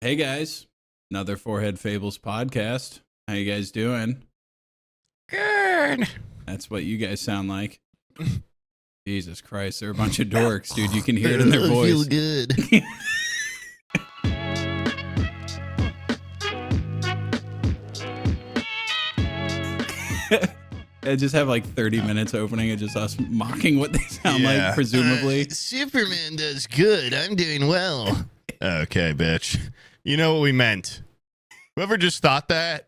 Hey guys, another Forehead Fables podcast. How you guys doing? Good. That's what you guys sound like. Jesus Christ, they're a bunch of dorks, dude. You can hear it in their voice. Feel good. I just have like 30 minutes opening of just us mocking what they sound like, presumably. Superman does good. I'm doing well. Okay, bitch. You know what we meant. Whoever just thought that.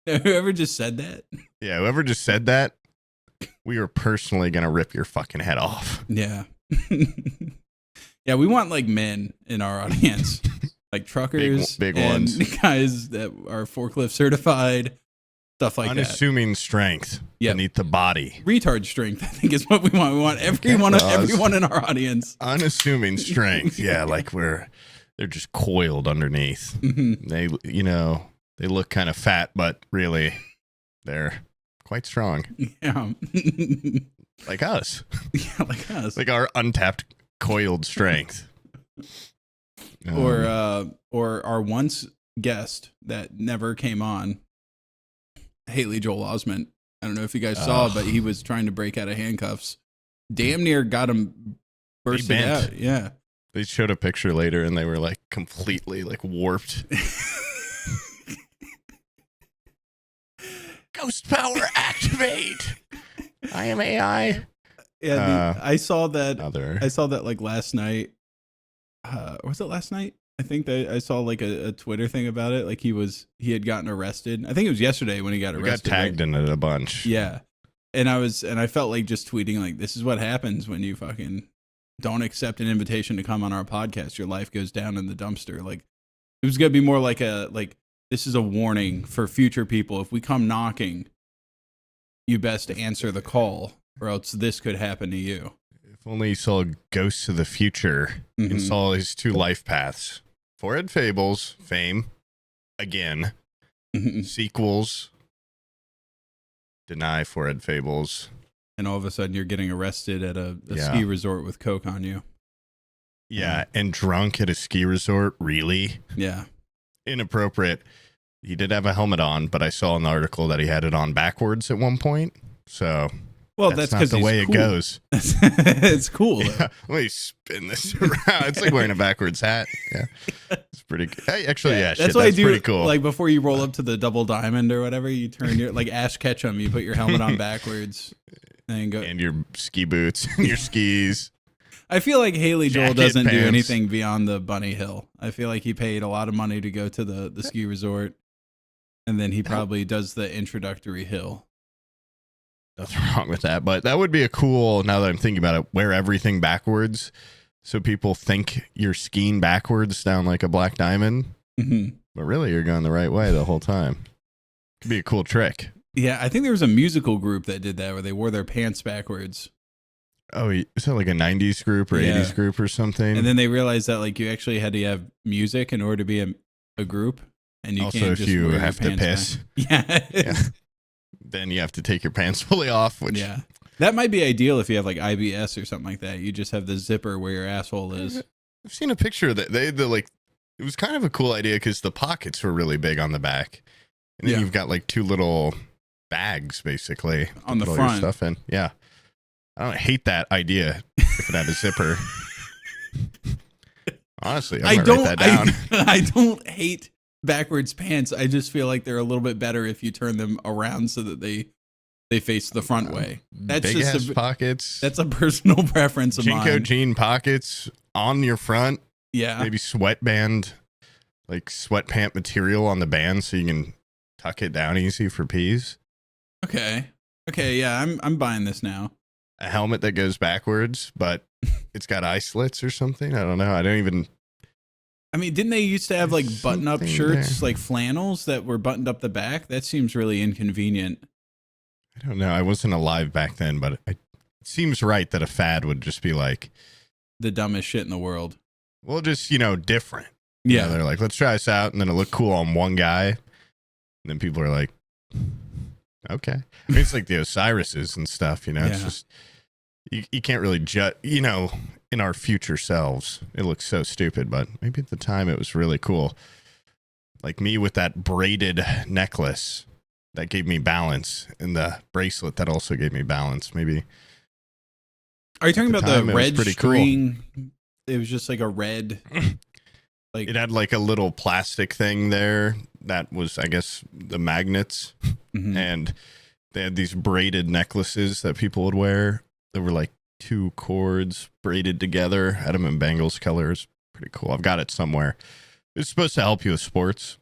Whoever just said that. Yeah, whoever just said that, we are personally going to rip your fucking head off. Yeah. Yeah, we want like men in our audience. Like truckers. Big and ones. Guys that are forklift certified. Stuff like Unassuming strength beneath the body. Retard strength, I think, is what we want. We want everyone in our audience. Unassuming strength. Yeah, like they're just coiled underneath. Mm-hmm. They look kind of fat, but really they're quite strong. Yeah. Like us. Yeah, like us. Like our untapped coiled strength. Or our once guest that never came on. Haley Joel Osment. I don't know if you guys saw, but he was trying to break out of handcuffs. Damn near got him bursted out. Yeah. They showed a picture later and they were like completely like warped. Ghost power activate. I am AI. Yeah, I saw that. I saw that like last night. Was it last night? I think that I saw like a Twitter thing about it. Like he had gotten arrested. I think it was yesterday when he got arrested. Got tagged in it a bunch. Yeah. And I felt like just tweeting like, this is what happens when you fucking don't accept an invitation to come on our podcast. Your life goes down in the dumpster. Like it was going to be more like this is a warning for future people. If we come knocking, you best answer the call or else this could happen to you. If only you saw Ghosts of the Future and saw his two life paths. Forehead Fables, fame, again, sequels, deny Forehead Fables. And all of a sudden you're getting arrested at a ski resort with coke on you. Yeah, and drunk at a ski resort, really? Yeah. Inappropriate. He did have a helmet on, but I saw in the article that he had it on backwards at one point, so... Well, that's not the way cool. It goes. It's cool. Yeah, let me spin this around. It's like wearing a backwards hat. Yeah, it's pretty good. Hey, actually, that's what I do. Pretty cool. Like before you roll up to the double diamond or whatever, you turn your like Ash Ketchum. You put your helmet on backwards and go. And your ski boots and your skis. I feel like Haley Joel doesn't do anything beyond the bunny hill. I feel like he paid a lot of money to go to the ski resort, and then he probably does the introductory hill. Nothing wrong with that, but that would be a cool, now that I'm thinking about it, wear everything backwards so people think you're skiing backwards down like a black diamond, but really you're going the right way the whole time. Could be a cool trick. Yeah, I think there was a musical group that did that where they wore their pants backwards. Oh, is that like a 90s group or 80s group or something? And then they realized that like you actually had to have music in order to be a group, and you also can't if just you wear have your to pants piss. back. Yeah. Then you have to take your pants fully off. Which that might be ideal if you have like IBS or something like that. You just have the zipper where your asshole is. I've seen a picture that it was kind of a cool idea because the pockets were really big on the back, and then you've got like two little bags basically on the put all front. your stuff in. Yeah, I don't hate that idea if it had a zipper. Honestly, I'm gonna write that down. I don't hate backwards pants. I just feel like they're a little bit better if you turn them around so that they face the front way. That's big just ass pockets. That's a personal preference of mine. Jinko jean pockets on your front. Yeah. Maybe sweatband, like sweatpant material on the band so you can tuck it down easy for peas. Okay. Yeah, I'm buying this now. A helmet that goes backwards, but it's got eye slits or something. I don't know. I mean, didn't they used to have like button-up shirts, like flannels that were buttoned up the back? That seems really inconvenient. I don't know. I wasn't alive back then, but it seems right that a fad would just be like the dumbest shit in the world. Well, just, different. Yeah. They're like, let's try this out. And then it looked cool on one guy. And then people are like, okay. I mean, it's like the Osiris's and stuff, It's just you can't really judge, in our future selves, it looks so stupid, but maybe at the time it was really cool. Like me with that braided necklace that gave me balance, and the bracelet that also gave me balance. Maybe. Are you talking about the red string? Cool. It was just like a red. Like it had like a little plastic thing there that was, I guess, the magnets, and they had these braided necklaces that people would wear. There were like 2 cords braided together. Had them in Bengals colors. Pretty cool. I've got it somewhere. It's supposed to help you with sports.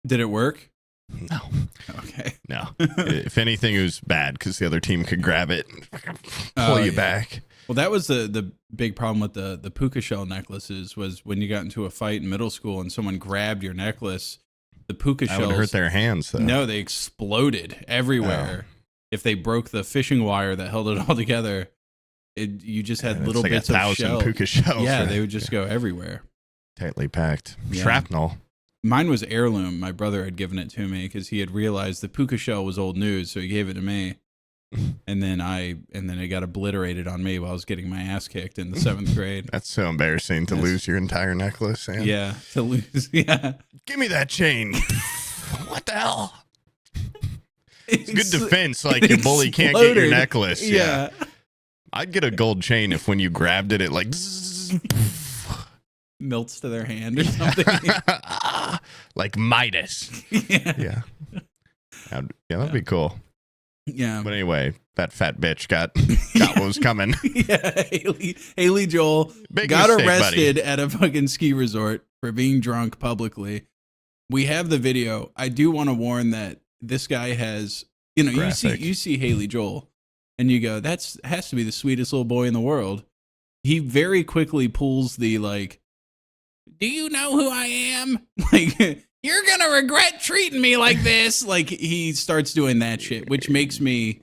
Did it work? No. Okay. No. If anything, it was bad because the other team could grab it and pull you back. Well, that was the big problem with the puka shell necklaces was when you got into a fight in middle school and someone grabbed your necklace, the puka shells would hurt their hands, though. No, they exploded everywhere. Oh. If they broke the fishing wire that held it all together, you just had little bits of shell. Puka shells. Yeah, they would just go everywhere. Tightly packed. Yeah. Shrapnel. Mine was heirloom. My brother had given it to me because he had realized the puka shell was old news, so he gave it to me. And then it got obliterated on me while I was getting my ass kicked in the 7th grade. That's so embarrassing to lose your entire necklace. Sam. Yeah, to lose. Yeah. Give me that chain. What the hell? It's good defense. Like your bully can't get your necklace. Yeah. I'd get a gold chain if when you grabbed it, it like melts to their hand or something. Like Midas. Yeah. That'd be cool. Yeah. But anyway, that fat bitch got what was coming. Yeah. Haley Joel got arrested at a fucking ski resort for being drunk publicly. We have the video. I do want to warn that this guy has, you see Haley Joel and you go, has to be the sweetest little boy in the world. He very quickly pulls the like, do you know who I am? Like, you're going to regret treating me like this. Like he starts doing that shit, which makes me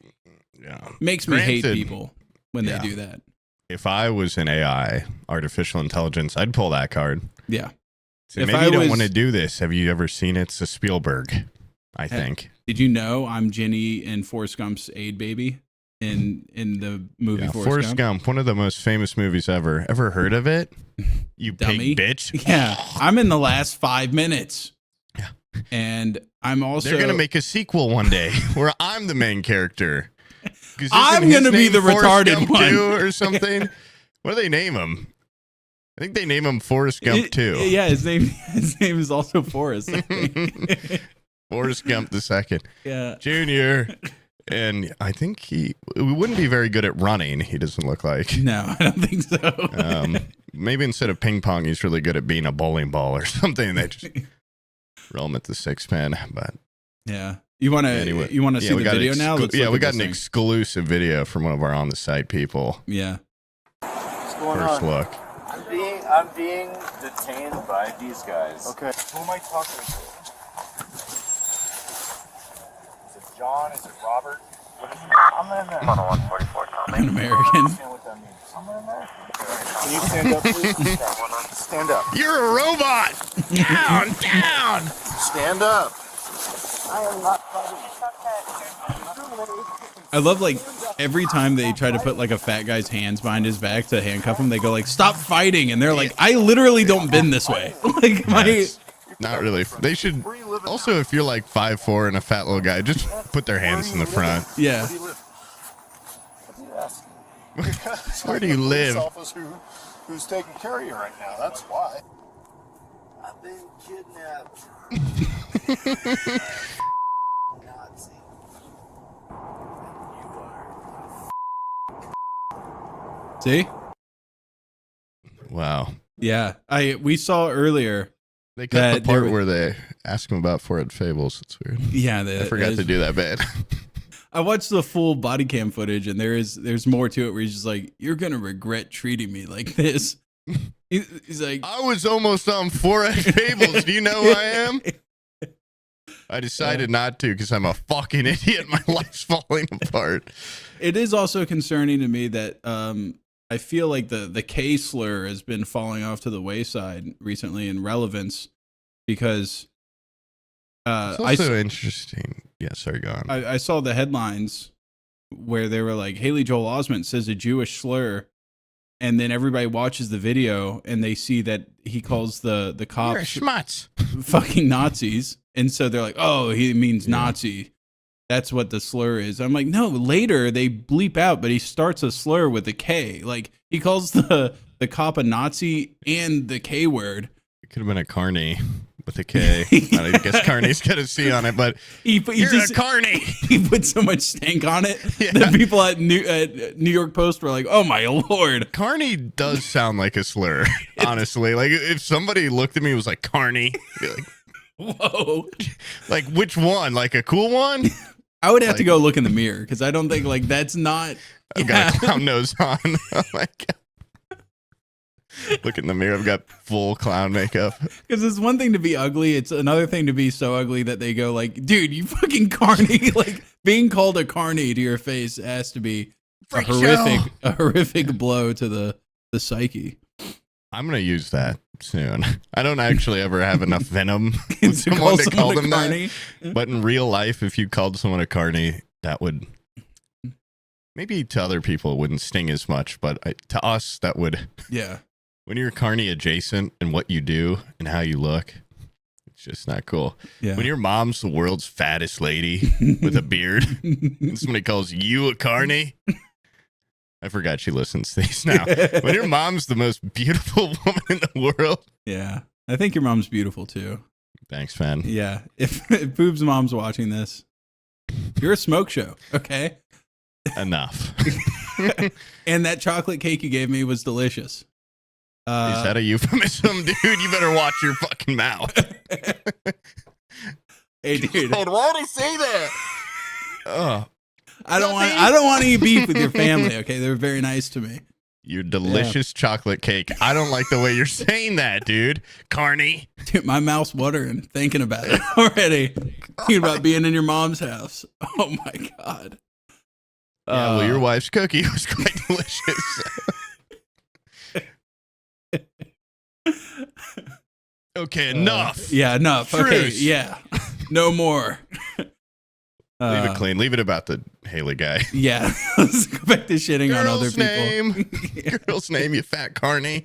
hate people when they do that. If I was an AI, artificial intelligence, I'd pull that card. Yeah. So maybe you don't want to do this. Have you ever seen it? It's a Spielberg, I think. Did you know I'm Ginny in Forrest Gump's aid baby in the movie Forrest Gump? One of the most famous movies ever. Ever heard of it? You pig bitch. Yeah. I'm in the last 5 minutes. Yeah. And I'm also... They're going to make a sequel one day where I'm the main character. I'm going to be the retarded one. Or something. What do they name him? I think they name him Forrest Gump too. Yeah, his name is also Forrest. I think. Forrest Gump the second. Yeah. Junior. And I think he wouldn't be very good at running. He doesn't look like. No, I don't think so. Maybe instead of ping pong, he's really good at being a bowling ball or something. They just roll him at the 6-pin. But yeah, you want to see the video now? We got an exclusive video from one of our on the site people. Yeah. What's going First on? look. I'm being detained by these guys. Okay. Who am I talking to? Is it John? Is it Robert? What is it? I'm in there. 144 An American. I don't understand what that means. I'm an American. Can you stand up, please? Stand up. You're a robot. Down. Stand up. I am not fighting. I love like every time they try to put like a fat guy's hands behind his back to handcuff him, they go like, "Stop fighting," and they're like, "I literally don't bend this way." Like not really. They should also, if you're like 5'4" and a fat little guy, just put their hands in the front. Yeah. Where do you live? Who's taking care of you right now? That's why. I've been kidnapped. Nazi. See? Wow. Yeah. We saw earlier. They cut the part where they ask him about forehead fables. It's weird. Yeah. I forgot to do that bit. I watched the full body cam footage and there's more to it where he's just like, "You're going to regret treating me like this." He's like, "I was almost on forehead fables. Do you know who I am?" I decided not to because I'm a fucking idiot. My life's falling apart. It is also concerning to me that I feel like the K slur has been falling off to the wayside recently in relevance because it's also interesting. Yeah, sorry, go on. I saw the headlines where they were like, Haley Joel Osment says a Jewish slur, and then everybody watches the video and they see that he calls the You're a cops schmutz. fucking Nazis, and so they're like, oh, he means Nazi. That's what the slur is. I'm like, no. Later they bleep out, but he starts a slur with a K. Like he calls the cop a Nazi and the K word. It could have been a carny with a K. I guess carny's got a C on it, but You're a carny. He put so much stank on it that people at New York Post were like, oh my Lord. Carny does sound like a slur, honestly. Like if somebody looked at me and was like, carny, I'd be like, whoa. Like which one? Like a cool one? I would have to go look in the mirror because I don't think like that's not. I've got a clown nose on. Oh my God. Look in the mirror. I've got full clown makeup. Because it's one thing to be ugly. It's another thing to be so ugly that they go like, dude, you fucking carny. Like being called a carny to your face has to be a horrific blow to the psyche. I'm going to use that soon. I don't actually ever have enough venom to to call them that. But in real life, if you called someone a carny, that would... Maybe to other people it wouldn't sting as much, but to us, that would... Yeah. When you're carny adjacent and what you do and how you look, it's just not cool. Yeah. When your mom's the world's fattest lady with a beard and somebody calls you a carny... I forgot she listens to these now. When your mom's the most beautiful woman in the world. Yeah. I think your mom's beautiful too. Thanks, man. Yeah. If Boob's mom's watching this, you're a smoke show. Okay. Enough. And that chocolate cake you gave me was delicious. Is that a euphemism, dude? You better watch your fucking mouth. Hey, dude. God, why did I say that? Oh. I don't want any beef with your family, okay? They were very nice to me. Your delicious chocolate cake. I don't like the way you're saying that, dude. Carney. Dude, my mouth's watering thinking about it already. Thinking about being in your mom's house. Oh my God. Yeah, well, your wife's cookie was quite delicious. Okay, enough. Yeah, enough. Truce. Okay, yeah. No more. Leave it clean. Leave it about the Haley guy. Yeah. Let's go back to shitting on other people. Name. Girl's name, you fat carny.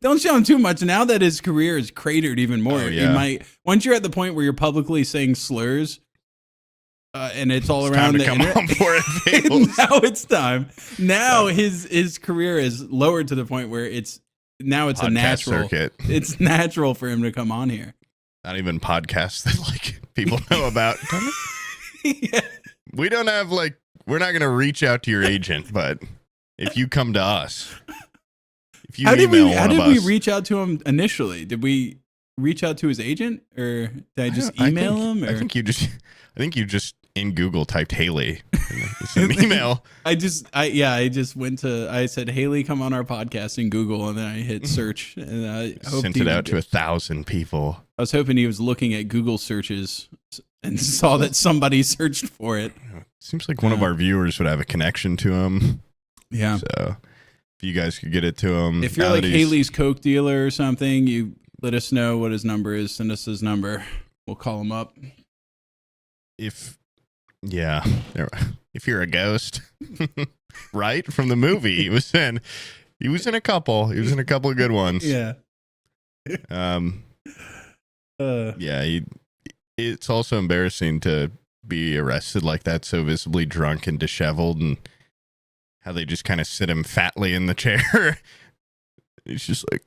Don't show him too much. Now that his career is cratered even more, Oh, yeah. he might. Once you're at the point where you're publicly saying slurs, and it's all It's around time to the come internet. on for it, Fables. Now it's time. Now his career is lowered to the point where it's a Podcast natural circuit. It's natural for him to come on here. Not even podcasts that like people know about. Yeah. We don't have we're not going to reach out to your agent, but if you come to us, if you How did email we reach out to him initially? Did we reach out to his agent, or did I just email him? Or? I think you just in Google typed Haley. It's an email. I just I said, Haley, come on our podcast in Google, and then I hit search, and I Sent it out to 1,000 people. I was hoping he was looking at Google searches and saw that somebody searched for it. Seems like one of our viewers would have a connection to him. Yeah. So if you guys could get it to him. If you're like Haley's Coke dealer or something, you let us know what his number is. Send us his number. We'll call him up. If you're a ghost, right? From the movie he was in a couple. He was in a couple of good ones. Yeah. Yeah, it's also embarrassing to be arrested like that, so visibly drunk and disheveled, and how they just kind of sit him fatly in the chair. He's just like,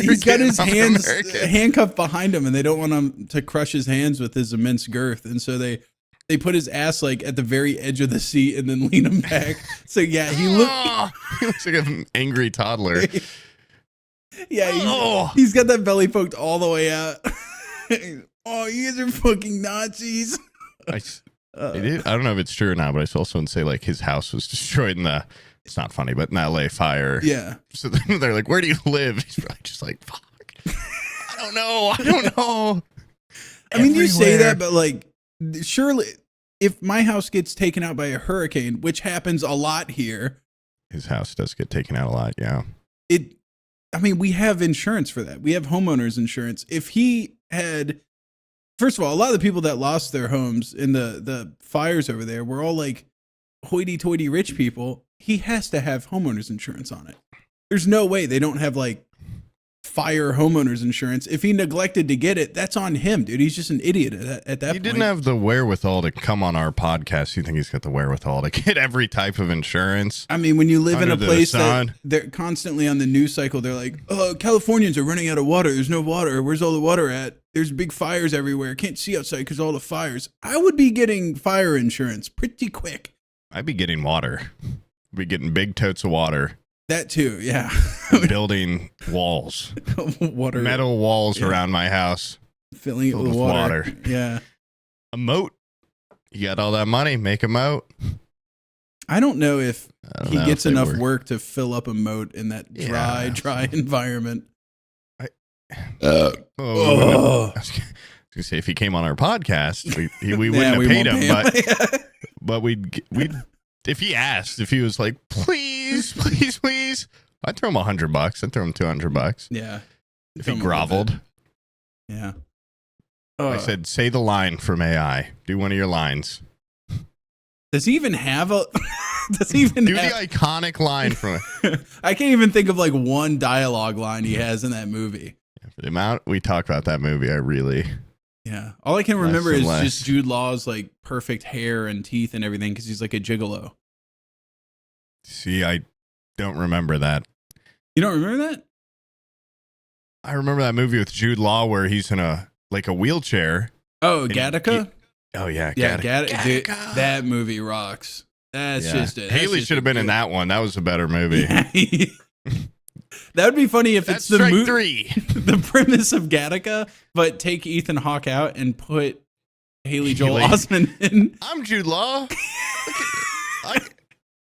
he's got his hands handcuffed behind him, and they don't want him to crush his hands with his immense girth, and so they put his ass like at the very edge of the seat and then lean him back. So yeah, he looks like an angry toddler. Yeah, he's got that belly poked all the way out. Oh, you guys are fucking Nazis. I don't know if it's true or not, but I saw someone say like his house was destroyed in it's not funny, but in the LA fire. Yeah. So they're like, where do you live? He's probably just like, fuck. I don't know. I mean, you say that, but like, surely if my house gets taken out by a hurricane, which happens a lot here. His house does get taken out a lot, yeah. We have insurance for that. We have homeowners insurance. If he had, first of all, a lot of the people that lost their homes in the fires over there were all like hoity-toity rich people, he has to have homeowners insurance on it. There's no way they don't have like fire homeowners insurance. If he neglected to get it, that's on him, dude. He's just an idiot at that point. He didn't have the wherewithal to come on our podcast. You think he's got the wherewithal to get every type of insurance? I mean, when you live in a place that sun. they're constantly on the news cycle, they're like, oh, Californians are running out of water. There's no water. Where's all the water at? There's big fires everywhere. Can't see outside because all the fires. I would be getting fire insurance pretty quick. I'd be getting water. I'd be getting big totes of water. That too, yeah. Building walls. Water. Metal walls around my house. Filling it with water. Yeah. A moat. You got all that money, make a moat. I don't know if he gets enough work to fill up a moat in that dry environment. I was gonna say if he came on our podcast, we wouldn't have paid him, but we'd if he asked, if he was like, please, I'd throw him $100. I'd throw him $200. Yeah. If he groveled. Yeah. I said, say the line from AI. Do one of your lines. Does he even have a? Does he even do have... the iconic line from it? I can't even think of like one dialogue line he has in that movie. For the amount we talk about that movie, I really. Yeah. All I can remember is just Jude Law's like perfect hair and teeth and everything because he's like a gigolo. See, I don't remember that. You don't remember that? I remember that movie with Jude Law where he's in a wheelchair. Oh, Gattaca? Gattaca. Dude, that movie rocks. That's just it. Haley should have been in that one. That was a better movie. Yeah. That would be funny if it's the movie, the premise of Gattaca, but take Ethan Hawke out and put Haley Joel Osment in. I'm Jude Law.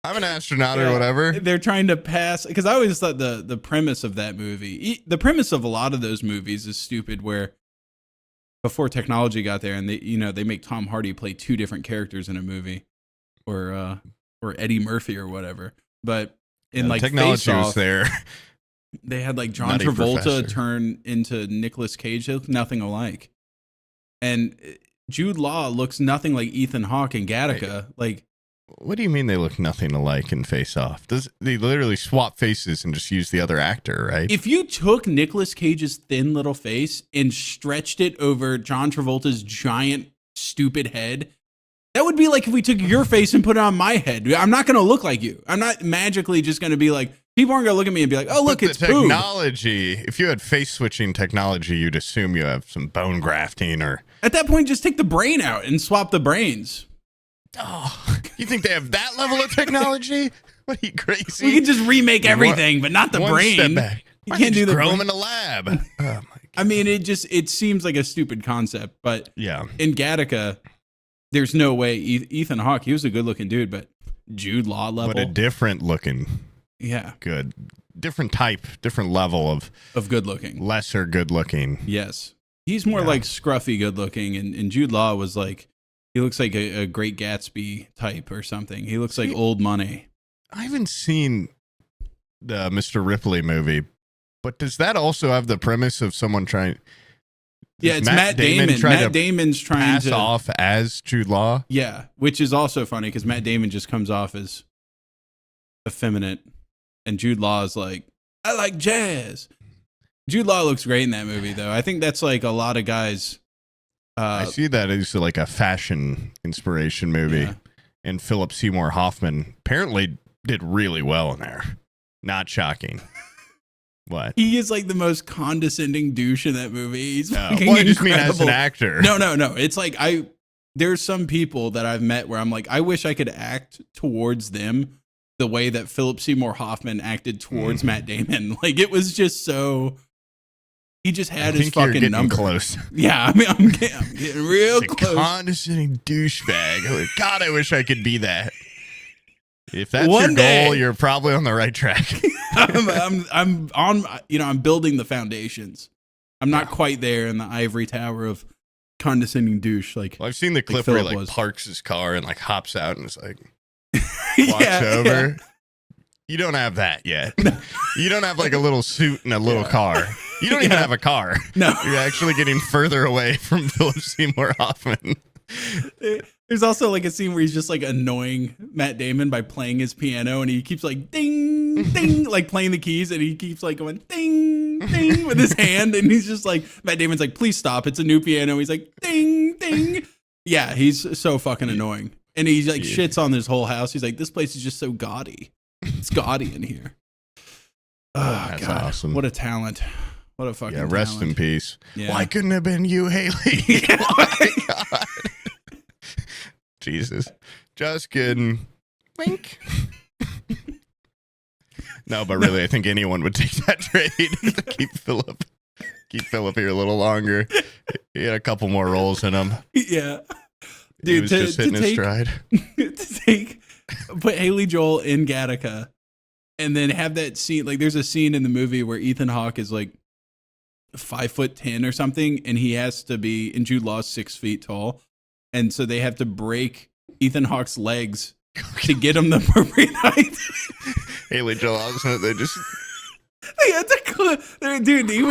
I'm an astronaut or whatever. They're trying to pass, because I always thought the premise of that movie, the premise of a lot of those movies is stupid, where before technology got there and they make Tom Hardy play two different characters in a movie, or Eddie Murphy or whatever. But in like technology was there. They had like John Travolta turn into Nicolas Cage. They look nothing alike. And Jude Law looks nothing like Ethan Hawke in Gattaca. Like, what do you mean they look nothing alike in Face Off? They literally swap faces and just use the other actor, right? If you took Nicolas Cage's thin little face and stretched it over John Travolta's giant, stupid head, that would be like if we took your face and put it on my head. I'm not going to look like you. I'm not magically just going to be like, people aren't going to look at me and be like, oh, look, it's technology. If you had face switching technology, you'd assume you have some bone grafting or. At that point, just take the brain out and swap the brains. Oh, you think they have that level of technology? What are you, crazy? We can just remake everything, but not the brain. Step back. You can't do the grow them in the lab. Oh my God. I mean, it seems like a stupid concept, but yeah, in Gattaca, there's no way. Ethan Hawke, he was a good looking dude, but Jude Law level, but a different looking, different type, different level of good looking, lesser good looking. Yes, he's more like scruffy good looking, and Jude Law was like, he looks like a Great Gatsby type or something. He looks like old money. I haven't seen the Mr. Ripley movie, but does that also have the premise of someone trying? Yeah, it's Matt Damon. Matt Damon's trying pass to off as Jude Law. Yeah, which is also funny because Matt Damon just comes off as effeminate, and Jude Law is like, I like jazz. Jude Law looks great in that movie, though. I think that's like a lot of guys. I see that as like a fashion inspiration movie, and Philip Seymour Hoffman apparently did really well in there. Not shocking. What? He is like the most condescending douche in that movie. He's fucking I just mean as an actor. No. It's like there's some people that I've met where I'm like, I wish I could act towards them the way that Philip Seymour Hoffman acted towards Matt Damon. Like, it was just so. He just had his fucking number. Close. Yeah, I mean, I'm getting real close. Condescending douchebag. God, I wish I could be that. If that's One your goal, you're probably on the right track. I'm on. I'm building the foundations. I'm not quite there in the ivory tower of condescending douche. Like, I've seen the clip where he parks his car and like hops out and is like walks over. Yeah. You don't have that yet. You don't have like a little suit and a little car. You don't even have a car. No, you're actually getting further away from Philip Seymour Hoffman. There's also like a scene where he's just like annoying Matt Damon by playing his piano, and he keeps like ding, ding, like playing the keys, and he keeps like going ding, ding with his hand, and he's just like, Matt Damon's like, please stop, it's a new piano. He's like ding, ding. Yeah, he's so fucking annoying, and he's like shits on this whole house. He's like, this place is just so gaudy. It's gaudy in here. Oh, that's God. awesome. What a talent. What a fucking rest talent. in peace. Yeah. Why couldn't it have been you, Haley? Oh my God. Jesus. Just kidding. Wink. No, but really, I think anyone would take that trade to keep Philip here a little longer. He had a couple more rolls in him. Yeah. Dude, he was just hitting his stride. Put Haley Joel in Gattaca and then have that scene. Like, there's a scene in the movie where Ethan Hawke is like 5'10" or something, and he has to be, and Jude Law's 6 feet tall. And so they have to break Ethan Hawke's legs to get him the appropriate height. Haley Joel Osment, they had to, dude, he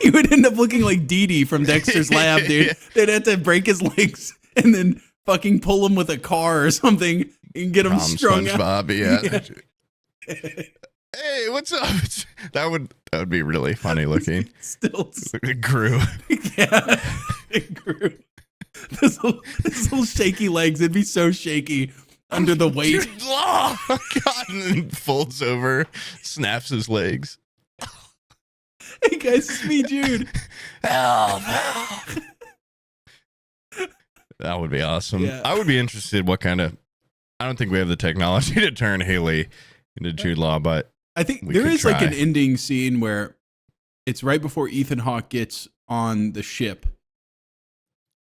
would end up looking like Dee Dee from Dexter's Lab, dude. Yeah. They'd have to break his legs and then fucking pull him with a car or something and get him strung out. Yeah. Hey, what's up? That would be really funny looking. Still, it grew. Yeah, it grew. Those little shaky legs, it'd be so shaky under the weight. Oh, God. And then folds over, snaps his legs. Hey, guys, it's me, Jude. Help. That would be awesome. Yeah. I would be interested what kind of... I don't think we have the technology to turn Haley into Jude Law, but I think there is like an ending scene where it's right before Ethan Hawke gets on the ship,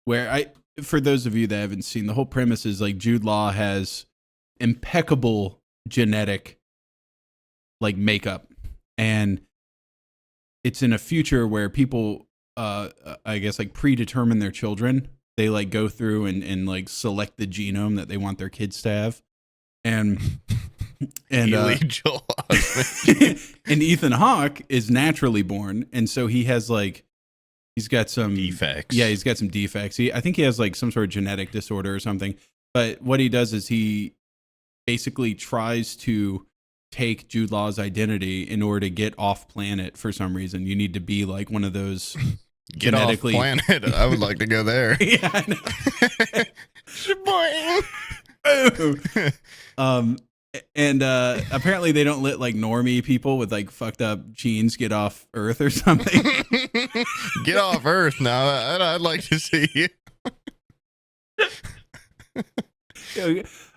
where for those of you that haven't seen, the whole premise is like Jude Law has impeccable genetic like makeup, and it's in a future where people I guess like predetermine their children. They like go through and like select the genome that they want their kids to have, and illegal. And Ethan Hawke is naturally born, and so he has like he's got some defects. Yeah, he's got some defects. I think he has like some sort of genetic disorder or something. But what he does is he basically tries to take Jude Law's identity in order to get off planet for some reason. You need to be like one of those. Get genetically off planet. I would like to go there. Yeah, I know. And apparently they don't let like normie people with like fucked up genes get off Earth or something. Get off Earth now. I'd like to see you.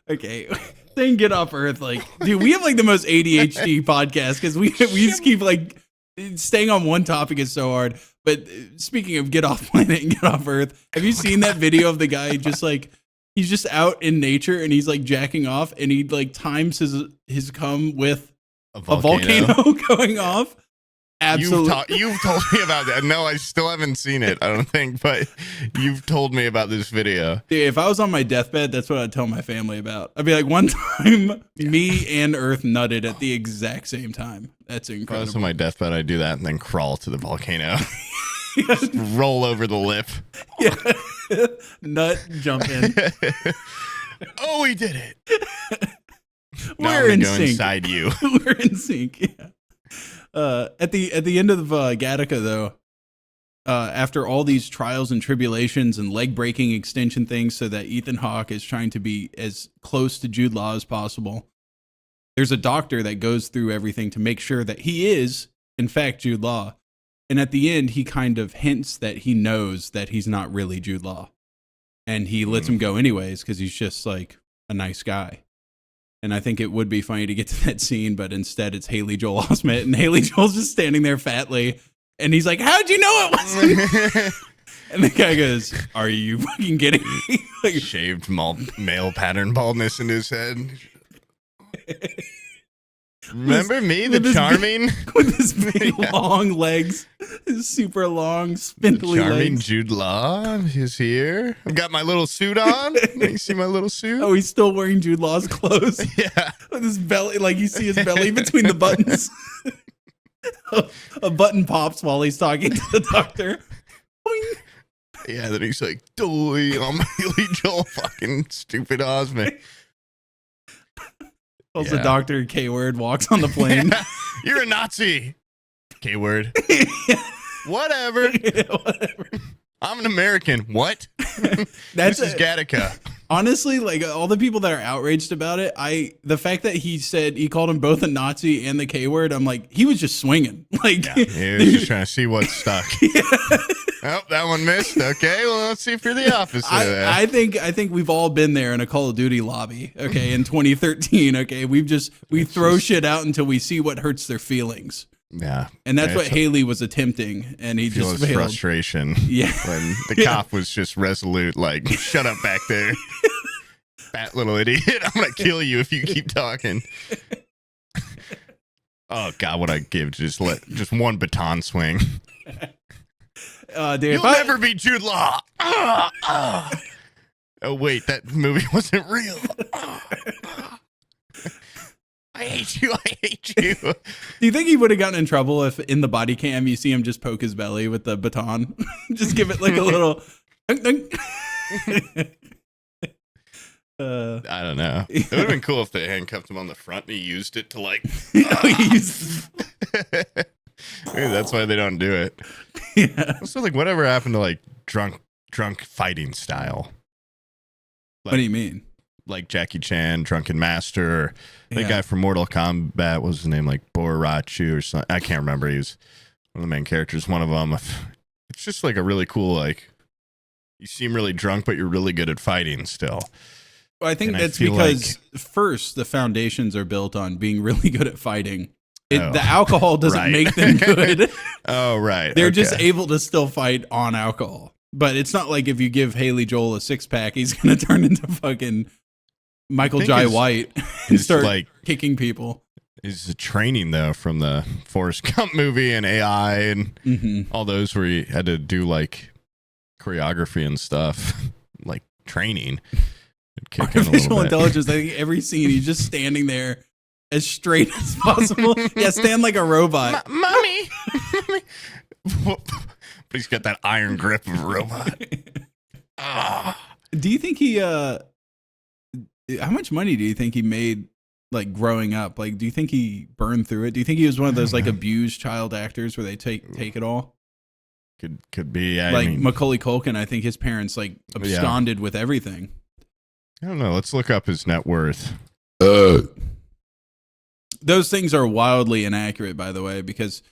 Okay. Saying get off Earth, like, dude, we have like the most ADHD podcast because we just keep like staying on one topic is so hard. But speaking of get off planet and get off Earth, have you seen that video of the guy just like he's just out in nature and he's like jacking off and he like times his cum with a volcano going off? Absolutely. You've told me about that. No, I still haven't seen it, I don't think, but you've told me about this video. Dude, if I was on my deathbed, that's what I'd tell my family about. I'd be like, one time, me and Earth nutted at the exact same time. That's incredible. If I was on my deathbed, I'd do that and then crawl to the volcano. Just roll over the lip. Yeah. Nut, jump in. Oh, we did it. We're in sync. Inside you. We're in sync, yeah. At the end of Gattaca, though, after all these trials and tribulations and leg-breaking extension things so that Ethan Hawke is trying to be as close to Jude Law as possible, there's a doctor that goes through everything to make sure that he is, in fact, Jude Law. And at the end, he kind of hints that he knows that he's not really Jude Law. And he lets him go anyways because he's just like a nice guy. And I think it would be funny to get to that scene, but instead it's Haley Joel Osment, and Haley Joel's just standing there fatly, and he's like, "How'd you know it wasn't?" And the guy goes, "Are you fucking kidding me?" Like, shaved male pattern baldness in his head. Remember me, the charming? With his big long legs, his super long, spindly charming legs. Jude Law is here. I've got my little suit on. You see my little suit? Oh, he's still wearing Jude Law's clothes. Yeah. With his belly, like you see his belly between the buttons. A button pops while he's talking to the doctor. Yeah, then he's like, "Doy, I'm Haley Joel, fucking stupid Osman." Also, Dr. K-Word walks on the plane. You're a Nazi. K-Word. Whatever. Whatever. I'm an American. What? This is Gattaca. Honestly, like all the people that are outraged about it, the fact that he called him both a Nazi and the K-word, I'm like, he was just swinging. Like he was just trying to see what stuck. Yeah. Oh, that one missed. Okay, well, let's see if you're the opposite. I think we've all been there in a Call of Duty lobby. Okay, in 2013. Okay, we throw shit out until we see what hurts their feelings. Yeah, and that's what Haley was attempting, and he just failed. Frustration. Yeah, when the cop was just resolute, like, "Shut up back there, fat little idiot! I'm gonna kill you if you keep talking." Oh God, what I give just one baton swing. Dude, You'll never be Jude Law. Oh wait, that movie wasn't real. I hate you. I hate you. Do you think he would have gotten in trouble if in the body cam you see him just poke his belly with the baton? Just give it like a little. I don't know. It would have been cool if they handcuffed him on the front and he used it to like. Maybe that's why they don't do it. Yeah. So like, whatever happened to like drunk fighting style? Like, what do you mean? Like Jackie Chan, Drunken Master, or that guy from Mortal Kombat, what was his name? Like Borachu or something. I can't remember. He was one of the main characters. One of them. It's just like a really cool, like, you seem really drunk, but you're really good at fighting still. Well, I think that's because first the foundations are built on being really good at fighting. The alcohol doesn't make them good. Oh, right. They're just able to still fight on alcohol. But it's not like if you give Haley Joel a 6-pack, he's going to turn into fucking Michael Jai White and start like kicking people. Is training though from the Forrest Gump movie and AI and all those where you had to do like choreography and stuff, like training. Artificial intelligence. I think every scene he's just standing there as straight as possible. Yeah, stand like a robot. Mommy. But he's got that iron grip of a robot. Do you think he how much money do you think he made like growing up? Like, do you think he burned through it? Do you think he was one of those like abused child actors where they take it all? Could be. Yeah, like Macaulay Culkin, I think his parents like absconded with everything. I don't know. Let's look up his net worth. Those things are wildly inaccurate, by the way, because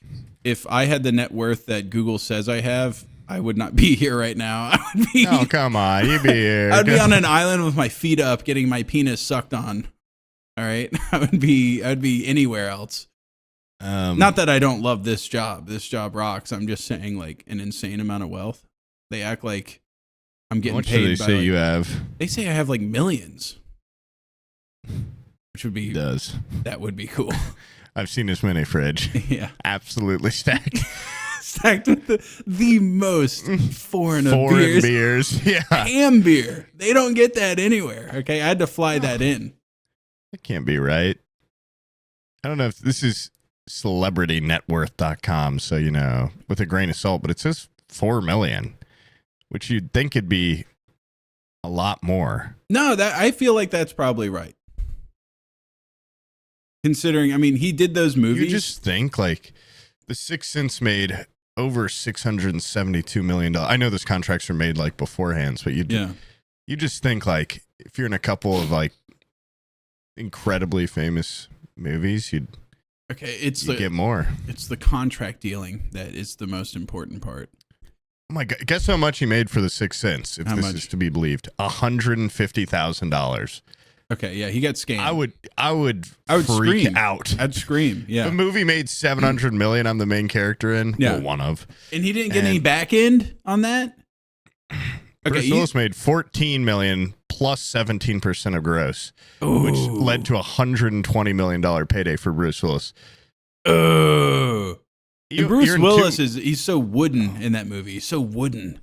if I had the net worth that Google says I have, I would not be here right now. I would be. Oh, come on. You'd be here. I'd be on an island with my feet up getting my penis sucked on. All right. I'd be anywhere else. Not that I don't love this job. This job rocks. I'm just saying like an insane amount of wealth. They act like I'm getting paid. How much do they say you have? They say I have like millions. Which would be that would be cool. I've seen this mini fridge. Yeah. Absolutely stacked. Stacked with the most foreign beers. Yeah. Ham beer. They don't get that anywhere. Okay. I had to fly that in. That can't be right. I don't know if this is celebritynetworth.com, so, you know, with a grain of salt, but it says 4 million, which you'd think it'd be a lot more. No, I feel like that's probably right. Considering, I mean, he did those movies. You just think like The Sixth Sense made over $672 million. I know those contracts are made like beforehand, but you just think like if you're in a couple of like incredibly famous movies, you'd get more. It's the contract dealing that is the most important part. Oh my God! Guess how much he made for The Sixth Sense? If this is to be believed, $150,000. Okay, yeah, he got scammed. I would freak scream. out. I'd scream. Yeah, the movie made $700 million. I'm the main character in. Yeah, well, one of. And he didn't get any back end on that. Bruce Willis made $14 million plus 17% of gross, which led to $120 million payday for Bruce Willis. Bruce Willis he's so wooden in that movie. He's so wooden.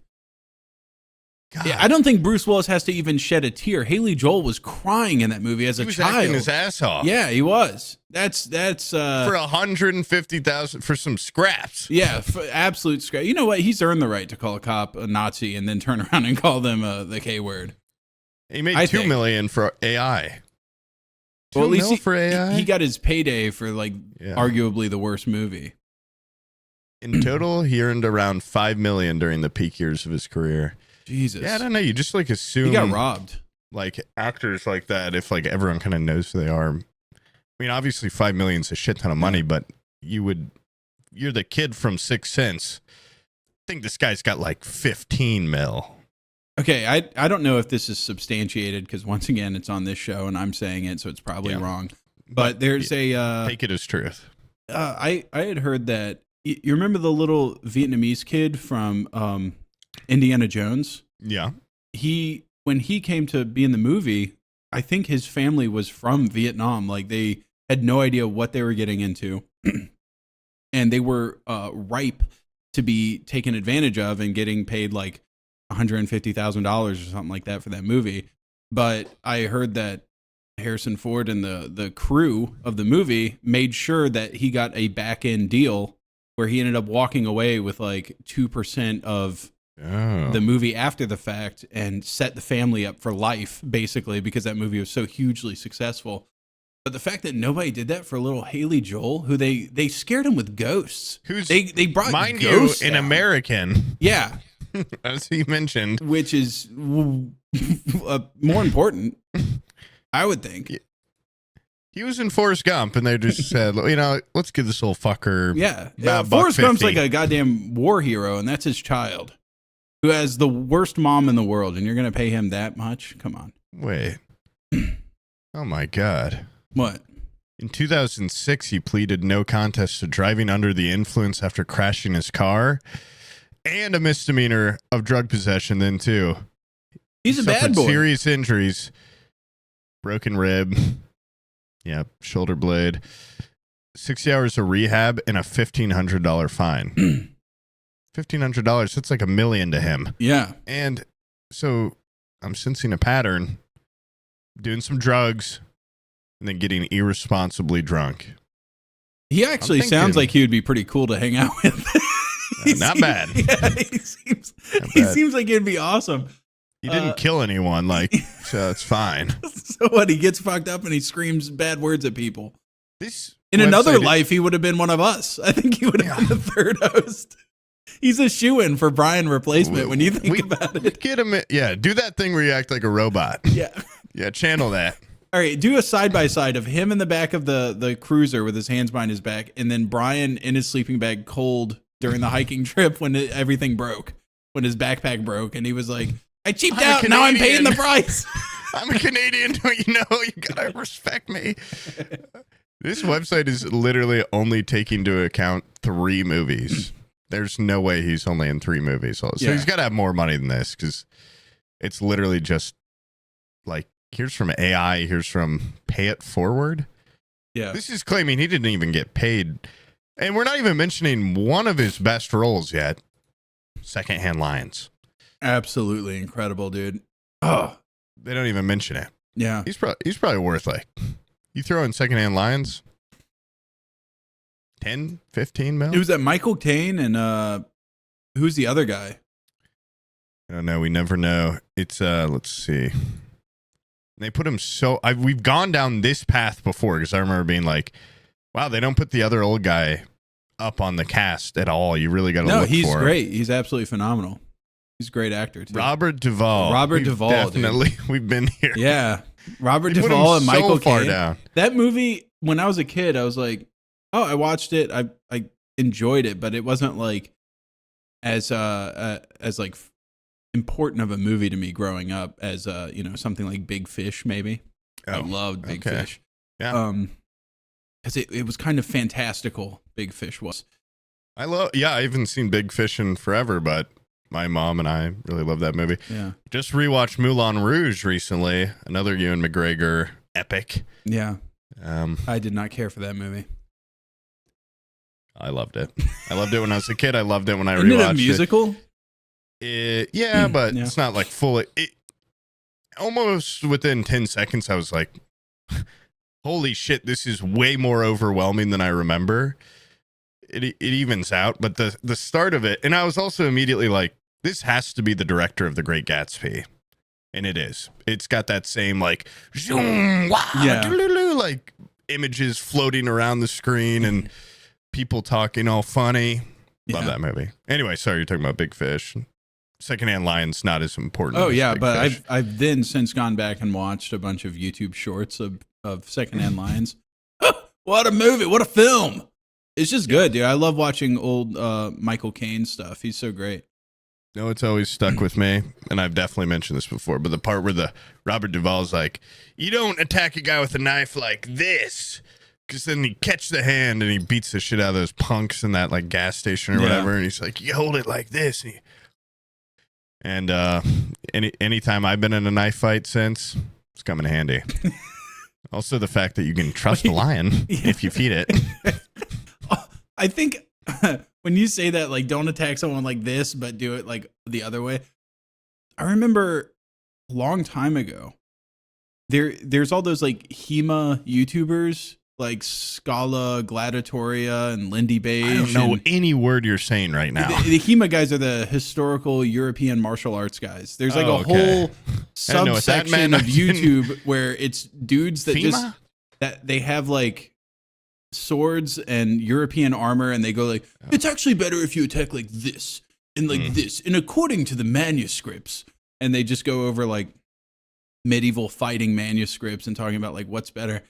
God. Yeah, I don't think Bruce Willis has to even shed a tear. Haley Joel was crying in that movie as a He was child. acting his ass off. Yeah, he was. That's for 150,000 for some scraps. Yeah, absolute scrap. You know what? He's earned the right to call a cop a Nazi and then turn around and call them the K word. He made $2 million for AI. Well, at least for AI. he got his payday for arguably the worst movie. In total, he earned around $5 million during the peak years of his career. Jesus. Yeah, I don't know. You just like assume he got robbed. Like actors like that, if like everyone kind of knows who they are. I mean, obviously $5 million is a shit ton of money, but you're the kid from Sixth Sense. I think this guy's got like 15 mil. Okay, I don't know if this is substantiated because once again it's on this show and I'm saying it, so it's probably wrong. But there's take it as truth. I had heard that you remember the little Vietnamese kid from Indiana Jones? Yeah. When he came to be in the movie, I think his family was from Vietnam. Like they had no idea what they were getting into, and they were ripe to be taken advantage of and getting paid like $150,000 or something like that for that movie. But I heard that Harrison Ford and the crew of the movie made sure that he got a back end deal where he ended up walking away with like 2% of the movie after the fact and set the family up for life, basically, because that movie was so hugely successful. But the fact that nobody did that for little Haley Joel, who they scared him with ghosts. They brought mind ghosts you, an down. American. Yeah. As he mentioned. Which is more important, I would think. He was in Forrest Gump, and they just said, let's give this little fucker. Yeah. Forrest Gump's like a goddamn war hero, and that's his child, who has the worst mom in the world, and you're going to pay him that much? Come on. Wait. Oh, my God. What? In 2006, he pleaded no contest to driving under the influence after crashing his car, and a misdemeanor of drug possession then, too. He's a bad boy. Serious injuries, broken rib. Yeah, shoulder blade, 60 hours of rehab, and a $1,500 fine. $1,500, that's like $1 million to him. Yeah. And so I'm sensing a pattern, doing some drugs, and then getting irresponsibly drunk. He actually sounds like he would be pretty cool to hang out with. Not bad. Yeah, he seems like it'd be awesome. He didn't kill anyone, so it's fine. So what? He gets fucked up and he screams bad words at people. In another life, he would have been one of us. I think he would have been the third host. He's a shoo-in for Brian replacement when you think about it. Get him, do that thing where you act like a robot. Yeah, channel that. All right, do a side-by-side of him in the back of the cruiser with his hands behind his back, and then Brian in his sleeping bag cold during the hiking trip when everything broke, when his backpack broke, and he was like, I cheaped out, now I'm paying the price. I'm a Canadian, don't you know? You gotta respect me. This website is literally only taking into account 3 movies. There's no way he's only in 3 movies. So he's got to have more money than this because it's literally just like, here's from AI, here's from Pay It Forward. Yeah. This is claiming he didn't even get paid. And we're not even mentioning one of his best roles yet. Secondhand Lions. Absolutely incredible, dude. Oh, they don't even mention it. Yeah. He's probably worth you throw in Secondhand Lions, 10, 15 mil? It was that Michael Caine and who's the other guy? I don't know. We never know. It's let's see. They put him we've gone down this path before because I remember being like, wow, they don't put the other old guy up on the cast at all. You really got to look for him. No, he's great. He's absolutely phenomenal. He's a great actor too. Robert Duvall. Definitely, dude. We've been here. Yeah, Robert Duvall and Michael Caine. Down. That movie, when I was a kid, I was like, oh, I watched it. I enjoyed it, but it wasn't like as like important of a movie to me growing up as something like Big Fish maybe. I loved Big Fish. Yeah. Because it was kind of fantastical. Big Fish was. I haven't seen Big Fish in forever, but my mom and I really love that movie. Yeah. Just rewatched Moulin Rouge recently, another Ewan McGregor epic. Yeah. I did not care for that movie. I loved it. I loved it when I was a kid. I loved it when I Isn't rewatched it a musical? Yeah, but it's not like fully. Almost within 10 seconds, I was like, holy shit, this is way more overwhelming than I remember. It evens out, but the start of it, and I was also immediately like, this has to be the director of The Great Gatsby. And it is. It's got that same like, zoom, wah, like images floating around the screen and people talking all funny. Love that movie. Anyway, sorry, you're talking about Big Fish. Secondhand Lion's not as important. Oh as yeah, Big but Fish. I've then since gone back and watched a bunch of YouTube shorts of Secondhand Lions. What a movie! What a film! It's just good, dude. I love watching old Michael Caine stuff. He's so great. No, it's always stuck with me, and I've definitely mentioned this before, but the part where the Robert Duvall's like, you don't attack a guy with a knife like this, because then you catch the hand and he beats the shit out of those punks in that like gas station or whatever, and he's like, you hold it like this. And anytime I've been in a knife fight since, it's come in handy. Also, the fact that you can trust a lion if you feed it. I think when you say that, like, don't attack someone like this, but do it like the other way. I remember a long time ago, there's all those like HEMA YouTubers like Scala, Gladiatoria, and Lindy Beige. I don't know any word you're saying right now. The HEMA guys are the historical European martial arts guys. There's like a whole subsection of YouTube where it's dudes that FEMA? that they have like swords and European armor, and they go like, it's actually better if you attack like this and like this, and according to the manuscripts, and they just go over like medieval fighting manuscripts and talking about like what's better.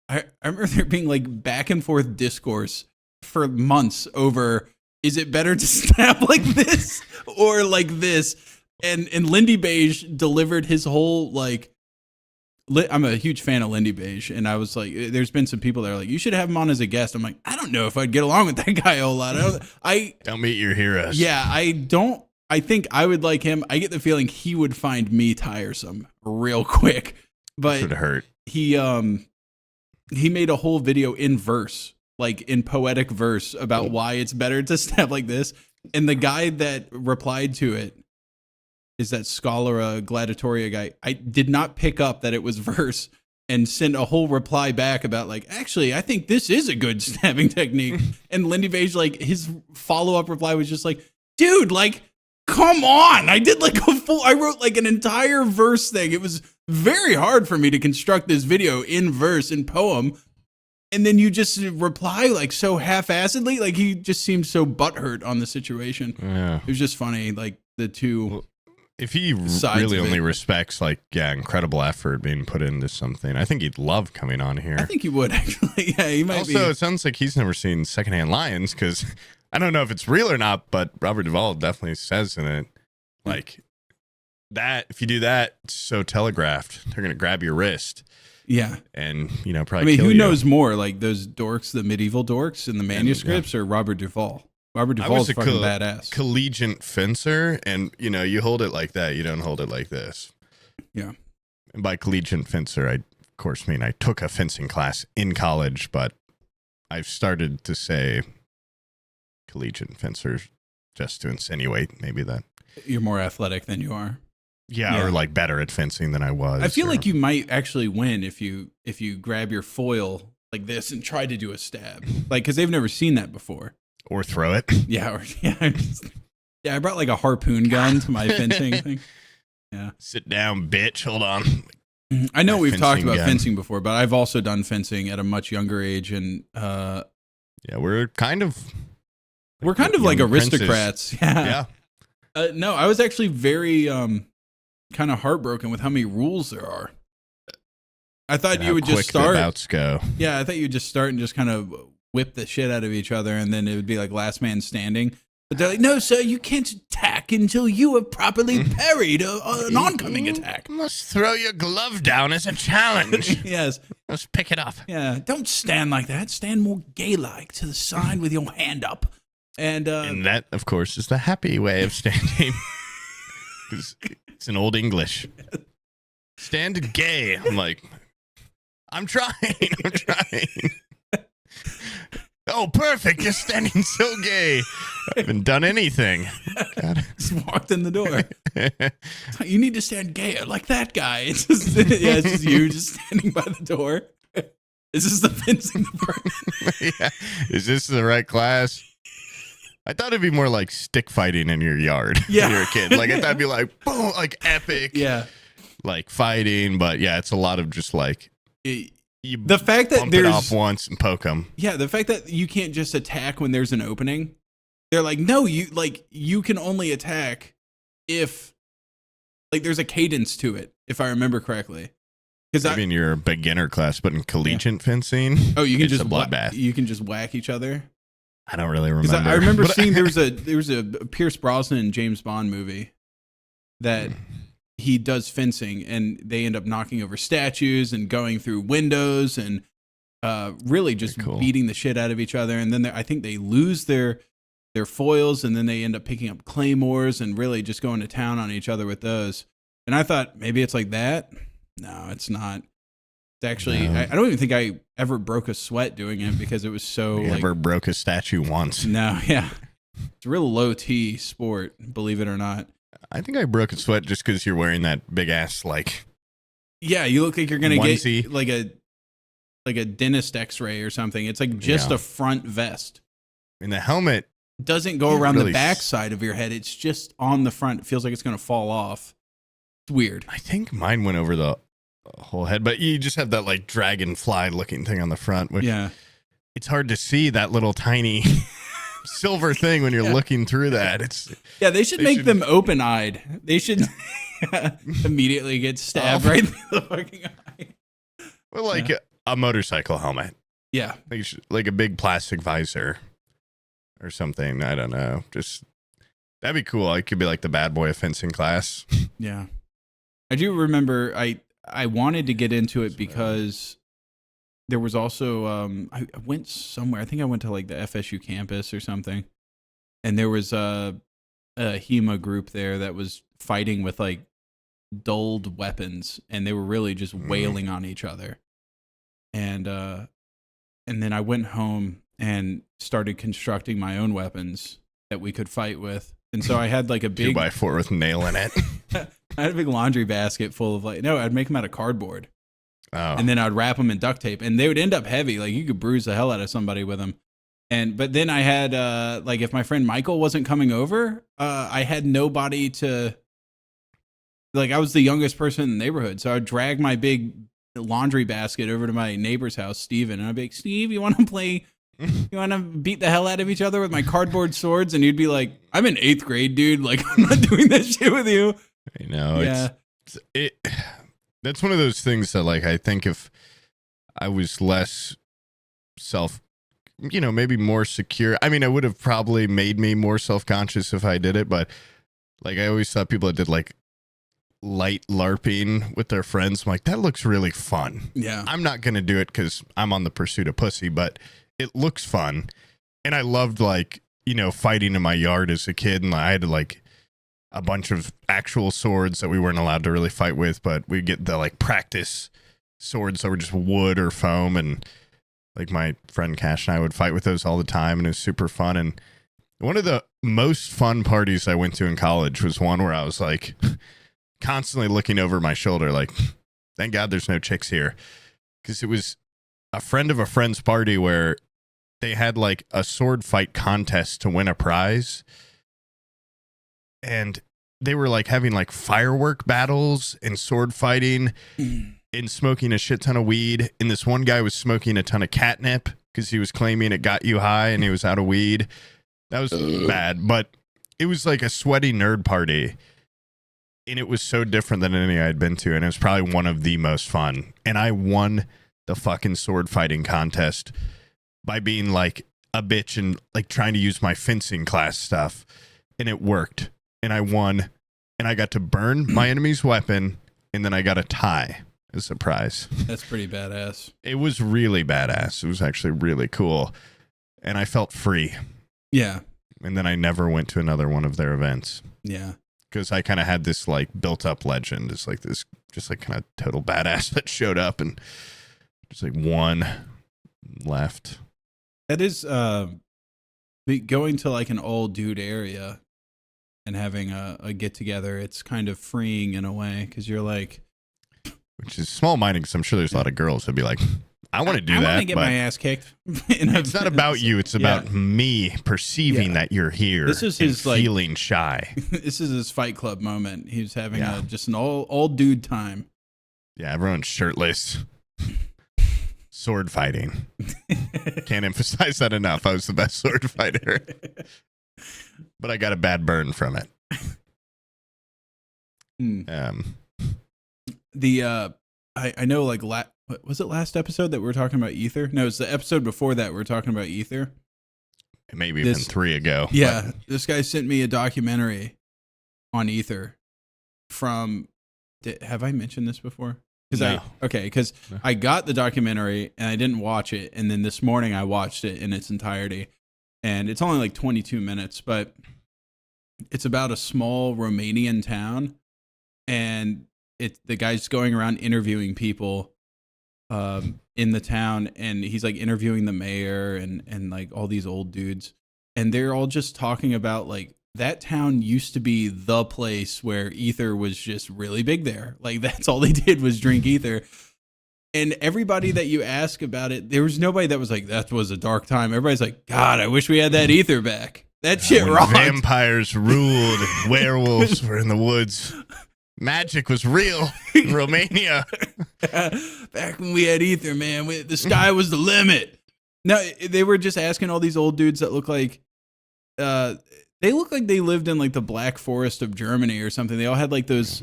I remember there being like back and forth discourse for months over, is it better to stab like this or like this? And Lindy Beige delivered his whole like, I'm a huge fan of Lindy Beige, and I was like, there's been some people that are like, you should have him on as a guest. I'm like, I don't know if I'd get along with that guy a whole lot. Don't meet your heroes. Yeah, I think I would like him. I get the feeling he would find me tiresome real quick. But would hurt. He made a whole video in verse, like in poetic verse, about why it's better to stab like this. And the guy that replied to it is that Scala Gladiatoria guy. I did not pick up that it was verse and sent a whole reply back about like, actually, I think this is a good stabbing technique. And Lindy Beige, like his follow-up reply was just like, dude, like, come on. I wrote like an entire verse thing. It was very hard for me to construct this video in verse, in poem. And then you just reply like so half-assedly. Like he just seemed so butthurt on the situation. Yeah. It was just funny. Like the two. If he really only respects like, incredible effort being put into something, I think he'd love coming on here. I think he would actually. Yeah, he might also, it sounds like he's never seen Secondhand Lions, because I don't know if it's real or not, but Robert Duvall definitely says in it, like, that if you do that, it's so telegraphed. They're going to grab your wrist. Yeah. And, probably kill who you. knows more? Like those dorks, the medieval dorks in the manuscripts, or Robert Duvall? Robert Duvall's a fucking badass. Collegiate fencer, and, you hold it like that. You don't hold it like this. Yeah. And by collegiate fencer, I, of course, mean I took a fencing class in college, but I've started to say collegiate fencer just to insinuate maybe that you're more athletic than you are. Yeah, or like better at fencing than I was. I feel like you might actually win if you grab your foil like this and try to do a stab, like, because they've never seen that before. Or throw it. Yeah, I brought like a harpoon gun to my fencing thing. Yeah. Sit down, bitch. Hold on. I know we've talked about fencing before, but I've also done fencing at a much younger age, and we're kind of like aristocrats. Yeah. No, I was actually very kind of heartbroken with how many rules there are. I thought you would just start. Bouts go. Yeah, I thought you'd just start and just kind of whip the shit out of each other, and then it would be like last man standing. But they're like, no, sir, you can't attack until you have properly parried an oncoming attack. You must throw your glove down as a challenge. Yes. Let's pick it up. Yeah, don't stand like that. Stand more gay-like to the side with your hand up. And that, of course, is the happy way of standing. It's in Old English. Stand gay. I'm like, I'm trying. Oh, perfect. You're standing so gay. I haven't done anything. God. Just walked in the door. You need to stand gay like that guy. It's just, yeah, it's just you just standing by the door. Is this the fencing department? Yeah. Is this the right class? I thought it'd be more like stick fighting in your yard when you're a kid. Like, I thought it'd be like, boom, like epic. Yeah. Like fighting. But yeah, it's a lot of just like, the fact that bump there's it off once and poke them. Yeah, the fact that you can't just attack when there's an opening. They're like, no, you can only attack if like there's a cadence to it, if I remember correctly. Because I mean, you're a beginner class, but in collegiate fencing, you can it's just a bloodbath. You can just whack each other. I don't really remember. I remember seeing there was a Pierce Brosnan James Bond movie that he does fencing, and they end up knocking over statues and going through windows and really just beating the shit out of each other. And then I think they lose their foils, and then they end up picking up claymores and really just going to town on each other with those. And I thought maybe it's like that. No, it's not. It's actually, I don't even think I ever broke a sweat doing it because it was so never broke a statue once. No, yeah. It's a real low T sport, believe it or not. I think I broke a sweat just because you're wearing that big ass like. Yeah, you look like you're gonna onesie. get like a dentist X-ray or something. It's like just a front vest. And the helmet doesn't go around the back side of your head. It's just on the front. It feels like it's gonna fall off. It's weird. I think mine went over the whole head, but you just have that like dragonfly looking thing on the front. Which it's hard to see that little tiny silver thing when you're looking through that. They should make them open-eyed. They should immediately get stabbed right through the fucking eye. Well, like a motorcycle helmet. Yeah, like a big plastic visor or something. I don't know. Just that'd be cool. I could be like the bad boy of fencing class. Yeah, I do remember. I wanted to get into it because there was also I went somewhere. I think I went to like the FSU campus or something, and there was a HEMA group there that was fighting with like dulled weapons, and they were really just wailing on each other. And then I went home and started constructing my own weapons that we could fight with. And so I had like a big 2x4 with nail in it. I had a big laundry basket full of I'd make them out of cardboard. Oh. And then I'd wrap them in duct tape, and they would end up heavy. Like you could bruise the hell out of somebody with them. But then I had if my friend Michael wasn't coming over, I had nobody to I was the youngest person in the neighborhood. So I'd drag my big laundry basket over to my neighbor's house, Steven, and I'd be like, Steve, you want to play? You want to beat the hell out of each other with my cardboard swords? And you'd be like, I'm in 8th grade, dude. Like, I'm not doing that shit with you. I know. Yeah. That's one of those things that, like, I think if I was less maybe more secure. I mean, it would have probably made me more self-conscious if I did it. But, like, I always thought people that did, like, light LARPing with their friends, I'm like, that looks really fun. Yeah. I'm not going to do it because I'm on the pursuit of pussy, but it looks fun. And I loved fighting in my yard as a kid. And I had like a bunch of actual swords that we weren't allowed to really fight with, but we get the like practice swords that were just wood or foam. And like my friend Cash and I would fight with those all the time. And it was super fun. And one of the most fun parties I went to in college was one where I was like constantly looking over my shoulder, like, thank God there's no chicks here. Because it was a friend of a friend's party where they had like a sword fight contest to win a prize. And they were like having like firework battles and sword fighting and smoking a shit ton of weed. And this one guy was smoking a ton of catnip because he was claiming it got you high and he was out of weed. That was bad. But it was like a sweaty nerd party. And it was so different than any I had been to. And it was probably one of the most fun. And I won the fucking sword fighting contest by being like a bitch and like trying to use my fencing class stuff. And it worked. And I won. And I got to burn my enemy's weapon. And then I got a tie as a prize. That's pretty badass. It was really badass. It was actually really cool. And I felt free. Yeah. And then I never went to another one of their events. Yeah. Because I kind of had this like built up legend. It's like this just like kind of total badass that showed up and just like one left. That is going to like an old dude area and having a get together, it's kind of freeing in a way because you're like, which is small minded because I'm sure there's a lot of girls that'd be like, I want to do I that. want to get my ass kicked. It's not about you. It's about me perceiving that you're here. This is his feeling shy. This is his Fight Club moment. He's having just an old dude time. Yeah, everyone's shirtless. Sword fighting. Can't emphasize that enough. I was the best sword fighter. But I got a bad burn from it. I know, like, was it last episode that we were talking about ether? No, it's the episode before that we were talking about ether. Maybe even 3 ago. Yeah, but this guy sent me a documentary on ether from. Have I mentioned this before? No. Because I got the documentary and I didn't watch it, and then this morning I watched it in its entirety, and it's only like 22 minutes, but it's about a small Romanian town, and the guy's going around interviewing people in the town, and he's like interviewing the mayor and like all these old dudes, and they're all just talking about like that town used to be the place where ether was just really big there. Like that's all they did was drink ether. And everybody that you ask about it, there was nobody that was like, that was a dark time. Everybody's like, God, I wish we had that ether back. That shit rocked. Vampires ruled, werewolves were in the woods. Magic was real in Romania. Back when we had ether, man, the sky was the limit. No, they were just asking all these old dudes that look like, they look like they lived in like the Black Forest of Germany or something. They all had like those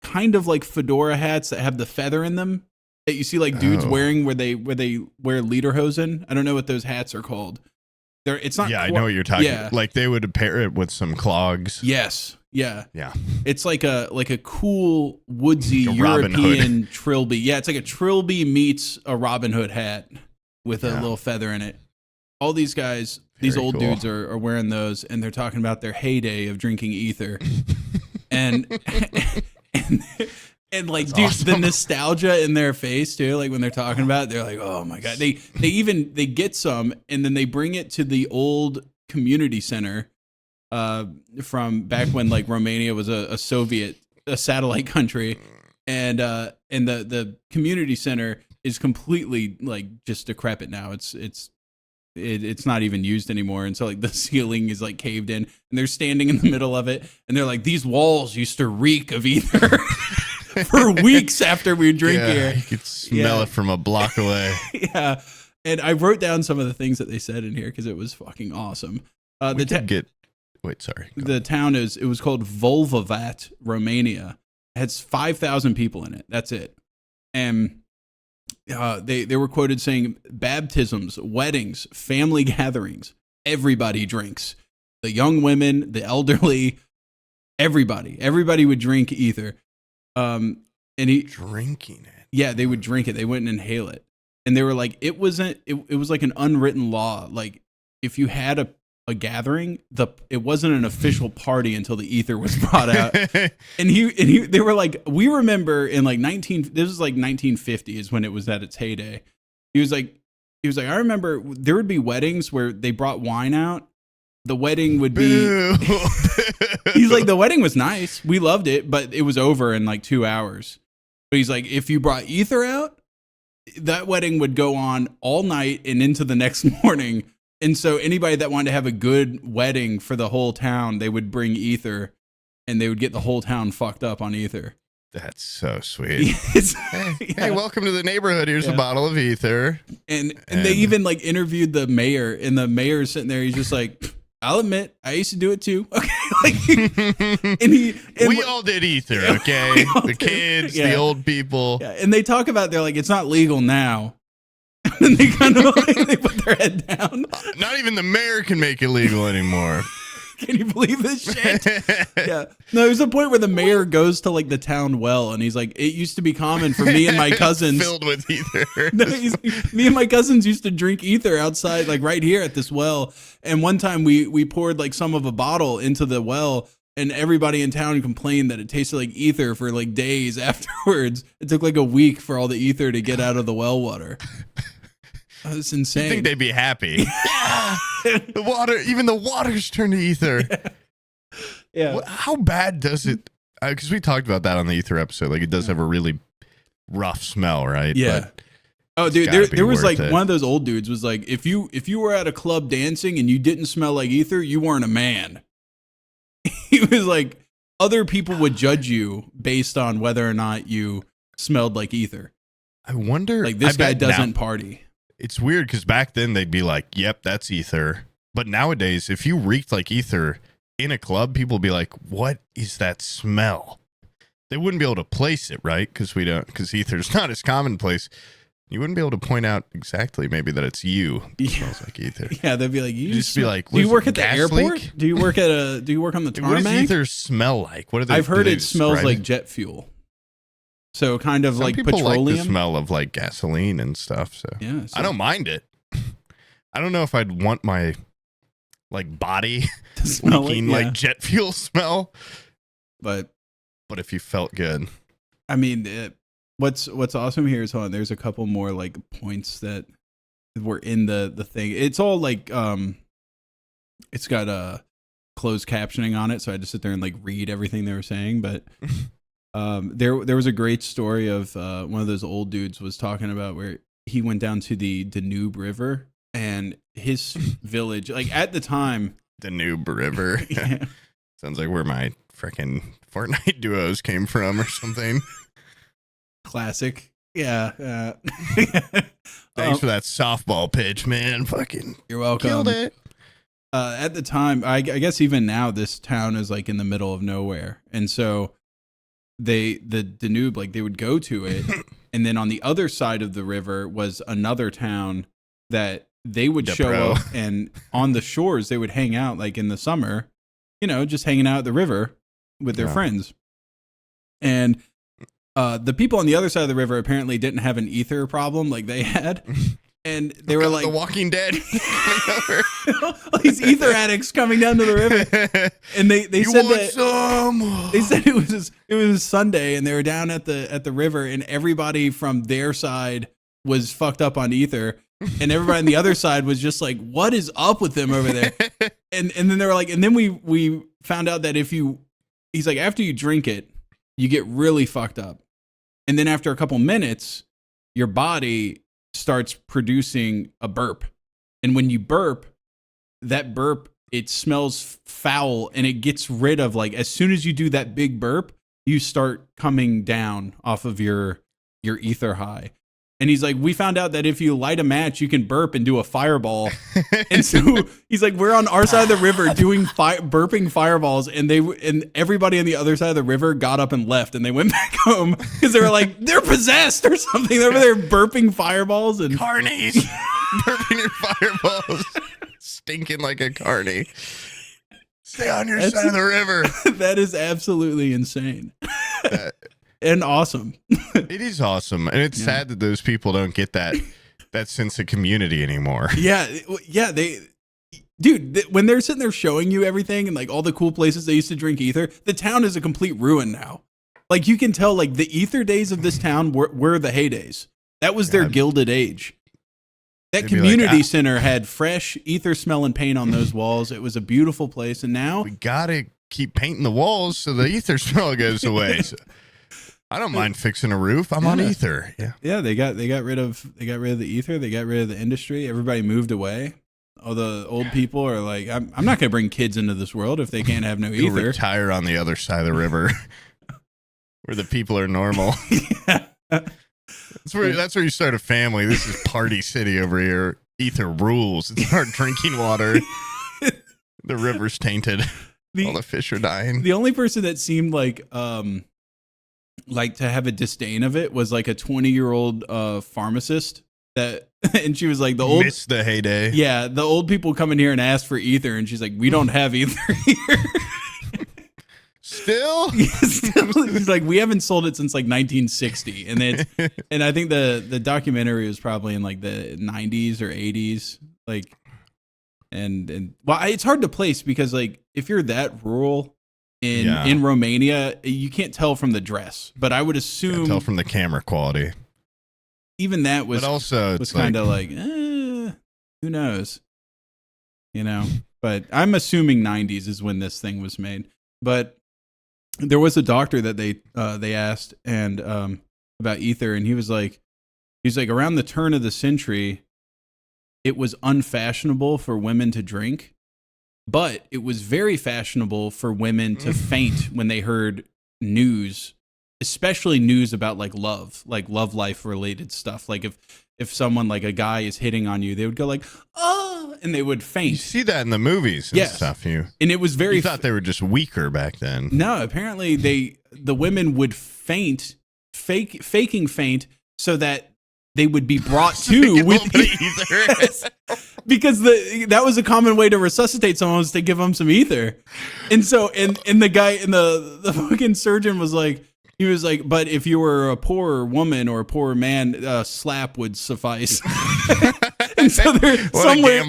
kind of like fedora hats that have the feather in them that you see like dudes wearing where they wear lederhosen. I don't know what those hats are called. It's not. Yeah, I know what you're talking about. Like they would pair it with some clogs. Yes. Yeah. Yeah. It's like a cool woodsy European trilby. Yeah, it's like a trilby meets a Robin Hood hat with a little feather in it. All these guys, these old dudes are wearing those, and they're talking about their heyday of drinking ether. and like, that's dude, awesome. the nostalgia in their face too. Like when they're talking about it, they're like, oh my God. They get some, and then they bring it to the old community center from back when like Romania was a satellite country, and the community center is completely like just decrepit now. It's not even used anymore, and so like the ceiling is like caved in, and they're standing in the middle of it, and they're like, these walls used to reek of ether for weeks after we drink here. You could smell it from a block away. Yeah, and I wrote down some of the things that they said in here because it was fucking awesome. The town was called Volvovat, Romania. It has 5,000 people in it. That's it, and they were quoted saying baptisms, weddings, family gatherings, everybody drinks. The young women, the elderly, everybody would drink ether. And drinking it. Yeah, they would drink it. They wouldn't inhale it. And they were like, it was like an unwritten law. Like if you had a gathering, it wasn't an official party until the ether was brought out. and they were like, we remember in like this was like 1950 is when it was at its heyday. He was like, I remember there would be weddings where they brought wine out. The wedding would be, he's like, the wedding was nice. We loved it, but it was over in like 2 hours. But he's like, if you brought ether out, that wedding would go on all night and into the next morning. And so anybody that wanted to have a good wedding for the whole town, they would bring ether, and they would get the whole town fucked up on ether. That's so sweet. Hey, welcome to the neighborhood. Here's a bottle of ether. And they even like interviewed the mayor, and the mayor's sitting there. He's just like, I'll admit, I used to do it too. Okay. We all did ether, okay? The kids, the old people. Yeah. And they talk about, they're like, it's not legal now. And they kind of like, they put their head down. Not even the mayor can make it legal anymore. Can you believe this shit? Yeah. No, there's a point where the mayor goes to like the town well, and he's like, it used to be common for me and my cousins. Filled with ether. No, me and my cousins used to drink ether outside, like right here at this well. And one time we poured like some of a bottle into the well, and everybody in town complained that it tasted like ether for like days afterwards. It took like a week for all the ether to get out of the well water. That's insane. You think they'd be happy? Yeah. Even the water's turned to ether. Yeah. How bad does it? Because we talked about that on the ether episode. Like, it does have a really rough smell, right? Yeah. But oh, dude, gotta be there was worth like it. one of those old dudes was like, if you were at a club dancing and you didn't smell like ether, you weren't a man. He was like, other people would judge you based on whether or not you smelled like ether. I wonder. Like, this I guy bet now- doesn't party. It's weird because back then they'd be like, "Yep, that's ether." But nowadays, if you reeked like ether in a club, people would be like, "What is that smell?" They wouldn't be able to place it, right? Because ether's not as commonplace. You wouldn't be able to point out exactly maybe that it's you. That smells like ether. Yeah, they'd be like, You'd just be like, do you "Was work it at the gas airport? leak?" Do you work on the What does tarmac? ether smell like? What are they? I've heard do they it smells describe like jet fuel. So kind of Some like people petroleum. like the smell of like gasoline and stuff. So Yeah, so I don't mind it. I don't know if I'd want my like body to smell leaking yeah. like jet fuel smell, But but if you felt good, I mean, what's awesome here is, hold on, there's a couple more like points that were in the thing. It's all like it's got closed captioning on it, so I had to sit there and like read everything they were saying. But there was a great story of one of those old dudes was talking about where he went down to the Danube River and his village, like at the time, Danube River. yeah, Sounds like where my freaking Fortnite duos came from or something. classic, yeah. Thanks for that softball pitch, man. Fucking You're welcome. killed it. At the time, I guess even now, this town is like in the middle of nowhere, and so the Danube, like they would go to it, and then on the other side of the river was another town that they would show up, and on the shores they would hang out, like in the summer, just hanging out at the river with their friends, and the people on the other side of the river apparently didn't have an ether problem like they had. And they were like, The Walking Dead. all these ether addicts coming down to the river, and they said that they said it was Sunday, and they were down at the river, and everybody from their side was fucked up on ether, and everybody on the other side was just like, what is up with them over there? And then they were like, and then we found out that he's like, after you drink it, you get really fucked up, and then after a couple minutes, your body starts producing a burp. And when you burp, that burp, it smells foul, and it gets rid of, like, as soon as you do that big burp, you start coming down off of your ether high. And he's like, we found out that if you light a match, you can burp and do a fireball. And so he's like, we're on our side of the river doing burping fireballs, and everybody on the other side of the river got up and left, and they went back home because they were like, they're possessed or something. They're over there burping fireballs and carnies, burping your fireballs, stinking like a carny. Stay on your side of the river. That is absolutely insane. And awesome. It is awesome, and it's sad that those people don't get that sense of community anymore. Yeah, dude, when they're sitting there showing you everything and like all the cool places they used to drink ether, the town is a complete ruin now. Like you can tell, like the ether days of this town were the heydays. That was their gilded age. That community center had fresh ether smelling paint on those walls. It was a beautiful place, and now We gotta keep painting the walls so the ether smell goes away. So, I don't mind fixing a roof. I'm on ether. Yeah, they got rid of the ether. They got rid of the industry. Everybody moved away. All the old people are like, I'm not going to bring kids into this world if they can't have no You'll ether. retire on the other side of the river, where the people are normal. Yeah. That's where you start a family. This is Party City over here. Ether rules. It's our drinking water. The river's tainted. All the fish are dying. The only person that seemed like to have a disdain of it was like a 20-year-old pharmacist that, and she was like, Miss the heyday. Yeah, the old people come in here and ask for ether, and she's like, we don't have ether here. Still? She's like, we haven't sold it since like 1960, and I think the documentary was probably in like the 90s or 80s, like, and well, it's hard to place because like if you're that rural in Romania, you can't tell from the dress, but I would assume Can't tell from the camera quality. Even that was, but also was kind of like who knows, But I'm assuming 90s is when this thing was made. But there was a doctor that they asked and about ether, and he was like around the turn of the century, it was unfashionable for women to drink, but it was very fashionable for women to faint when they heard news, especially news about like love life related stuff. Like if someone, like a guy is hitting on you, they would go like, oh, and they would faint. You see that in the movies and stuff. And it was very. You thought they were just weaker back then. No, apparently the women would faint, faking faint, so that they would be brought to with ether. Yes. Because that was a common way to resuscitate someone, was to give them some ether. And so and the guy and the fucking surgeon was like, he was like, but if you were a poor woman or a poor man, a slap would suffice. And so there's somewhere,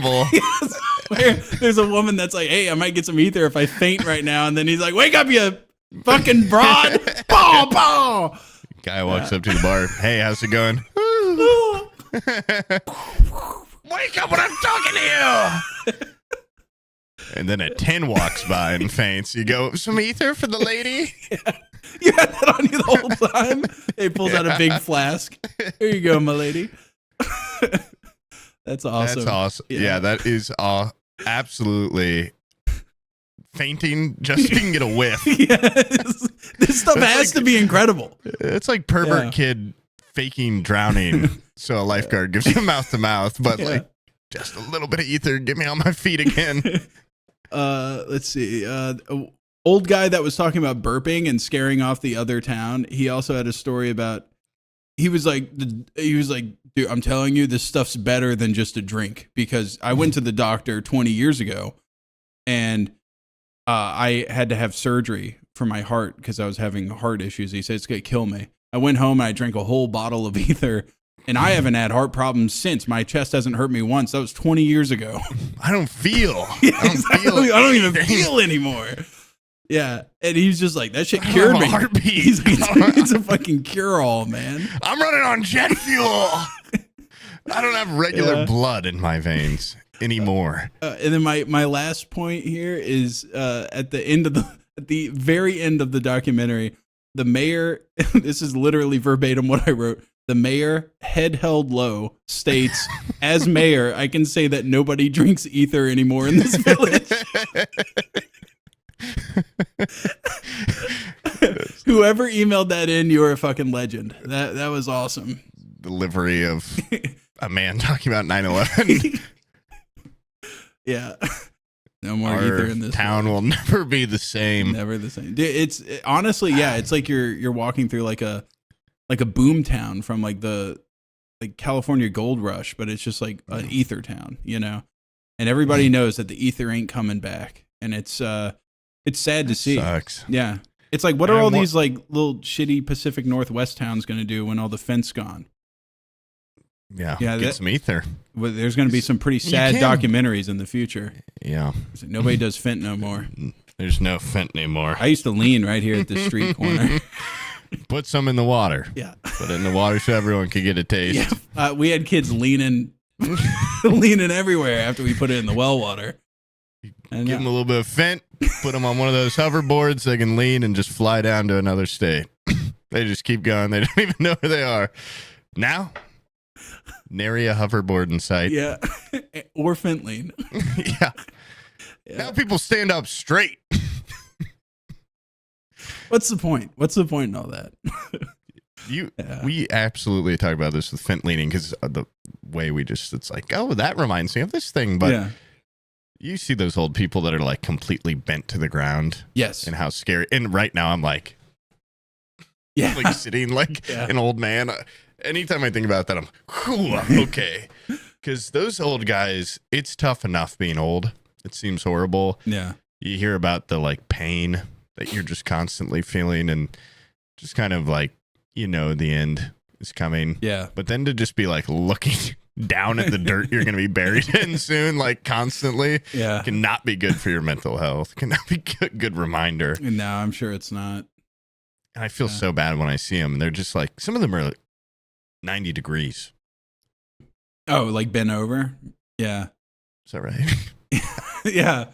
there's a woman that's like, hey, I might get some ether if I faint right now. And then he's like, wake up, you fucking broad. Bow, bow. Guy walks up to the bar. Hey, how's it going? Wake up when I'm talking to you. And then a 10 walks by and faints. You go, some ether for the lady? Yeah. You had that on you the whole time? He pulls out a big flask. Here you go, my lady. That's awesome. That's awesome. Yeah, that is absolutely fainting just so you can get a whiff. Yes. This stuff has to be incredible. It's like pervert kid faking drowning so a lifeguard gives him mouth to mouth, but like just a little bit of ether, get me on my feet again. Let's see. Old guy that was talking about burping and scaring off the other town. He also had a story about, he was like, dude, I'm telling you, this stuff's better than just a drink, because I went to the doctor 20 years ago and I had to have surgery for my heart because I was having heart issues. He said, it's going to kill me. I went home and I drank a whole bottle of ether, and I haven't had heart problems since. My chest hasn't hurt me once. That was 20 years ago. I don't feel. Yeah, I don't even feel anymore. Yeah, and he's just like, that shit cured me. Heartbeat. He's like, it's a fucking cure-all, man. I'm running on jet fuel. I don't have regular blood in my veins anymore. And then my last point here is at the very end of the documentary, the mayor, this is literally verbatim what I wrote. The mayor, head held low, states, as mayor, I can say that nobody drinks ether anymore in this village. Whoever emailed that in, you're a fucking legend. That was awesome. Delivery of a man talking about 9/11. Yeah. No more Our ether in this town will never be the same. Never the same. Honestly, yeah, it's like you're walking through like a boom town from like the California gold rush, but it's just like an ether town, you know? And everybody knows that the ether ain't coming back. And it's sad to see. Sucks. Yeah. It's like, what are all these like little shitty Pacific Northwest towns going to do when all the fence gone? Yeah. Get some ether. Well, there's going to be some pretty sad documentaries in the future. Yeah. Like, nobody does fent no more. There's no fent anymore. I used to lean right here at the street corner. Put some in the water. Yeah. Put it in the water so everyone could get a taste. Yeah. We had kids leaning everywhere after we put it in the well water. And give them a little bit of fent, put them on one of those hoverboards, they can lean and just fly down to another state. They just keep going. They don't even know where they are. Now, nary a hoverboard in sight. Yeah. Or fent lean. Yeah. Now people stand up straight. What's the point? What's the point in all that? We absolutely talk about this with fent leaning because the way it's like, oh, that reminds me of this thing. But you see those old people that are like completely bent to the ground. Yes. And how scary. And right now I'm like, like sitting like an old man. Anytime I think about that, I'm okay. Because those old guys, it's tough enough being old. It seems horrible. Yeah. You hear about the like pain that you're just constantly feeling and just kind of like, you know, the end is coming. Yeah. But then to just be like looking down at the dirt you're going to be buried in soon, like constantly, cannot be good for your mental health. Cannot be good reminder. No, I'm sure it's not. And I feel so bad when I see them. They're just like, some of them are like 90 degrees. Oh, like bent over? Yeah. Is that right? Yeah.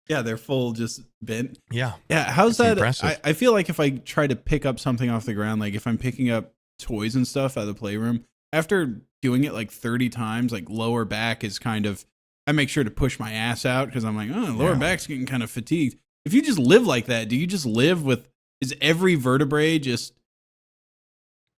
Yeah, they're full, just bent. Yeah. Yeah, how's It's that? impressive. I feel like if I try to pick up something off the ground, like if I'm picking up toys and stuff out of the playroom, after doing it like 30 times, like lower back is kind of, I make sure to push my ass out because I'm like, oh, lower back's getting kind of fatigued. If you just live like that, do you just live with, is every vertebrae just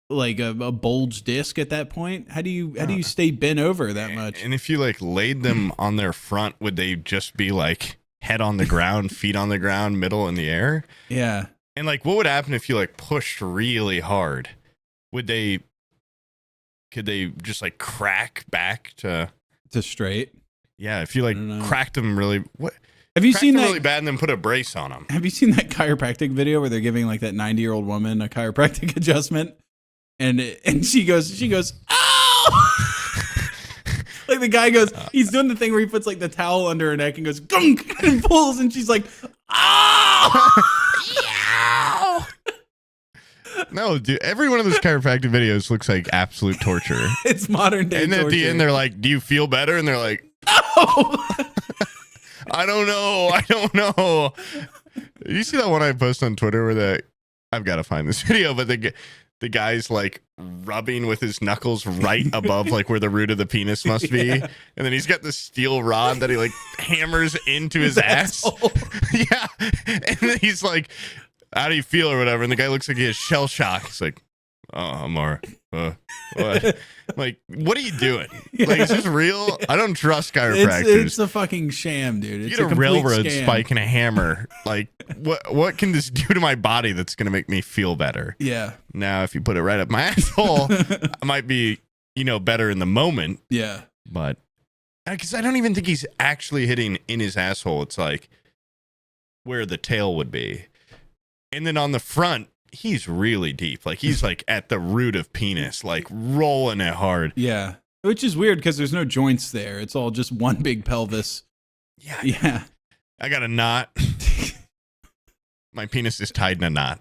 like a bulge disc at that point? How do you stay bent over that much? And if you like laid them on their front, would they just be like head on the ground, feet on the ground, middle in the air? Yeah. And like, what would happen if you like pushed really hard? Could they just like crack back to straight? Yeah, if you like cracked them really, what? Have you seen that really bad and then put a brace on them? Have you seen that chiropractic video where they're giving like that 90-year-old woman a chiropractic adjustment, and she goes, ow! Like the guy goes, he's doing the thing where he puts like the towel under her neck and goes gunk and pulls, and she's like, ow! No, dude, every one of those chiropractic videos looks like absolute torture. It's modern day And then torture. at the end, they're like, do you feel better? And they're like, no! I don't know. You see that one I post on Twitter where I've got to find this video, but the guy's like rubbing with his knuckles right above like where the root of the penis must be. And then he's got the steel rod that he like hammers into his ass. Yeah. And then he's like, how do you feel or whatever? And the guy looks like he has shell shock. He's like, oh, I'm all right. What? Like, what are you doing? Like, is this real? I don't trust chiropractors. It's a fucking sham, dude. It's Get a railroad scam. spike and a hammer. Like, what can this do to my body that's going to make me feel better? Yeah. Now, if you put it right up my asshole, I might be, better in the moment. Yeah. But, because I don't even think he's actually hitting in his asshole. It's like where the tail would be. And then on the front, he's really deep. Like, he's like at the root of penis, like rolling it hard. Yeah. Which is weird because there's no joints there. It's all just one big pelvis. Yeah. Yeah. I got a knot. My penis is tied in a knot.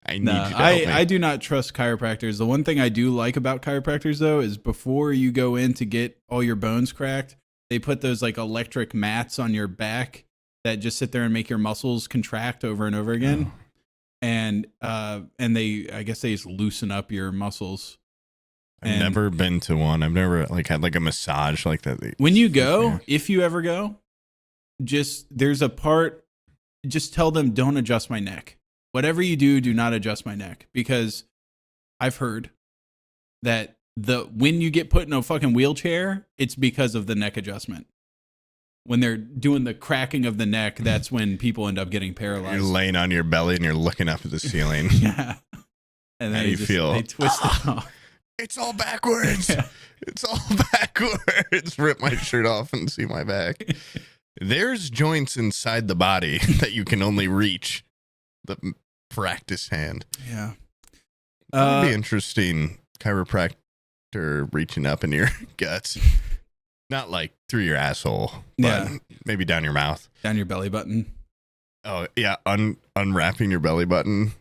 I need you to help me. I do not trust chiropractors. The one thing I do like about chiropractors, though, is before you go in to get all your bones cracked, they put those like electric mats on your back that just sit there and make your muscles contract over and over again. Oh. And I guess they just loosen up your muscles. I've never been to one. I've never like had like a massage like that. When you go, if you ever go, there's a part, just tell them, don't adjust my neck. Whatever you do not adjust my neck, because I've heard that when you get put in a fucking wheelchair, it's because of the neck adjustment. When they're doing the cracking of the neck, that's when people end up getting paralyzed. You're laying on your belly and you're looking up at the ceiling. Yeah. And then how do you feel? They twist it off. It's all backwards. Yeah. It's all backwards. Rip my shirt off and see my back. There's joints inside the body that you can only reach the practice hand. Yeah. That'd be interesting. Chiropractor reaching up in your guts. Not like through your asshole, but maybe down your mouth. Down your belly button. Oh, yeah. Unwrapping your belly button.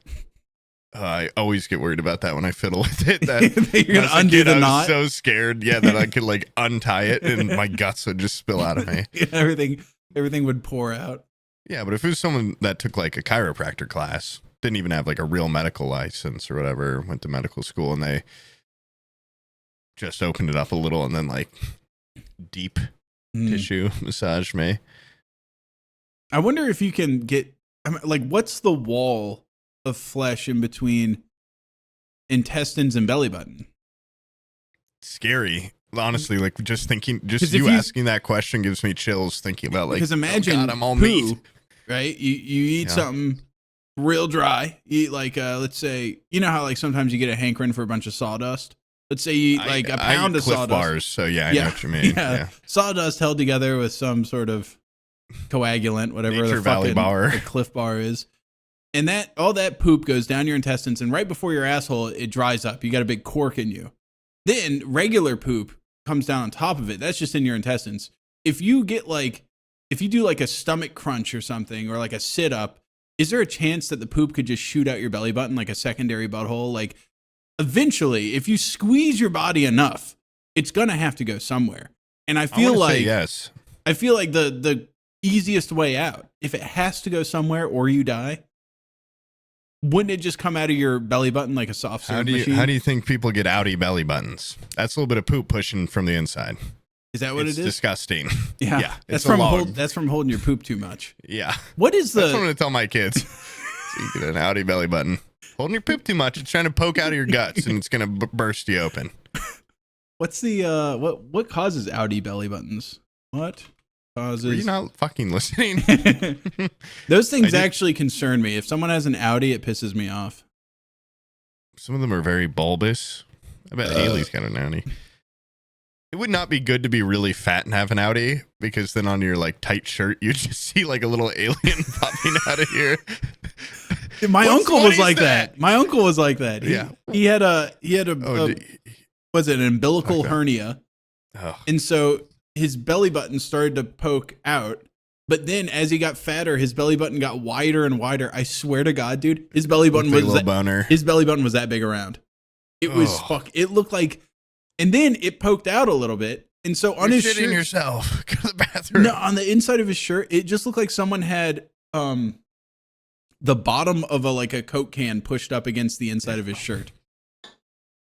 I always get worried about that when I fiddle with it. That you're going to undo the knot? I was so scared, that I could like untie it and my guts would just spill out of me. Everything would pour out. Yeah, but if it was someone that took like a chiropractor class, didn't even have like a real medical license or whatever, went to medical school and they just opened it up a little and then like deep tissue massage me. I wonder if you can get, like, what's the wall of flesh in between intestines and belly button? Scary. Honestly, like just asking that question gives me chills thinking about like, because imagine, oh God, I'm all meat. Right? You eat something real dry. You eat like, let's say, you know how like sometimes you get a hankering for a bunch of sawdust? Let's say you eat like a pound of Cliff sawdust. Bars, so I know what you mean. Yeah. Sawdust held together with some sort of coagulant, whatever Nature the Valley bar. The Cliff Bar is. And all that poop goes down your intestines, and right before your asshole, it dries up. You got a big cork in you. Then regular poop comes down on top of it. That's just in your intestines. If you do like a stomach crunch or something, or like a sit up, is there a chance that the poop could just shoot out your belly button like a secondary butthole? Like, eventually, if you squeeze your body enough, it's gonna have to go somewhere. And I feel like yes. I feel like the easiest way out? If it has to go somewhere or you die, wouldn't it just come out of your belly button like a soft serve machine? How do you think people get outie belly buttons? That's a little bit of poop pushing from the inside. Is that what it is? It's disgusting. Yeah. That's from holding your poop too much. Yeah. What is That's what I'm going to tell my kids. So you get an outie belly button. Holding your poop too much. It's trying to poke out of your guts and it's going to burst you open. What's the what causes outie belly buttons? What causes? Are you not fucking listening? Those things actually concern me. If someone has an outie, it pisses me off. Some of them are very bulbous. I bet Haley's got an outie. It would not be good to be really fat and have an outie, because then on your like tight shirt you just see like a little alien popping out of here. My uncle was like that. My uncle was like that. He had a was it an umbilical hernia? Oh. And so his belly button started to poke out. But then as he got fatter, his belly button got wider and wider. I swear to God, dude, his belly button was that big around. It was it looked like, and then it poked out a little bit. And so on his shirt, yourself. Go to the bathroom. No, on the inside of his shirt, it just looked like someone had the bottom of a Coke can pushed up against the inside of his shirt.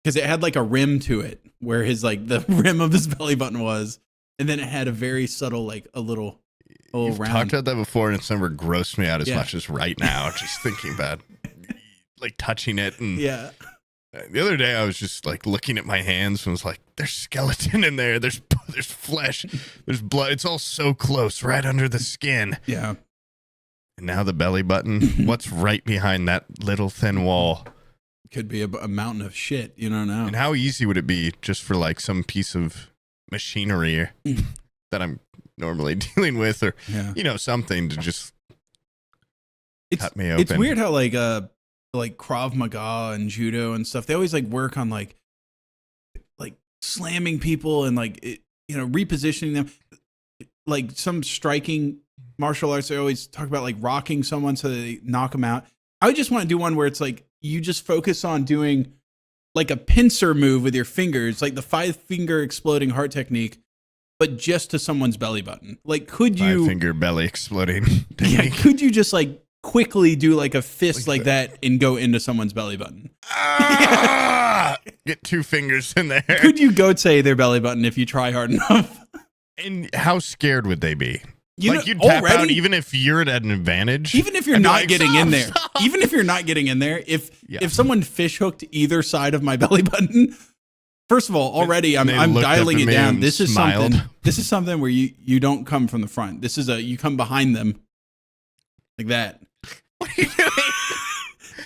Because it had like a rim to it where his like the rim of his belly button was. And then it had a very subtle, like a little You've round. talked about that before, and it's never grossed me out as much as right now, just thinking about like touching it. And yeah. The other day I was just like looking at my hands and was like, there's skeleton in there. There's flesh. There's blood. It's all so close right under the skin. Yeah. And now the belly button. What's right behind that little thin wall? Could be a mountain of shit. You don't know. And how easy would it be just for like some piece of machinery that I'm normally dealing with, or something to just cut me open? It's weird how like Krav Maga and judo and stuff, they always like work on like slamming people and like repositioning them. Like some striking martial arts, they always talk about like rocking someone so that they knock them out. I would just want to do one where it's like you just focus on doing like a pincer move with your fingers, like the 5-finger exploding heart technique, but just to someone's belly button. Like, could you 5-finger belly exploding technique? Yeah, could you just like quickly do like a fist like that and go into someone's belly button? Get 2 fingers in there. Could you go say their belly button if you try hard enough? And how scared would they be? You'd tap out even if you're at an advantage. Even if you're not getting in there. Even if you're not getting in there. If someone fish hooked either side of my belly button, first of all, already I'm dialing it down. This is something where you don't come from the front. This is you come behind them like that. What are you doing?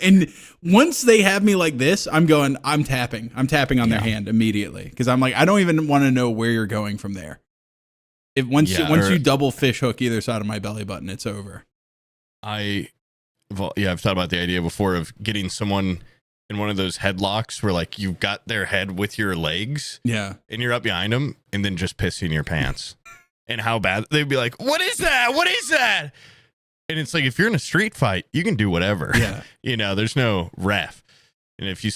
And once they have me like this, I'm tapping on their hand immediately, because I'm like, I don't even want to know where you're going from there. Once you double fish hook either side of my belly button, it's over. I've thought about the idea before of getting someone in one of those headlocks where like you've got their head with your legs, and you're up behind them, and then just pissing your pants. And how bad they'd be like, "What is that? What is that?" And it's like, if you're in a street fight, you can do whatever. Yeah, there's no ref. And if you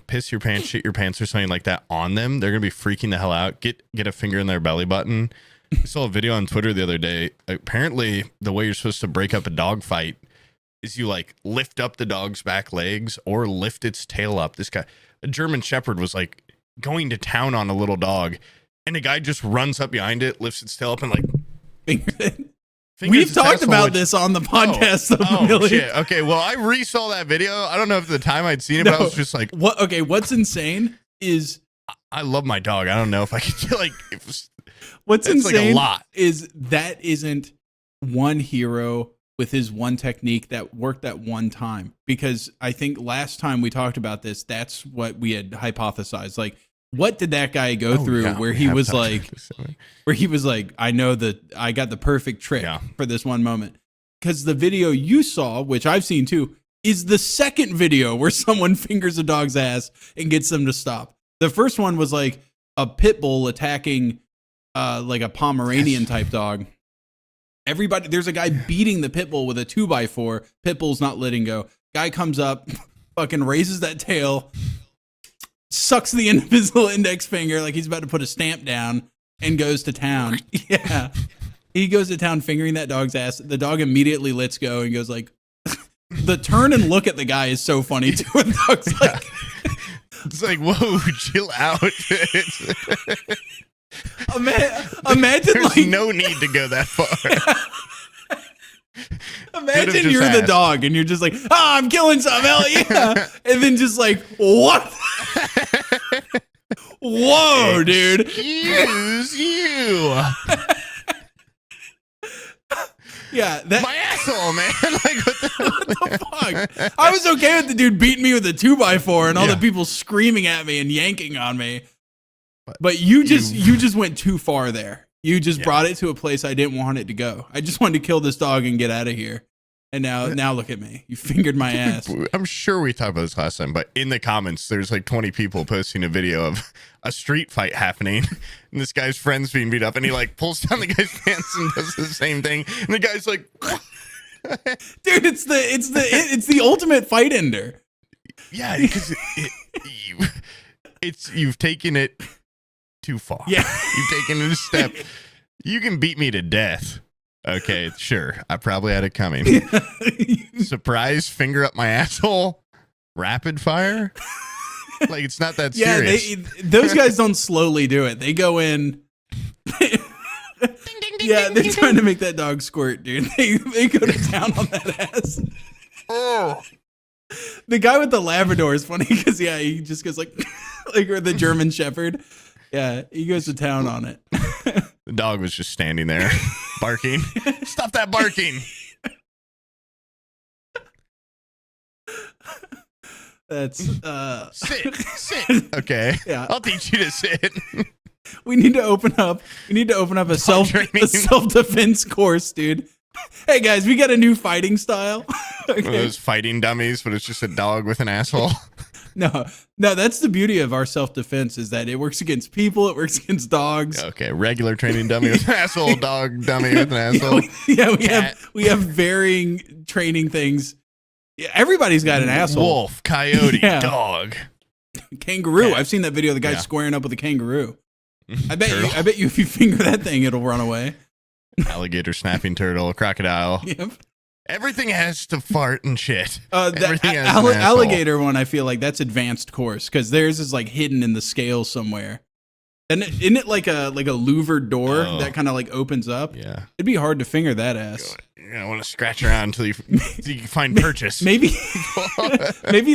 piss your pants, shit your pants, or something like that on them, they're gonna be freaking the hell out. Get a finger in their belly button. I saw a video on Twitter the other day. Apparently, the way you're supposed to break up a dog fight is you like lift up the dog's back legs or lift its tail up. This guy, a German Shepherd, was like going to town on a little dog, and a guy just runs up behind it, lifts its tail up, and like we've talked about this on the podcast. Shit. Okay, well, I re-saw that video. I don't know if at the time I'd seen it, but I was just like, what? Okay, what's insane is I love my dog. I don't know if I could like. What's insane like a lot. Is that isn't one hero with his one technique that worked that one time. Because I think last time we talked about this, that's what we had hypothesized. Like, what did that guy go through where he was like, I know that I got the perfect trick for this one moment. Because the video you saw, which I've seen too, is the second video where someone fingers a dog's ass and gets them to stop. The first one was like a pit bull attacking like a Pomeranian type dog. There's a guy beating the pit bull with a 2x4. Pit bull's not letting go. Guy comes up, fucking raises that tail, sucks the end of his little index finger like he's about to put a stamp down, and goes to town. Yeah. he goes to town fingering that dog's ass. The dog immediately lets go and goes like, the turn and look at the guy is so funny too. The dog's like, it's like, whoa, chill out. Imagine There's like no need to go that far. Imagine you're the dog and you're just like, I'm killing some, hell yeah. And then just like, what? Whoa, dude. Excuse you. Yeah, my asshole, man. Like, what the fuck? I was okay with the dude beating me with a 2x4 and all the people screaming at me and yanking on me. But you just went too far there. You just brought it to a place I didn't want it to go. I just wanted to kill this dog and get out of here. And now look at me. You fingered my ass. I'm sure we talked about this last time, but in the comments, there's like 20 people posting a video of a street fight happening, and this guy's friend's being beat up, and he like pulls down the guy's pants and does the same thing, and the guy's like, dude, it's the ultimate fight ender. Yeah, because you've taken it too far. Yeah, you've taken it a step. You can beat me to death. Okay, sure. I probably had it coming. Surprise finger up my asshole. Rapid fire. Like, it's not that serious. Those guys don't slowly do it. They go in. Yeah, they're trying to make that dog squirt, dude. They go to town on that ass. Oh. The guy with the Labrador is funny because he just goes like or the German Shepherd. Yeah, he goes to town on it. The dog was just standing there barking. Stop that barking. That's sit. Okay. Yeah. I'll teach you to sit. We need to open up a self-defense course, dude. Hey guys, we got a new fighting style. Okay. One of those fighting dummies, but it's just a dog with an asshole. No, that's the beauty of our self-defense is that it works against people, it works against dogs. Okay, regular training dummy with an asshole, dog dummy with an asshole. We have varying training things. Yeah, everybody's got an asshole. Wolf, coyote, dog, kangaroo. I've seen that video of the guy squaring up with a kangaroo. I bet you if you finger that thing, it'll run away. Alligator, snapping turtle, crocodile. Yep. Everything has to fart and shit. The alligator one, I feel like that's advanced course because theirs is like hidden in the scales somewhere. And isn't it like a louvered door that kind of like opens up? Yeah, it'd be hard to finger that ass. You're gonna want to scratch around until you find purchase. Maybe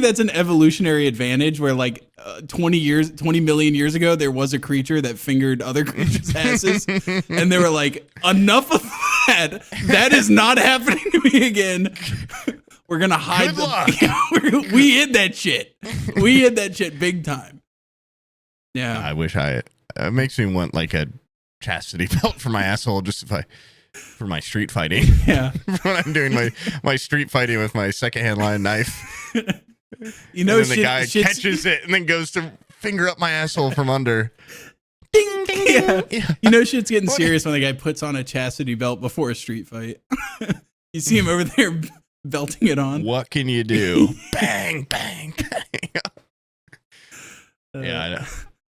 that's an evolutionary advantage where like 20 million years ago there was a creature that fingered other creatures' asses, and they were like, enough of that. That is not happening to me again. We're gonna hide. We hid that shit. We hid that shit big time. Yeah, I wish it makes me want like a chastity belt for my asshole just for my street fighting. Yeah. When I'm doing my street fighting with my secondhand line knife. You know, and then the guy catches it and then goes to finger up my asshole from under. Ding, ding, ding. Yeah. You know shit's getting serious when the guy puts on a chastity belt before a street fight. You see him over there belting it on. What can you do? Bang, bang, bang. Yeah, I know.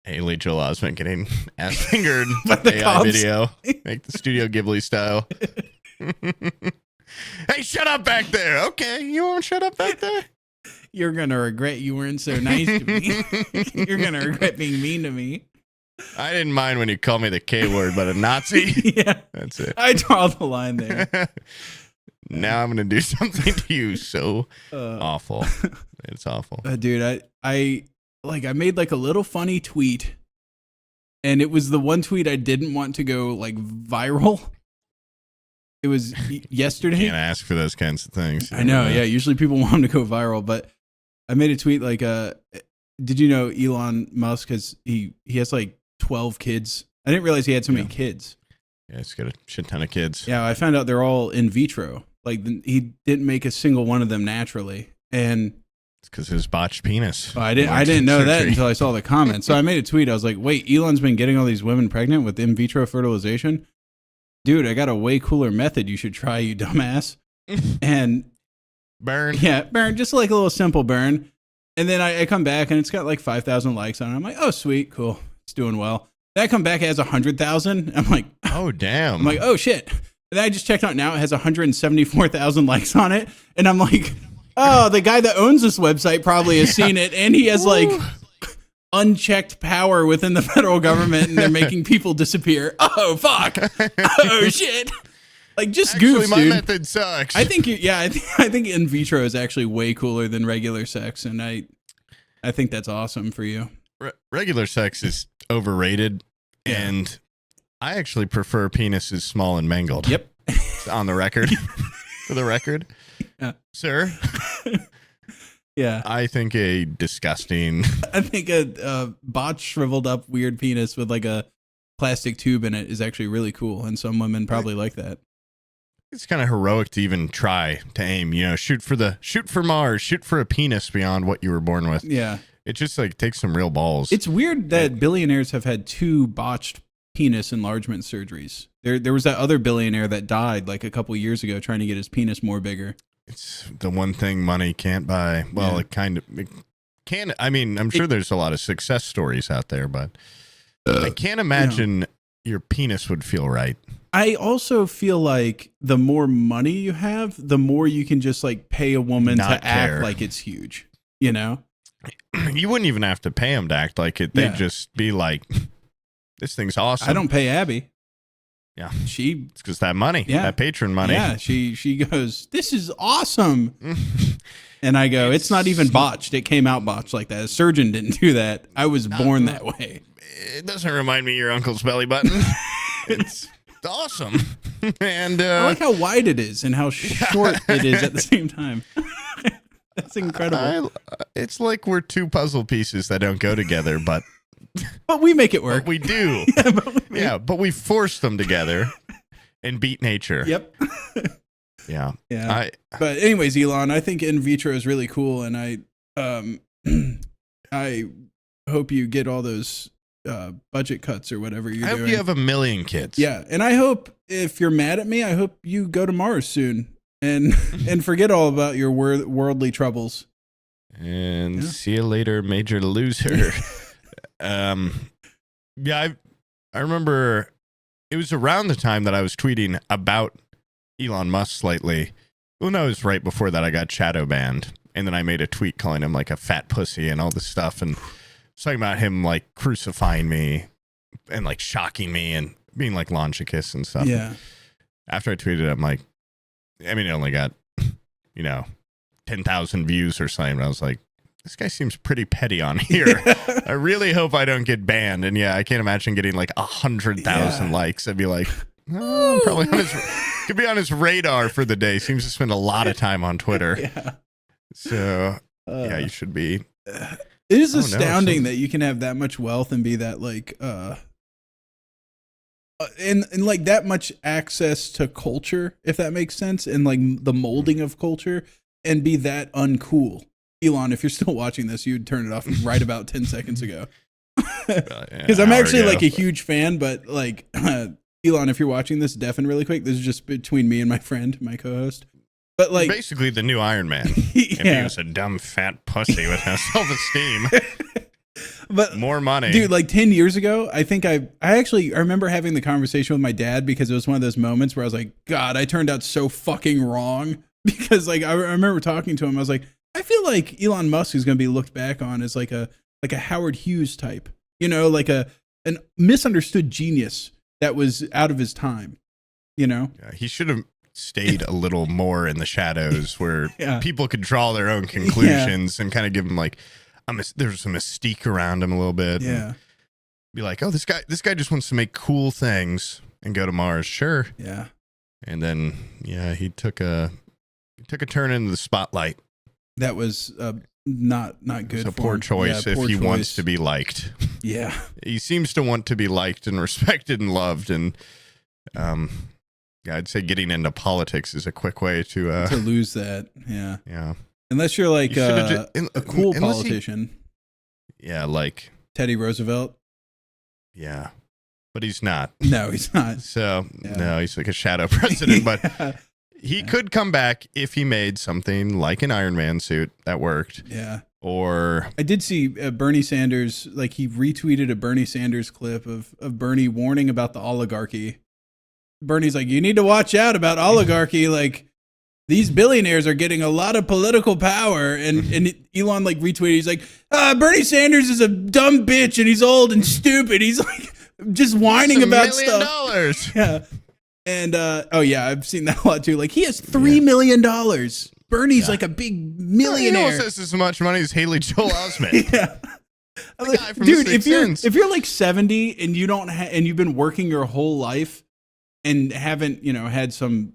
Haley Joel Osment getting ass fingered AI video. Make the Studio Ghibli style. Hey, shut up back there. Okay, you won't shut up back there? You're going to regret you weren't so nice to me. You're going to regret being mean to me. I didn't mind when you called me the K word, but a Nazi? Yeah. That's it. I draw the line there. Now I'm going to do something to you so awful. It's awful. Dude, I made like a little funny tweet, and it was the one tweet I didn't want to go like viral. It was yesterday. You can't ask for those kinds of things. I know. Yeah. Usually people want them to go viral, but I made a tweet like, did you know Elon Musk he has like 12 kids? I didn't realize he had so many kids. Yeah, he's got a shit ton of kids. Yeah. I found out they're all in vitro. Like he didn't make a single one of them naturally. And it's because his botched penis. I didn't know that until I saw the comments. So I made a tweet. I was like, wait, Elon's been getting all these women pregnant with in vitro fertilization? Dude, I got a way cooler method you should try, you dumbass. And burn. Yeah, burn. Just like a little simple burn. And then I come back and it's got like 5,000 likes on it. I'm like, oh, sweet, cool. It's doing well. That come back as 100,000. I'm like, oh damn. I'm like, oh shit. And then I just checked out now. It has 174,000 likes on it, and I'm like, oh, the guy that owns this website probably has seen it, and he has like unchecked power within the federal government, and they're making people disappear. Oh fuck. Oh shit. Like just Actually, goofs, my dude. method sucks. I think I think in vitro is actually way cooler than regular sex, and I think that's awesome for you. Regular sex is overrated, and I actually prefer penises small and mangled. Yep. On the record. For the record. Sir. Yeah. I think a disgusting. I think a botched, shriveled up, weird penis with like a plastic tube in it is actually really cool, and some women probably like that. It's kind of heroic to even try to aim, shoot for Mars, shoot for a penis beyond what you were born with. Yeah. It just like takes some real balls. It's weird that billionaires have had 2 botched penis enlargement surgeries. There was that other billionaire that died like a couple years ago trying to get his penis more bigger. It's the one thing money can't buy. Well, it can. I mean, I'm sure there's a lot of success stories out there, but I can't imagine your penis would feel right. I also feel like the more money you have, the more you can just like pay a woman Not to act care. like it's huge, you know? You wouldn't even have to pay them to act like it. They'd just be like, this thing's awesome. I don't pay Abby. Yeah. It's because that money, that patron money. Yeah, she goes, this is awesome. And I go, it's not even botched. It came out botched like that. A surgeon didn't do that. I was born that way. It doesn't remind me of your uncle's belly button. It's awesome. And I like how wide it is and how short it is at the same time. That's incredible. It's like we're 2 puzzle pieces that don't go together, but we make it work. But we do. But we force them together and beat nature. Yep. Yeah. But anyways, Elon, I think in vitro is really cool, and I hope you get all those budget cuts or whatever you're doing. I hope you have 1 million kids. Yeah, and I hope if you're mad at me, I hope you go to Mars soon and forget all about your worldly troubles. And see you later, major loser. I remember it was around the time that I was tweeting about Elon Musk slightly. Well, no, it was right before that I got shadow banned. And then I made a tweet calling him like a fat pussy and all this stuff. And talking about him like crucifying me and like shocking me and being like Lonchicus and stuff. Yeah. After I tweeted, I'm like, I mean, it only got, 10,000 views or something. I was like, this guy seems pretty petty on here. I really hope I don't get banned. And I can't imagine getting like 100,000 likes. I'd be like, oh, probably could be on his radar for the day. Seems to spend a lot of time on Twitter. Yeah. So you should be. It is astounding that you can have that much wealth and be that like, and like that much access to culture, if that makes sense, and like the molding of culture, and be that uncool. Elon, if you're still watching this, you'd turn it off right about 10 seconds ago. Because I'm actually like a huge fan, but like Elon, if you're watching this, deafen really quick. This is just between me and my friend, my co-host. But like basically the new Iron Man. If he was a dumb fat pussy with no self-esteem. But more money. Dude, like 10 years ago, I think I remember having the conversation with my dad because it was one of those moments where I was like, God, I turned out so fucking wrong. Because like I remember talking to him, I was like, I feel like Elon Musk is going to be looked back on as like a Howard Hughes type, like an misunderstood genius that was out of his time, Yeah, he should have stayed a little more in the shadows where people could draw their own conclusions and kind of give him like there's some mystique around him a little bit. Yeah. Be like, oh, this guy just wants to make cool things and go to Mars. Sure. Yeah. And then, he took a turn into the spotlight. That was not good. It's a poor choice if he wants to be liked. Yeah. He seems to want to be liked and respected and loved. And I'd say getting into politics is a quick way to lose that. Yeah. Yeah. Unless you're like a cool politician. Like Teddy Roosevelt. Yeah. But he's not. No, he's not. So, no, he's like a shadow president. But he could come back if he made something like an Iron Man suit that worked. Yeah. Or I did see Bernie Sanders, like he retweeted a Bernie Sanders clip of Bernie warning about the oligarchy. Bernie's like, you need to watch out about oligarchy. Like these billionaires are getting a lot of political power. And Elon like retweeted, he's like, Bernie Sanders is a dumb bitch and he's old and stupid. He's like just whining about $1 million. stuff. Yeah. And oh yeah, I've seen that a lot too. Like he has $3 million. Bernie's like a big millionaire. He almost has as much money as Haley Joel Osment. Yeah. Like, dude, if you're like 70 and you don't and you've been working your whole life and haven't, had some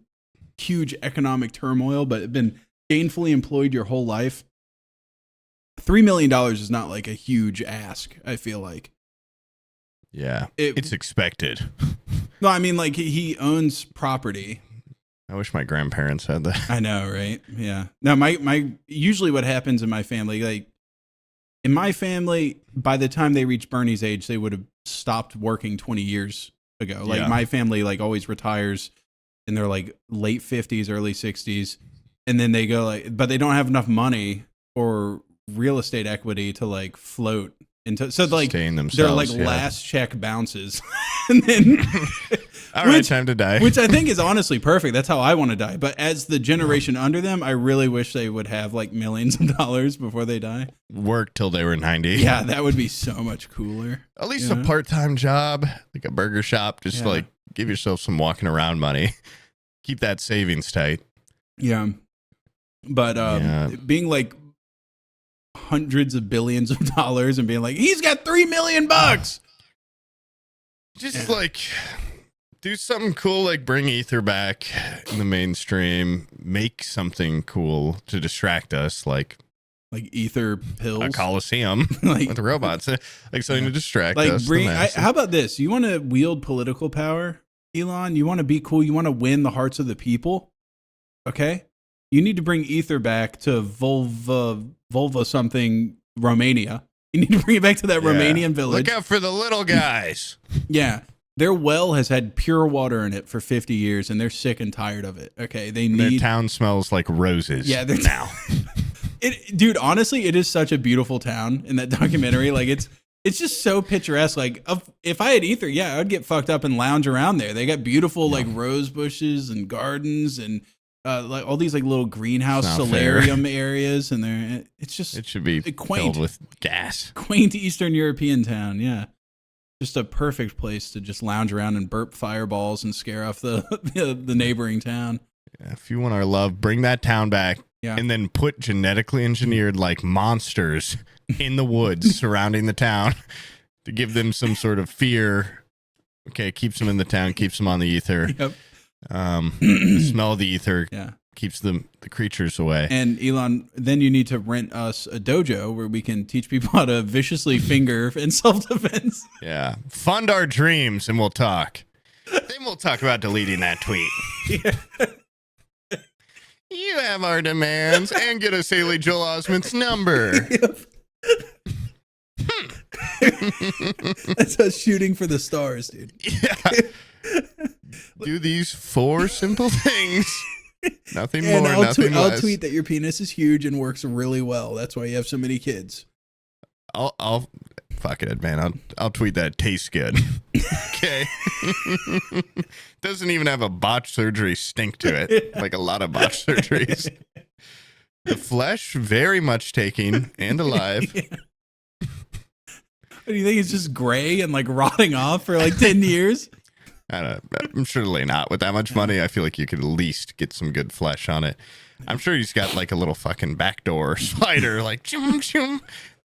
huge economic turmoil, but been gainfully employed your whole life, $3 million is not like a huge ask, I feel like. Yeah. It's expected. No, I mean like he owns property. I wish my grandparents had that. I know, right? Yeah. No, my usually what happens in my family, like in my family, by the time they reach Bernie's age, they would have stopped working 20 years ago. Like my family like always retires in their like late 50s, early 60s. And then they go like, but they don't have enough money or real estate equity to like float into, so like their like last check bounces. And then all right, time to die. Which I think is honestly perfect. That's how I want to die. But as the generation under them, I really wish they would have like millions of dollars before they die. Work till they were 90. Yeah, that would be so much cooler. At least a part-time job, like a burger shop. Just like give yourself some walking around money. Keep that savings tight. Yeah. But being like hundreds of billions of dollars and being like, he's got $3 million. Just like do something cool, like bring Ether back in the mainstream, make something cool to distract us, like Ether pills, a coliseum with robots, like something to distract us. How about this? You want to wield political power, Elon? You want to be cool? You want to win the hearts of the people? Okay, you need to bring Ether back to Volva something Romania. You need to bring it back to that Romanian village. Look out for the little guys. Yeah. Their well has had pure water in it for 50 years, and they're sick and tired of it. Okay, their town smells like roses. Yeah, they're now. Dude, honestly, it is such a beautiful town in that documentary. Like, it's just so picturesque. Like, if I had Ether, I would get fucked up and lounge around there. They got beautiful like rose bushes and gardens and like all these like little greenhouse solarium areas, and it should be quaint, filled with gas. Quaint Eastern European town, yeah. Just a perfect place to just lounge around and burp fireballs and scare off the neighboring town. Yeah, if you want our love, bring that town back, and then put genetically engineered like monsters in the woods surrounding the town to give them some sort of fear. Okay, keeps them in the town, keeps them on the ether. Yep. The smell of the ether keeps the creatures away. And Elon, then you need to rent us a dojo where we can teach people how to viciously finger in self-defense. Yeah. Fund our dreams and we'll talk. Then we'll talk about deleting that tweet. You have our demands and get us Haley Joel Osment's number. That's us shooting for the stars, dude. Yeah. Do these 4 simple things. Nothing more, nothing less. I'll tweet that your penis is huge and works really well. That's why you have so many kids. I'll fuck it, man. I'll tweet that it tastes good. Okay. Doesn't even have a botched surgery stink to it. Like a lot of botched surgeries. The flesh very much taking and alive. Yeah. Do you think it's just gray and like rotting off for like 10 years? I don't know. I'm surely not. With that much money, I feel like you could at least get some good flesh on it. I'm sure he's got like a little fucking backdoor slider, like choom, choom.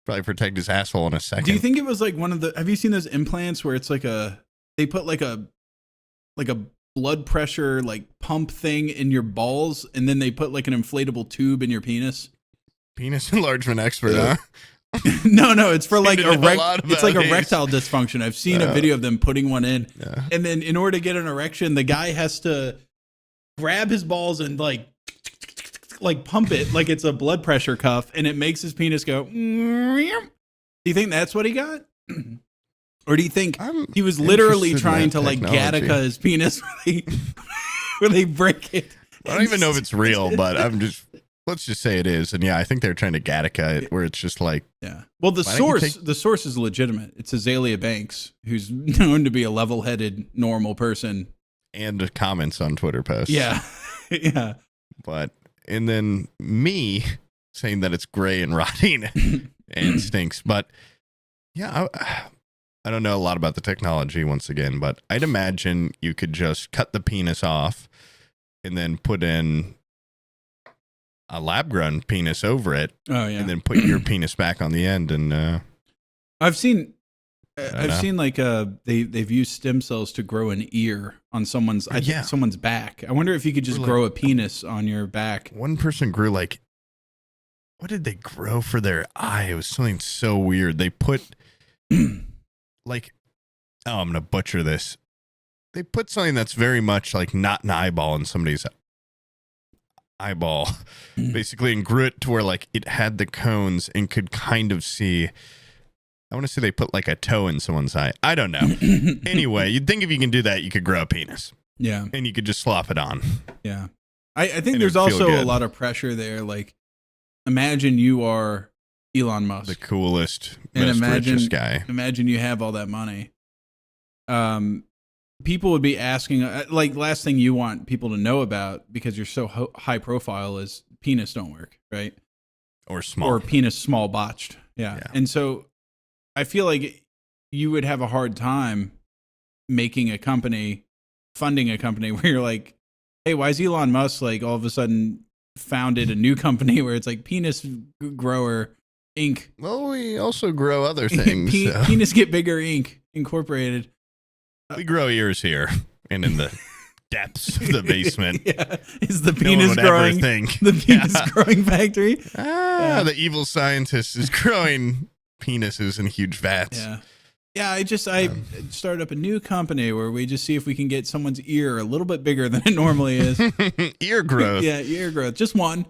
Probably protect his asshole in a second. Do you think it was like one of the? Have you seen those implants where it's like they put like a blood pressure like pump thing in your balls, and then they put like an inflatable tube in your penis? Penis enlargement expert, huh? No, it's for like it's like erectile dysfunction. I've seen a video of them putting one in, and then in order to get an erection, the guy has to grab his balls and like pump it like it's a blood pressure cuff, and it makes his penis go. Do you think that's what he got, or do you think he was literally trying to like Gattaca his penis where they break it? I don't even know if it's real, but I'm just let's just say it is. And yeah, I think they're trying to Gattaca it, where it's just like, yeah. Well, the source is legitimate. It's Azalea Banks, who's known to be a level-headed, normal person, and comments on Twitter posts. Yeah, yeah. And then me saying that it's gray and rotting and stinks. But yeah, I don't know a lot about the technology once again, but I'd imagine you could just cut the penis off and then put in a lab-grown penis over it. Oh yeah, and then put your penis back on the end. And I've seen like they've used stem cells to grow an ear on someone's someone's back. I wonder if you could just grow a penis on your back. One person grew like, what did they grow for their eye? It was something so weird. They put like, oh, I'm gonna butcher this. They put something that's very much like not an eyeball in somebody's eyeball, basically, and grew it to where like it had the cones and could kind of see. I want to say they put like a toe in someone's eye. I don't know. Anyway, you'd think if you can do that, you could grow a penis. Yeah. And you could just slop it on. Yeah. I think there's also a lot of pressure there. Like, imagine you are Elon Musk. The coolest, richest guy. Imagine you have all that money. People would be asking, like, last thing you want people to know about, because you're so high profile, is penis don't work, right? Or small. Or penis small botched. Yeah. And so I feel like you would have a hard time funding a company where you're like, hey, why is Elon Musk like all of a sudden founded a new company where it's like Penis Grower Inc. Well, we also grow other things. Penis Get Bigger Inc. Incorporated. We grow ears here and in the depths of the basement. Yeah, is the penis growing thing? The penis growing factory. The evil scientist is growing penises in huge vats. Yeah. I started up a new company where we just see if we can get someone's ear a little bit bigger than it normally is. Ear growth. Yeah, ear growth. Just one.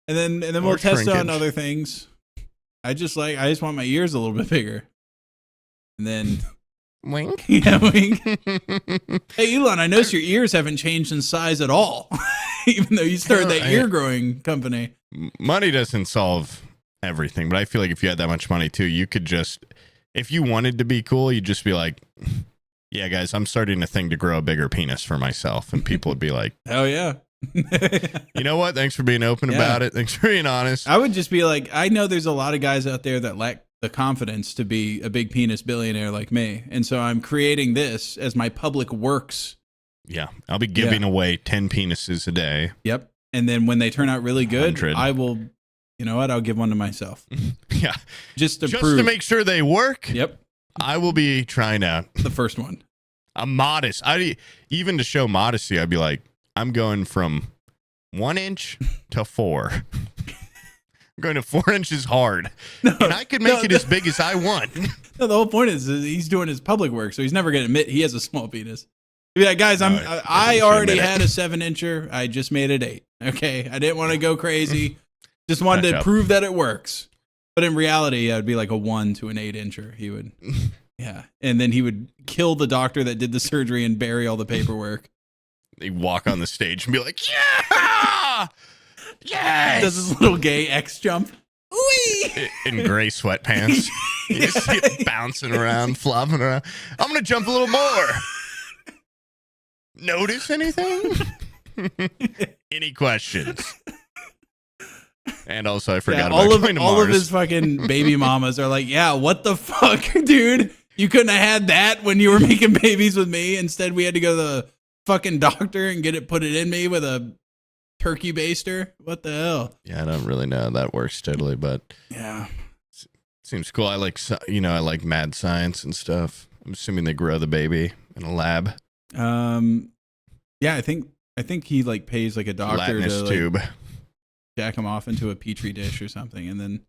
And then we'll test it on other things. I just want my ears a little bit bigger. And then wink. Yeah, wink. Hey Elon, I noticed your ears haven't changed in size at all. Even though you started that ear growing company. Money doesn't solve everything, but I feel like if you had that much money too, you could just, if you wanted to be cool, you'd just be like, yeah guys, I'm starting a thing to grow a bigger penis for myself, and people would be like, hell yeah. You know what, thanks for being open about it, thanks for being honest. I would just be like, I know there's a lot of guys out there that lack the confidence to be a big penis billionaire like me, and so I'm creating this as my public works. Yeah, I'll be giving away 10 penises a day. Yep. And then when they turn out really good, 100. I will, you know what? I'll give one to myself. Yeah. Just to make sure they work. Yep. I will be trying out the first one. I'm modest. Even to show modesty, I'd be like, I'm going from 1 inch to 4. I'm going to 4 inches hard. And I could make it as big as I want. No, the whole point is he's doing his public work, so he's never going to admit he has a small penis. Be like, guys, I already had a 7-incher. I just made it 8. Okay, I didn't want to go crazy. Just wanted to prove that it works. But in reality, I'd be like a 1 to an 8-incher. He would, and then he would kill the doctor that did the surgery and bury all the paperwork. He'd walk on the stage and be like, yeah, yes. Does his little gay X jump? Whee! In gray sweatpants. You just see it bouncing around, flopping around. I'm gonna jump a little more. Notice anything? Any questions? And also, I forgot about going to Mars. All of his fucking baby mamas are like, yeah, what the fuck, dude? You couldn't have had that when you were making babies with me. Instead, we had to go to the fucking doctor and put it in me with a turkey baster. What the hell? Yeah, I don't really know how that works totally, but yeah, seems cool. I like mad science and stuff. I'm assuming they grow the baby in a lab. Yeah, I think he like pays like a doctor Latinus to like, tube. jack him off into a petri dish or something, and then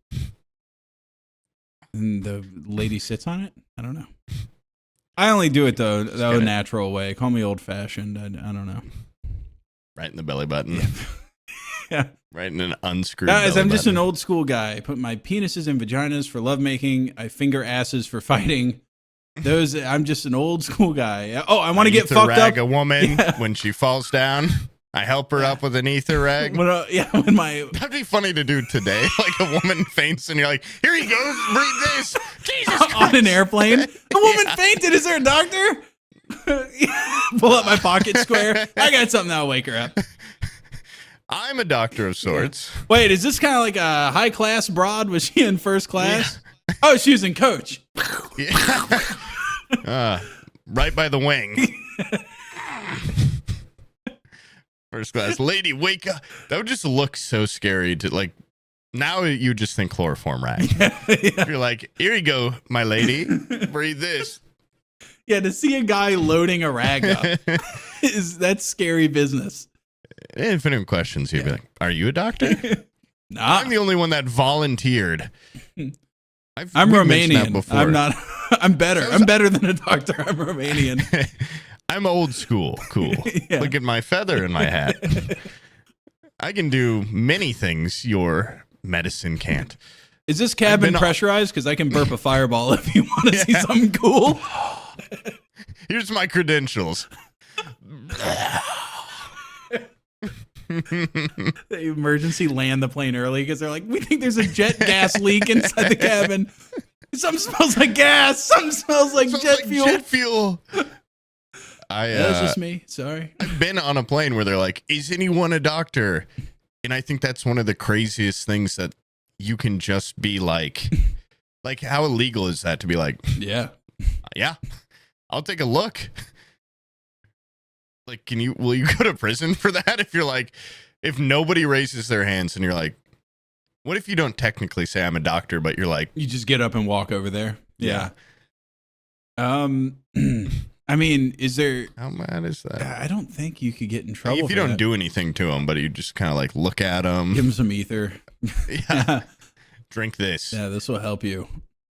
the lady sits on it. I don't know. I only do it the natural way. Call me old fashioned. I don't know. Right in the belly button. Yeah. Right in an unscrewed. Guys, I'm just button. an old school guy. I put my penises in vaginas for lovemaking. I finger asses for fighting. I'm just an old school guy. Oh, I want to get fucked up. A woman when she falls down. I help her up with an ether rag. When my That'd be funny to do today. Like a woman faints and you're like, here you go, breathe this. Jesus Christ. On an airplane. A woman fainted. Is there a doctor? Pull up my pocket square. I got something that'll wake her up. I'm a doctor of sorts. Wait, is this kind of like a high class broad? Was she in first class? Yeah. Oh, she was in coach. Yeah. Right by the wing. First class. Lady, wake up. That would just look so scary to like. Now you just think chloroform rag. Yeah. You're like, here you go, my lady. Breathe this. Yeah, to see a guy loading a rag up that's scary business. Infinite questions. You'd be like, are you a doctor? Nah. I'm the only one that volunteered. I'm Romanian. I'm not. I'm better. I'm better than a doctor. I'm Romanian. I'm old school. Cool. Yeah. Look at my feather in my hat. I can do many things your medicine can't. Is this cabin pressurized? Because I can burp a fireball if you want to see something cool. Here's my credentials. They emergency land the plane early because they're like, we think there's a jet gas leak inside the cabin. Something smells like gas. Something smells like jet fuel. Jet fuel. That's just me. Sorry. I've been on a plane where they're like, is anyone a doctor? And I think that's one of the craziest things that you can just be like how illegal is that to be like, yeah, I'll take a look. Like, will you go to prison for that? If you're like, if nobody raises their hands and you're like, what if you don't technically say I'm a doctor, but you're like, you just get up and walk over there. Yeah. I mean, is there, how mad is that? I don't think you could get in trouble. Like, if you don't do anything to them, but you just kind of like look at them, give them some ether. Yeah. Drink this. Yeah. This will help you.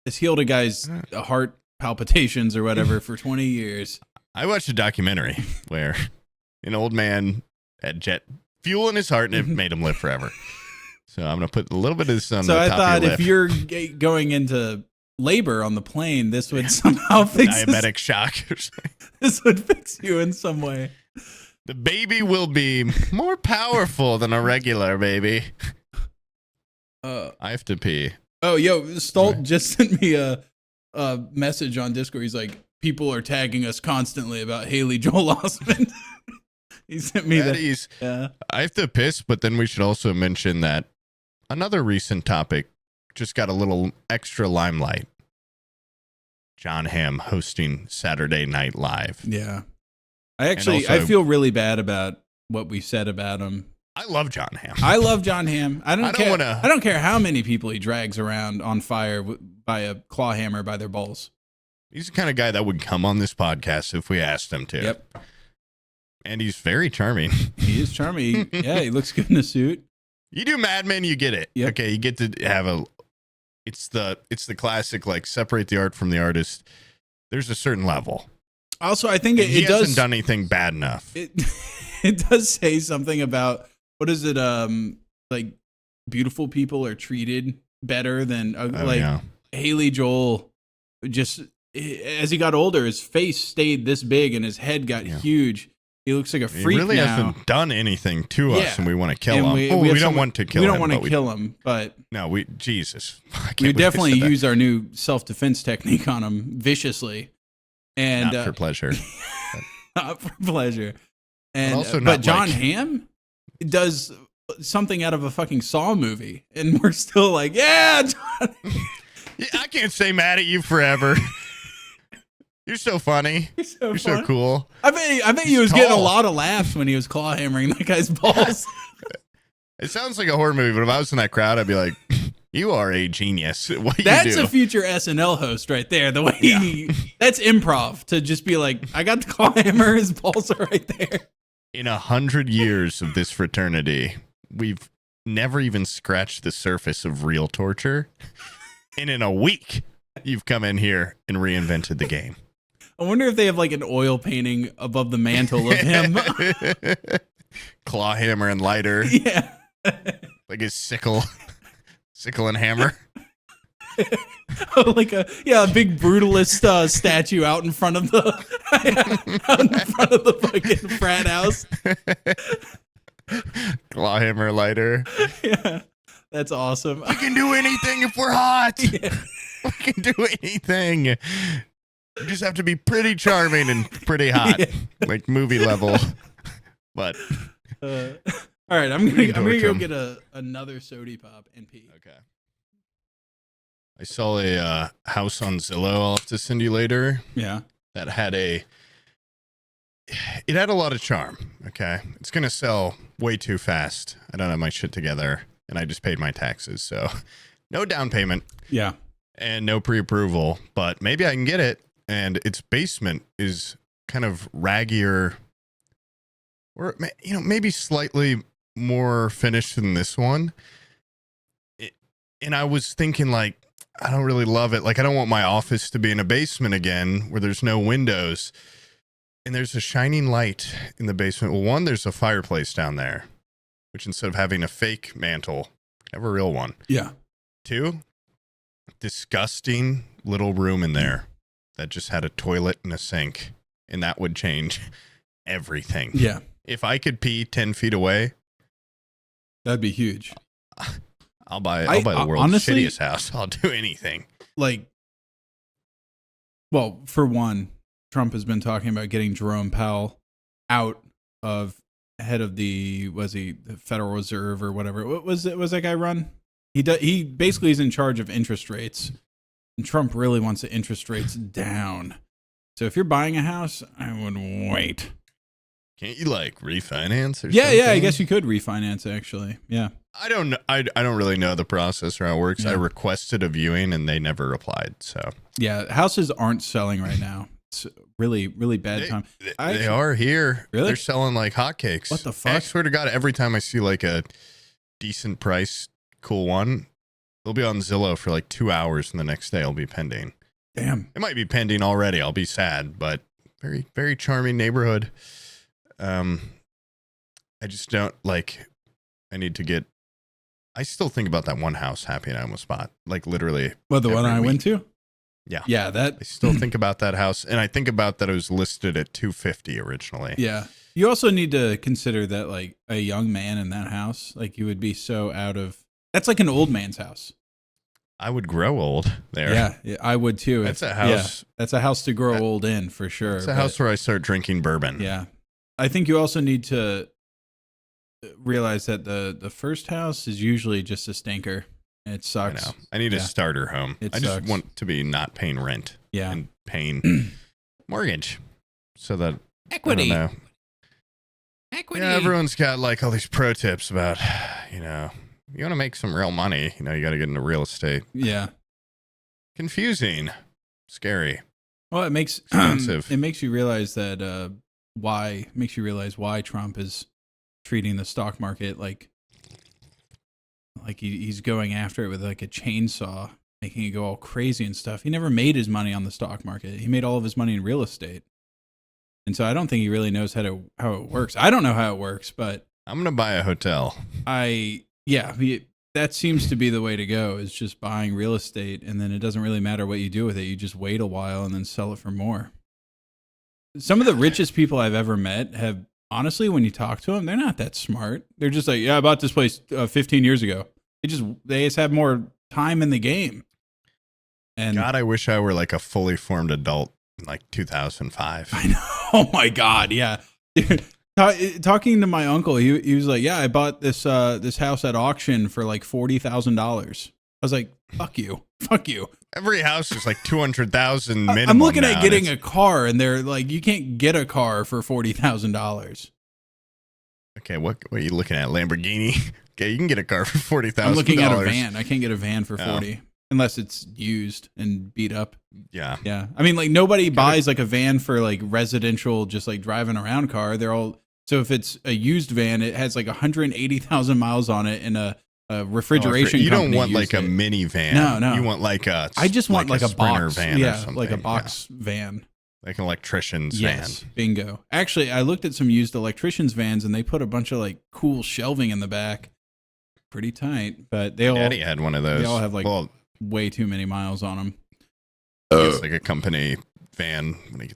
It's healed a guy's heart palpitations or whatever for 20 years. I watched a documentary where an old man had jet fuel in his heart and it made him live forever. So I'm going to put a little bit of this on the top of your lip. So I thought if you're going into labor on the plane, this would somehow fix diabetic shock or something. This would fix you in some way. The baby will be more powerful than a regular baby. I have to pee. Oh, yo, Stolt just sent me a message on Discord. He's like, people are tagging us constantly about Haley Joel Osment. He sent me that. Yeah. I have to piss, but then we should also mention that another recent topic just got a little extra limelight. John Hamm hosting Saturday Night Live. Yeah. I feel really bad about what we said about him. I love John Hamm. I love John Hamm. I don't care how many people he drags around on fire by a claw hammer by their balls. He's the kind of guy that would come on this podcast if we asked him to. Yep. And he's very charming. He is charming. Yeah, he looks good in a suit. You do Mad Men, you get it. Yep. Okay, you get to have it's the classic, like, separate the art from the artist. There's a certain level. Also, I think he hasn't done anything bad enough. It does say something about, what is it, like, beautiful people are treated better than, Haley Joel just... As he got older, his face stayed this big and his head got huge. He looks like a freak now. He really hasn't done anything to us, and we want to kill him. We don't want to kill him. We don't want to kill him, but... No, Jesus. We definitely use our new self-defense technique on him viciously. And, not for pleasure. Not for pleasure. But John Hamm does something out of a fucking Saw movie, and we're still like, yeah, John. I can't stay mad at you forever. You're so funny. You're so cool. I bet he was getting a lot of laughs when he was claw hammering that guy's balls. It sounds like a horror movie, but if I was in that crowd, I'd be like, you are a genius. That's a future SNL host right there. The way that's improv, to just be like, I got the claw hammer, his balls are right there. In 100 years of this fraternity, we've never even scratched the surface of real torture. And in a week, you've come in here and reinvented the game. I wonder if they have like an oil painting above the mantle of him. Claw hammer and lighter. Yeah. Like his sickle and hammer. Like a big brutalist statue out in front of the fucking frat house. Clawhammer lighter. Yeah, that's awesome. We can do anything if we're hot. Yeah. We can do anything. You just have to be pretty charming and pretty hot, like movie level. But all right, I'm gonna go get another sody pop and pee. Okay. I saw a house on Zillow. I'll have to send you later. Yeah. That had it had a lot of charm. Okay. It's going to sell way too fast. I don't have my shit together and I just paid my taxes. So no down payment. Yeah. And no pre-approval, but maybe I can get it. And its basement is kind of raggier or, maybe slightly more finished than this one. And I was thinking like, I don't really love it. Like, I don't want my office to be in a basement again where there's no windows. And there's a shining light in the basement. Well, one, there's a fireplace down there, which instead of having a fake mantle, have a real one. Yeah. Two, disgusting little room in there that just had a toilet and a sink. And that would change everything. Yeah. If I could pee 10 feet away, that'd be huge. I'll buy the world's honestly, shittiest house. I'll do anything. Like, well, for one, Trump has been talking about getting Jerome Powell out of head of the Federal Reserve or whatever. What was that guy run? He basically is in charge of interest rates, and Trump really wants the interest rates down. So if you're buying a house, I would wait. Can't you refinance or something? Yeah, I guess you could refinance actually. Yeah. I don't know. I don't really know the process or how it works. Yeah. I requested a viewing and they never replied. So yeah, houses aren't selling right now. It's really, really bad time. They are here. Really? They're selling like hotcakes. What the fuck? I swear to God, every time I see like a decent price, cool one, they'll be on Zillow for like 2 hours and the next day it'll be pending. Damn. It might be pending already. I'll be sad, but very, very charming neighborhood. I just don't I need to get. I still think about that one house Happy and I almost bought. Like literally. Well, the one I went to? Yeah. Yeah, that. I still think about that house. And I think about that it was listed at $250 originally. Yeah. You also need to consider that like a young man in that house, like you would be so out of. That's like an old man's house. I would grow old there. Yeah, I would too. That's a house. Yeah, that's a house to grow old in for sure. It's a house where I start drinking bourbon. Yeah. I think you also need to realize that the first house is usually just a stinker. It sucks. I know. I need a starter home. I just want to be not paying rent. Yeah. And paying mortgage. So that equity. I don't know. Equity. Yeah, everyone's got like all these pro tips about, you want to make some real money, you got to get into real estate. Yeah. Confusing. Scary. Well, it makes expensive. It makes you realize that why Trump is treating the stock market like he's going after it with like a chainsaw, making it go all crazy and stuff. He never made his money on the stock market. He made all of his money in real estate. And so I don't think he really knows how it works. I don't know how it works, but I'm going to buy a hotel. That seems to be the way to go, is just buying real estate, and then it doesn't really matter what you do with it. You just wait a while and then sell it for more. Some of the richest people I've ever met have, honestly, when you talk to them, they're not that smart. They're just like, yeah, I bought this place 15 years ago. They just have more time in the game. And God, I wish I were like a fully formed adult in like 2005. I know. Oh my God. Yeah. Talking to my uncle, he was like, yeah, I bought this house at auction for like $40,000. I was like, fuck you. Every house is like 200,000 minimum. I'm looking at getting a car, and they're like, you can't get a car for $40,000. Okay, what are you looking at? Lamborghini? Okay, you can get a car for $40,000. I'm looking at a van. I can't get a van for 40 unless it's used and beat up. Yeah. Yeah. I mean, like nobody buys like a van for like residential, just like driving around car. They're all, so if it's a used van, it has like 180,000 miles on it and a refrigeration. You don't want like a minivan. No. You want like I just want like a box van or something. like a box van. Like an electrician's van. Bingo. Actually, I looked at some used electrician's vans and they put a bunch of like cool shelving in the back. Pretty tight, but Daddy had one of those. They all have like way too many miles on them. It's like a company van when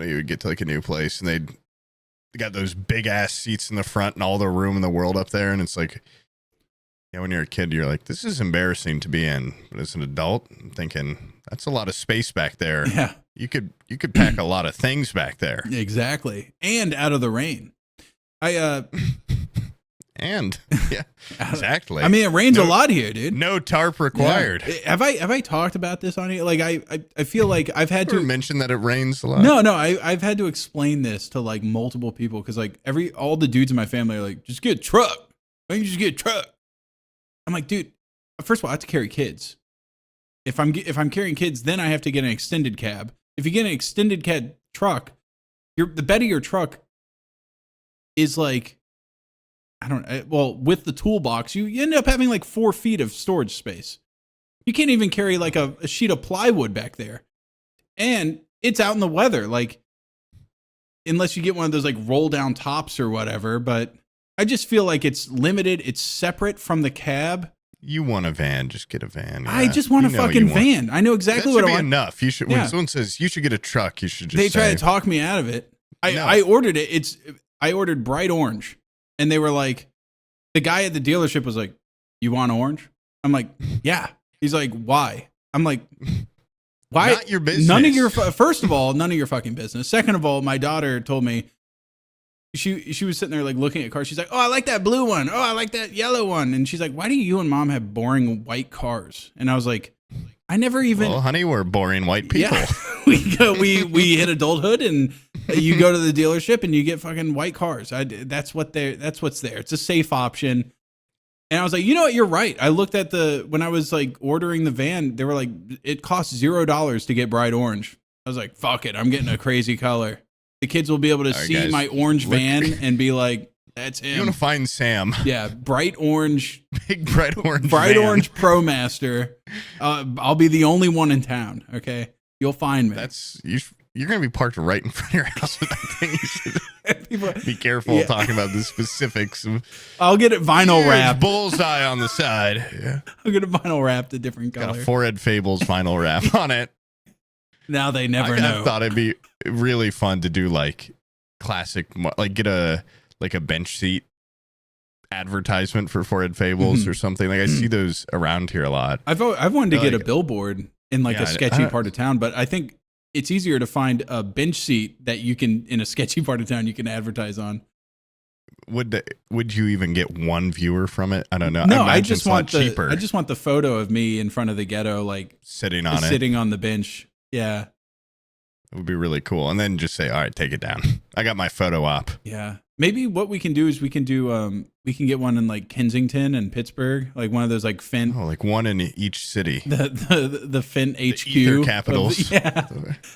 he would get to like a new place, and They got those big ass seats in the front and all the room in the world up there. And it's like, yeah, when you're a kid, you're like, this is embarrassing to be in. But as an adult, I'm thinking that's a lot of space back there. Yeah. You could pack a lot of things back there. Exactly. And out of the rain. And yeah, exactly. I mean, it rains a lot here, dude. No tarp required. Yeah. Have I talked about this on here? Like I feel like I've had to mention that it rains a lot. No, I've had to explain this to like multiple people because like all the dudes in my family are like, just get a truck. Why don't you just get a truck? I'm like, dude, first of all, I have to carry kids. If I'm carrying kids, then I have to get an extended cab. If you get an extended cab truck, the bed of your truck is like, with the toolbox, you end up having like 4 feet of storage space. You can't even carry like a sheet of plywood back there. And it's out in the weather, like, unless you get one of those like roll down tops or whatever. But I just feel like it's limited. It's separate from the cab. You want a van, just get a van. Yeah. I just want a fucking van. I know exactly what I want. Enough. You should. When someone says you should get a truck, you should just. They try to talk me out of it. I ordered it. I ordered bright orange. And they were like, the guy at the dealership was like, you want orange? I'm like, yeah. He's like, why? I'm like, why? Not your business. First of all, none of your fucking business. Second of all, my daughter told me, she was sitting there like looking at cars. She's like, oh, I like that blue one. Oh, I like that yellow one. And she's like, why do you and mom have boring white cars? And I was like, I never even. Well, honey, we're boring white people. Yeah. we hit adulthood, and you go to the dealership and you get fucking white cars. That's what's there. It's a safe option. And I was like, you know what? You're right. I looked at when I was like ordering the van, they were like, it costs $0 to get bright orange. I was like, fuck it. I'm getting a crazy color. The kids will be able to see guys, my orange van and be like, that's him. You want to find Sam. Yeah, bright orange. Big bright orange Bright van. orange ProMaster. I'll be the only one in town, okay? You'll find me. You're going to be parked right in front of your house with that thing. You should be careful talking about the specifics. I'll get it vinyl wrapped. Bullseye on the side. Yeah. I'll get it vinyl wrapped a different color. Got a Forehead Fables vinyl wrap on it. Now they never know. I thought it'd be really fun to do like classic, like get a bench seat advertisement for Forehead Fables or something. Like I see those around here a lot. I've wanted to get a billboard in like a sketchy part of town, but I think it's easier to find a bench seat that you can in a sketchy part of town you can advertise on. Would you even get one viewer from it? I don't know. No, I just want cheaper. I just want the photo of me in front of the ghetto, like sitting on the bench. Yeah. It would be really cool. And then just say, all right, take it down. I got my photo op. Yeah. Maybe what we can do is we can get one in like Kensington and Pittsburgh, like one of those like Fent. Oh, like one in each city. The Fent HQ. The ether capitals. Yeah.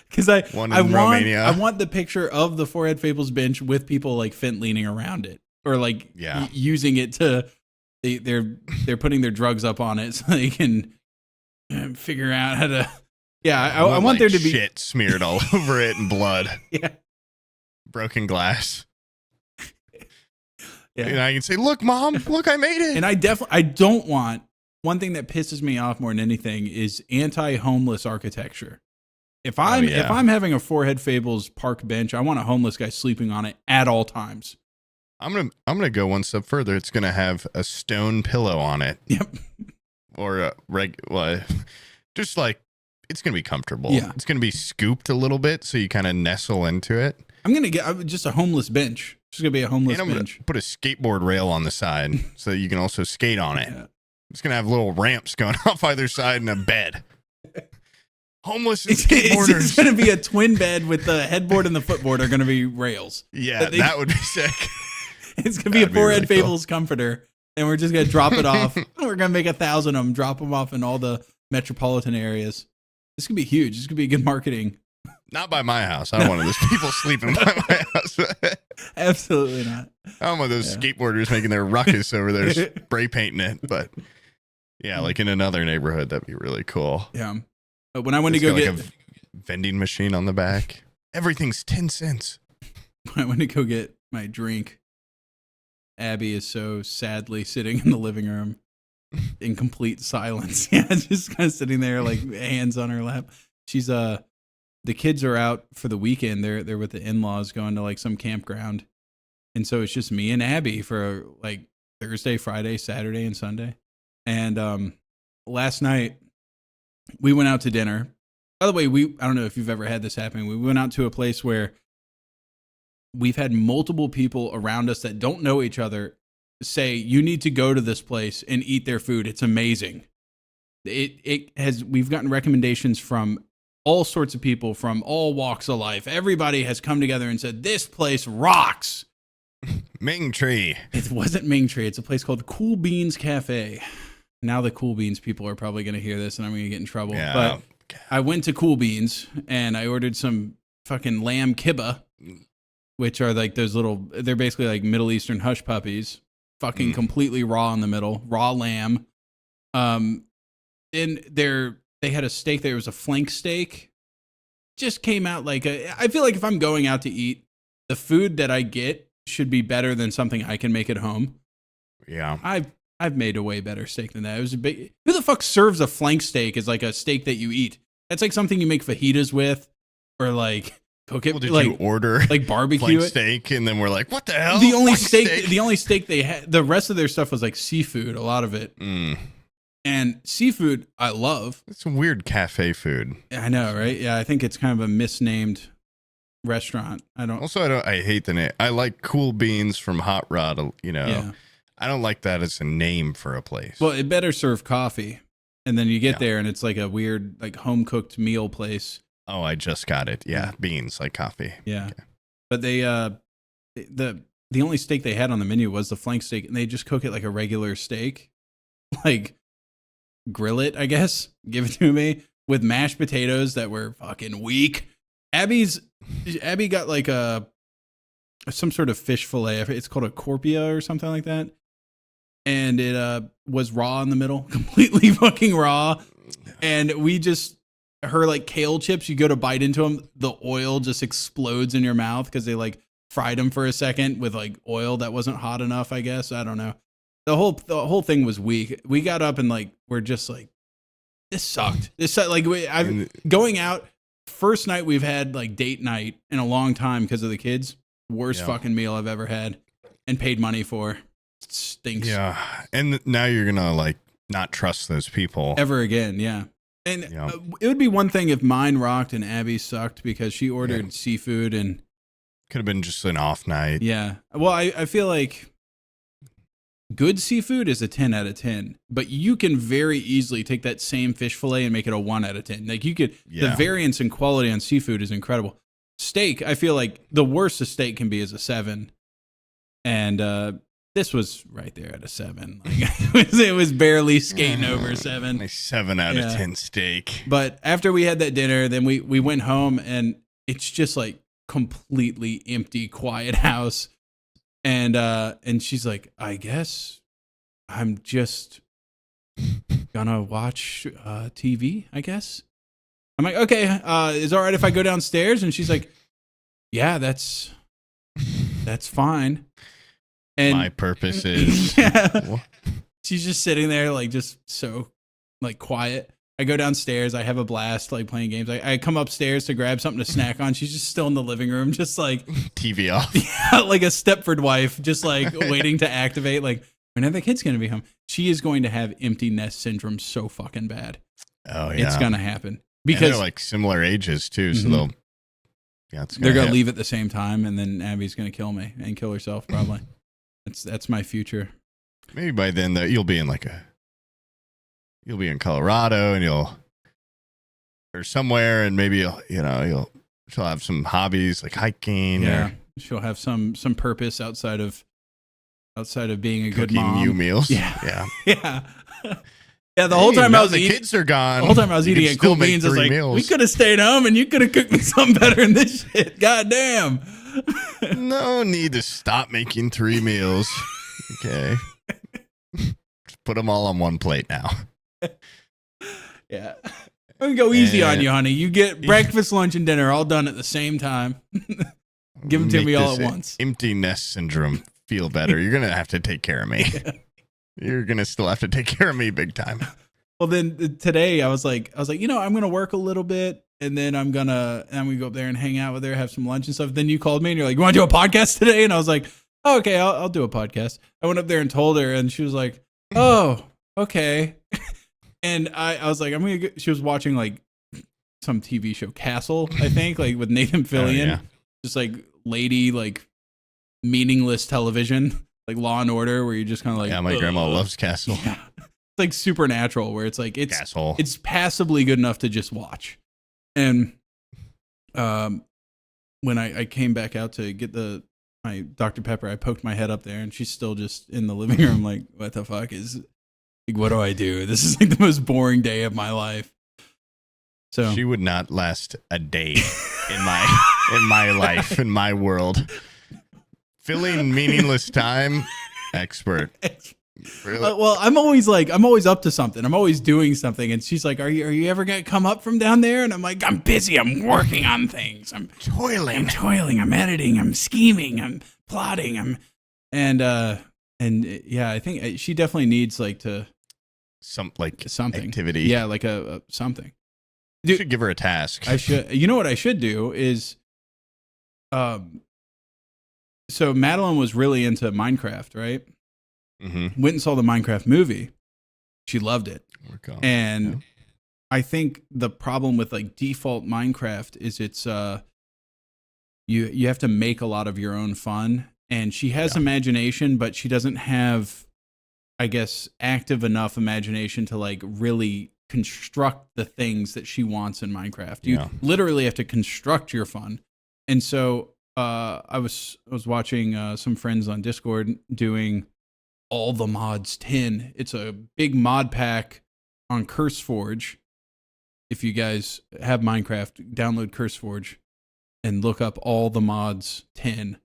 Because I want the picture of the Forehead Fables bench with people like Fent leaning around it. Or like using it to they're putting their drugs up on it so they can figure out how to. Yeah, I want there to be shit smeared all over it and blood. Yeah, broken glass. Yeah, and I can say, "Look, Mom, look, I made it." And I don't want one thing that pisses me off more than anything is anti-homeless architecture. If I'm having a Forehead Fables park bench, I want a homeless guy sleeping on it at all times. I'm gonna go one step further. It's gonna have a stone pillow on it. Yep. Or just like. It's going to be comfortable. Yeah. It's going to be scooped a little bit so you kind of nestle into it. I'm going to get just a homeless bench. It's going to be a homeless bench. I'm going to put a skateboard rail on the side so that you can also skate on it. Yeah. It's going to have little ramps going off either side and a bed. Homeless and skateboarders. It's going to be a twin bed with the headboard and the footboard are going to be rails. Yeah, that would be sick. It's going to be a Forehead Fables comforter. And we're just going to drop it off. We're going to make 1,000 of them, drop them off in all the metropolitan areas. This could be huge. This could be good marketing. Not by my house. I don't want one of those people sleeping by my house. Absolutely not. I don't want those skateboarders making their ruckus over there spray painting it. But yeah, like in another neighborhood, that'd be really cool. Yeah. But when I went to go get a vending machine on the back, everything's 10 cents. When I went to go get my drink, Abby is so sadly sitting in the living room. In complete silence. Yeah, just kind of sitting there like hands on her lap. She's the kids are out for the weekend. They're with the in-laws going to like some campground. And so it's just me and Abby for like Thursday, Friday, Saturday, and Sunday. And last night we went out to dinner. By the way, I don't know if you've ever had this happen. We went out to a place where we've had multiple people around us that don't know each other say, you need to go to this place and eat their food. It's amazing. We've gotten recommendations from all sorts of people from all walks of life. Everybody has come together and said, this place rocks. Ming Tree. It wasn't Ming Tree. It's a place called Cool Beans Cafe. Now the Cool Beans people are probably going to hear this and I'm going to get in trouble. Yeah. But I went to Cool Beans and I ordered some fucking lamb kibba, which are like those they're basically like Middle Eastern hush puppies, fucking completely raw in the middle, raw lamb. And they had a steak there. It was a flank steak. Just came out like I feel like if I'm going out to eat, the food that I get should be better than something I can make at home. Yeah. I've made a way better steak than that. It was who the fuck serves a flank steak as like a steak that you eat? That's like something you make fajitas with or like cook it. Well, did like, you order like barbecue flank it? steak and then we're like, what the hell? The only steak they had, the rest of their stuff was like seafood, a lot of it. And seafood, I love. It's some weird cafe food. I know, right? Yeah, I think it's kind of a misnamed restaurant. I hate the name. I like Cool Beans from Hot Rod, Yeah. I don't like that as a name for a place. Well, it better serve coffee. And then you get there and it's like a weird, like home-cooked meal place. Oh, I just got it. Yeah, beans like coffee. Yeah. Okay. But they, the only steak they had on the menu was the flank steak, and they just cook it like a regular steak. Like, grill it, I guess. Give it to me with mashed potatoes that were fucking weak. Abby got like some sort of fish fillet. It's called a corpia or something like that. And it was raw in the middle, completely fucking raw. And her like kale chips, you go to bite into them, the oil just explodes in your mouth because they like fried them for a second with like oil that wasn't hot enough, I guess. I don't know. The whole thing was weak. We got up and like we're just like, this sucked. Going out. First night we've had like date night in a long time because of the kids. Worst fucking meal I've ever had and paid money for. It stinks. Yeah, and now you're gonna like not trust those people ever again. Yeah, and it would be one thing if mine rocked and Abby sucked because she ordered seafood and could have been just an off night. Yeah, well, I feel like good seafood is a 10 out of 10, but you can very easily take that same fish fillet and make it a 1 out of 10. Like the variance in quality on seafood is incredible. Steak, I feel like the worst a steak can be is a 7. And this was right there at a 7. Like, it was barely skating over 7. Nice 7 out of 10 steak. But after we had that dinner, then we went home and it's just like completely empty, quiet house. And she's like, I guess I'm just gonna watch TV, I guess. I'm like, okay, is it all right if I go downstairs? And she's like, yeah, that's fine. And my purpose is she's just sitting there like just so like quiet. I go downstairs, I have a blast like playing games. I come upstairs to grab something to snack on. She's just still in the living room, just like TV off. Yeah, like a Stepford wife, just like waiting to activate. Like, when are the kids gonna be home? She is going to have empty nest syndrome so fucking bad. Oh yeah. It's gonna happen. Because they're like similar ages too, so they're gonna leave at the same time, and then Abby's gonna kill me and kill herself probably. That's my future. Maybe by then you'll be in Colorado and or somewhere, and maybe she'll have some hobbies like hiking. Yeah, or she'll have some purpose outside of being a good cooking mom. new meals. Yeah. Yeah, the whole time I was eating, kids are gone. The whole time I was eating at Cool Beans, I was like, meals. We could have stayed home and you could have cooked me something better than this shit. God damn. No need to stop making 3 meals. Okay. Just put them all on one plate now. Yeah. I'm going to go easy on you, honey. You get breakfast, lunch, and dinner all done at the same time. Give them to me all at once. Empty nest syndrome feel better. You're going to have to take care of me. Yeah. You're going to still have to take care of me big time. Well, then today I was like, I'm going to work a little bit and then I'm going to go up there and hang out with her, have some lunch and stuff. Then you called me and you're like, you want to do a podcast today? And I was like, oh, okay, I'll do a podcast. I went up there and told her, and she was like, oh, okay. And I was like, I'm gonna. She was watching like some TV show, Castle, I think, like with Nathan Fillion, yeah. just like lady, like meaningless television, like Law and Order, where you just kind of like, Yeah, my grandma loves Castle. Yeah. It's like Supernatural, where it's like Castle. it's passably good enough to just watch. And when I came back out to get my Dr. Pepper, I poked my head up there, and she's still just in the living room, like, what the fuck is, like, what do I do? This is like the most boring day of my life. So She would not last a day in my life, in my world. Filling meaningless time, expert. Really? Well, I'm always up to something. I'm always doing something. And she's like, are you ever going to come up from down there? And I'm like, I'm busy. I'm working on things. I'm toiling. I'm editing. I'm scheming. I'm plotting. And yeah, I think she definitely needs like something activity. Yeah. Like a something. You should give her a task. I should, you know what I should do is, so Madeline was really into Minecraft, right? Mm-hmm. Went and saw the Minecraft movie. She loved it. And I think the problem with like default Minecraft is it's you have to make a lot of your own fun. And she has imagination, but she doesn't have, I guess, active enough imagination to like really construct the things that she wants in Minecraft. You literally have to construct your fun. And so I was watching some friends on Discord doing All the Mods 10. It's a big mod pack on CurseForge. If you guys have Minecraft, download CurseForge and look up All the Mods 10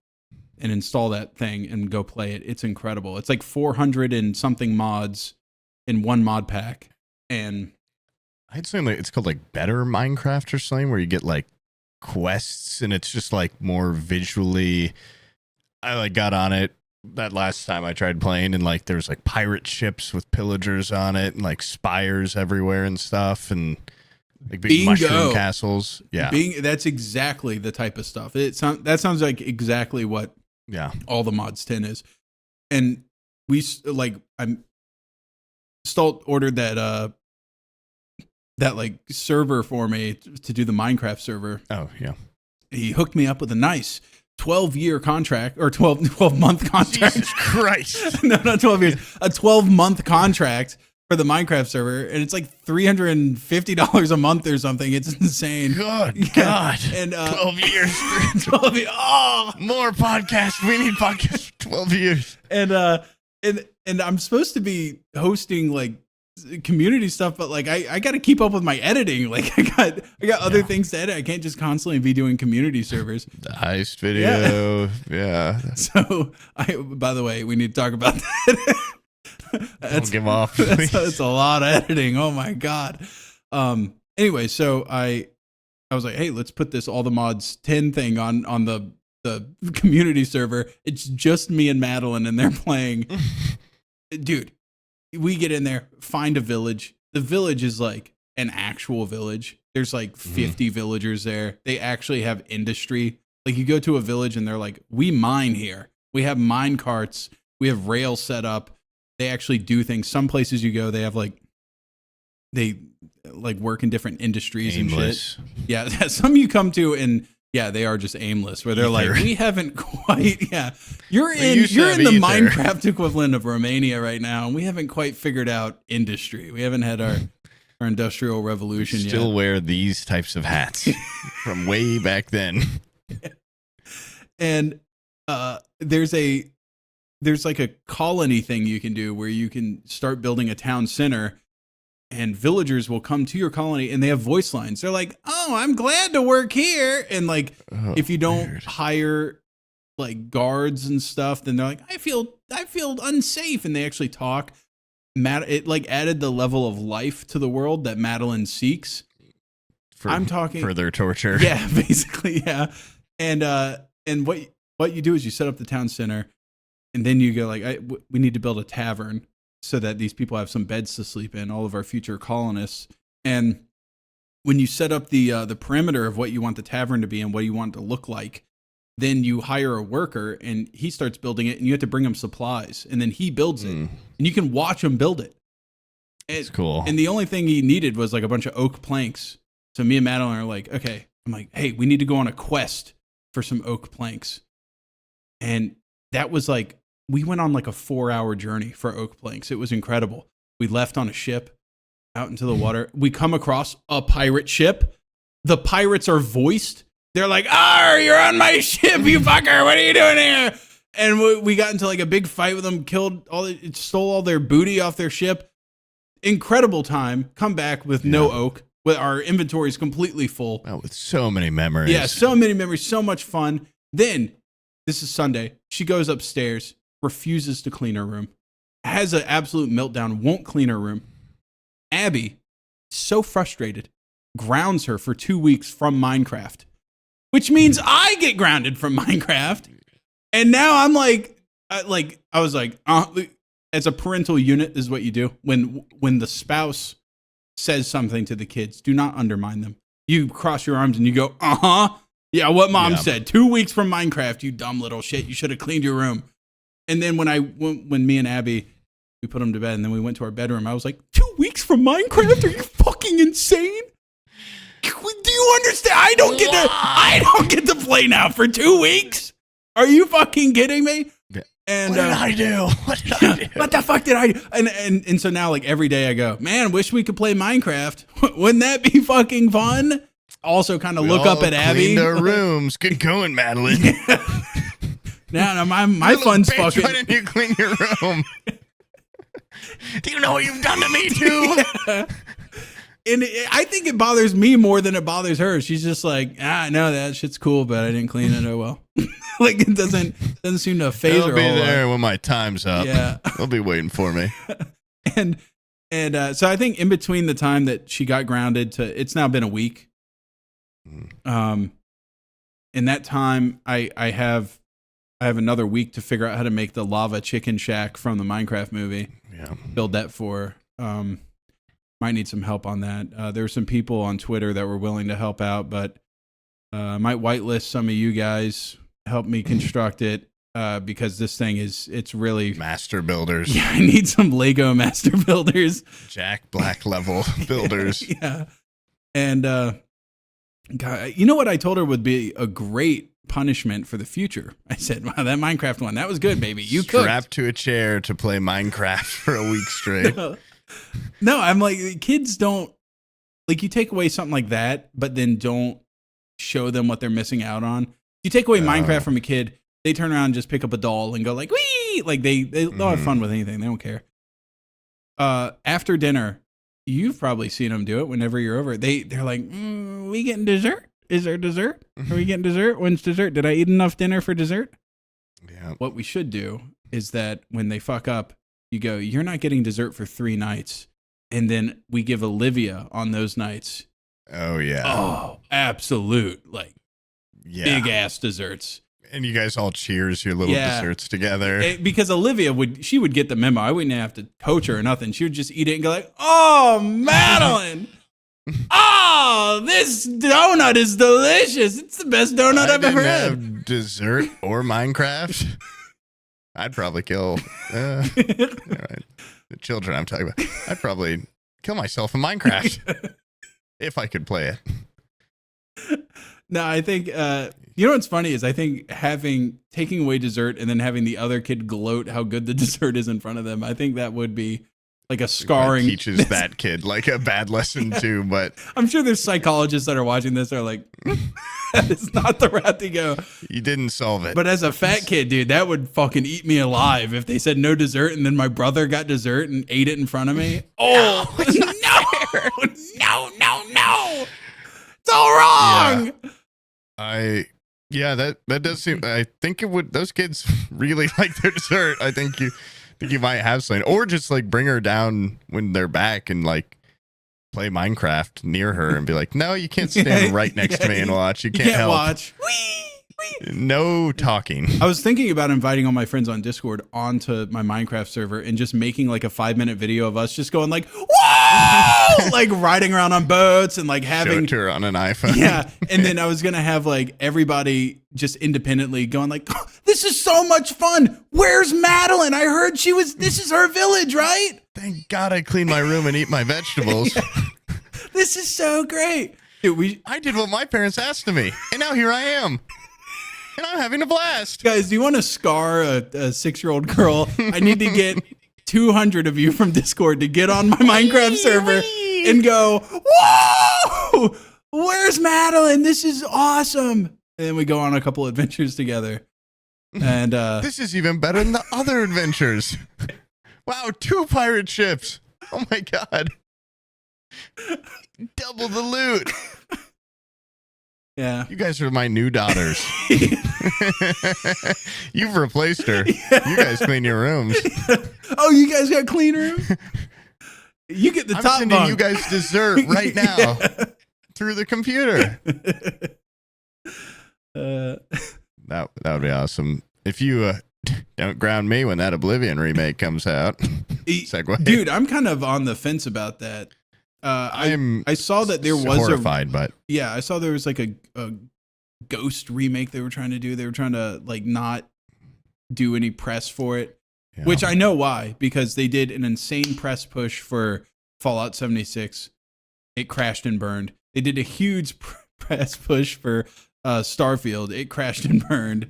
and install that thing and go play it. It's incredible. It's like 400 and something mods in one mod pack. And I'd say like it's called like Better Minecraft or something, where you get like quests and it's just like more visually. I like got on it that last time I tried playing, and like there's like pirate ships with pillagers on it and like spires everywhere and stuff, and like big mushroom castles. Yeah, that's exactly the type of stuff. That sounds like exactly what All the Mods 10 is. And we Stalt ordered that like server for me to do the Minecraft server. Oh yeah, he hooked me up with a nice 12-year contract or 12-month contract. Jesus Christ. No, not 12 years. A 12-month contract for the Minecraft server, and it's like $350 a month or something. It's insane. Good God. And 12 years. 12 years. Oh, more podcasts. We need podcasts for 12 years. And I'm supposed to be hosting like community stuff, but like I got to keep up with my editing. Like I got other things to edit. I can't just constantly be doing community servers. The heist video. Yeah. So by the way, we need to talk about that. Don't give off. That's a lot of editing. Oh my God. Anyway, so I was like, hey, let's put this All the Mods 10 thing on the community server. It's just me and Madeline, and they're playing. Dude, we get in there, find a village. The village is like an actual village. There's like 50 villagers there. They actually have industry. Like you go to a village and they're like, we mine here. We have mine carts. We have rails set up. They actually do things. Some places you go, they have they work in different industries aimless. And shit. Yeah. Some you come to and they are just aimless, where they're like, we haven't quite, you're in the Minecraft equivalent of Romania right now, and we haven't quite figured out industry. We haven't had our industrial revolution yet. Still wear these types of hats from way back then. And there's like a colony thing you can do where you can start building a town center, and villagers will come to your colony and they have voice lines. They're like, oh, I'm glad to work here. And like, if you don't hire like guards and stuff, then they're like, I feel unsafe. And they actually talk. It like added the level of life to the world that Madeline seeks. I'm talking further torture. Yeah, basically. Yeah. And what you do is you set up the town center, and then you go like, we need to build a tavern so that these people have some beds to sleep in, all of our future colonists. And when you set up the perimeter of what you want the tavern to be and what you want it to look like, then you hire a worker and he starts building it, and you have to bring him supplies, and then he builds it, and you can watch him build it. It's cool. And the only thing he needed was like a bunch of oak planks. So me and Madeline are like, okay, I'm like, hey, we need to go on a quest for some oak planks. And that was like, we went on like a 4-hour journey for oak planks. It was incredible. We left on a ship out into the water. We come across a pirate ship. The pirates are voiced. They're like, "Arr, you're on my ship, you fucker. What are you doing here?" And we got into like a big fight with them, stole all their booty off their ship. Incredible time. Come back with no oak. With our inventories completely full. Oh, with so many memories. Yeah, so many memories, so much fun. Then, this is Sunday. She goes upstairs, refuses to clean her room, has an absolute meltdown, won't clean her room. Abby, so frustrated, grounds her for 2 weeks from Minecraft, which means I get grounded from Minecraft. And now I'm like, I was like, as a parental unit, this is what you do. When the spouse says something to the kids, do not undermine them. You cross your arms and you go, yeah, what mom said. 2 weeks from Minecraft, you dumb little shit. You should have cleaned your room. And then when me and Abby, we put them to bed and then we went to our bedroom, I was like, 2 weeks from Minecraft? Are you fucking insane? Do you understand? I don't get to play now for 2 weeks. Are you fucking kidding me? And what did I do? What did I do? What the fuck did I do? And so now, like, every day I go, man, wish we could play Minecraft. Wouldn't that be fucking fun? Also kind of look up at Abby. Cleaned our rooms. Good going, Madeline. Now my fun's bitch, fucking. Why didn't you clean your room? Do you know what you've done to me too? Yeah. And I think it bothers me more than it bothers her. She's just like, no, that shit's cool, but I didn't clean it. Oh well. Like, it doesn't seem to phase her. I'll be there when my time's up. Yeah, they'll be waiting for me. And so I think in between the time that she got grounded to, it's now been a week. In that time, I have another week to figure out how to make the lava chicken shack from the Minecraft movie. Yeah, build that for. Might need some help on that. There were some people on Twitter that were willing to help out, but I might whitelist some of you guys. Help me construct it because this thing it's really master builders. Yeah, I need some Lego master builders. Jack Black level builders. Yeah. And God, you know what I told her would be a great punishment for the future? I said, wow, that Minecraft one, that was good, baby. You strapped to a chair to play Minecraft for a week straight. No, I'm like, kids don't, like, you take away something like that, but then don't show them what they're missing out on. You take away Minecraft from a kid, they turn around and just pick up a doll and go like, wee! Like, they'll have fun with anything. They don't care. After dinner, you've probably seen them do it whenever you're over. They're like, we getting dessert? Is there dessert? Are we getting dessert? When's dessert? Did I eat enough dinner for dessert? Yeah. What we should do is that when they fuck up, you go, you're not getting dessert for 3 nights. And then we give Olivia on those nights. Oh, yeah. Oh, absolute. Like, big ass desserts. And you guys all cheers your little desserts together. Because Olivia would get the memo. I wouldn't have to coach her or nothing. She would just eat it and go like, oh, Madeline. Oh, this donut is delicious. It's the best donut I've ever had. Have dessert or Minecraft. I'd probably kill all right, the children I'm talking about. I'd probably kill myself in Minecraft if I could play it. No, I think you know what's funny is I think taking away dessert and then having the other kid gloat how good the dessert is in front of them. I think that would be like a scarring. That teaches that kid like a bad lesson too. But I'm sure there's psychologists that are watching this that are like, that is not the route to go. You didn't solve it. But as a fat kid, dude, that would fucking eat me alive if they said no dessert and then my brother got dessert and ate it in front of me. Oh no! It's all wrong. That does seem. I think it would. Those kids really like their dessert. I think you might have something, or just like bring her down when they're back and like play Minecraft near her and be like, no, you can't stand right next to me and watch. You can't help. Watch. No talking. I was thinking about inviting all my friends on Discord onto my Minecraft server and just making like a 5-minute video of us just going like, whoa! whoa, like riding around on boats and like having Show it to her on an iPhone. Yeah, and then I was gonna have like everybody just independently going like, oh, "This is so much fun. Where's Madeline? I heard this is her village, right? Thank God I clean my room and eat my vegetables. This is so great, dude. I did what my parents asked of me, and now here I am, and I'm having a blast. Guys, do you want to scar a 6-year-old girl? I need to get 200 of you from Discord to get on my Minecraft server and go, whoa, where's Madeline? This is awesome. And then we go on a couple adventures together. And this is even better than the other adventures. Wow, 2 pirate ships. Oh my God. Double the loot. Yeah. You guys are my new daughters. You've replaced her. Yeah. You guys clean your rooms. Oh, you guys got clean room? You get the I'm top sending bunk. you guys dessert right now. Yeah. Through the computer. That would be awesome. If you don't ground me when that Oblivion remake comes out. Segue. Dude, I'm kind of on the fence about that. I saw that there was horrified, but yeah, I saw there was like a Ghost remake they were trying to do. They were trying to like not do any press for it, yeah. Which I know why, because they did an insane press push for Fallout 76. It crashed and burned. They did a huge press push for Starfield. It crashed and burned.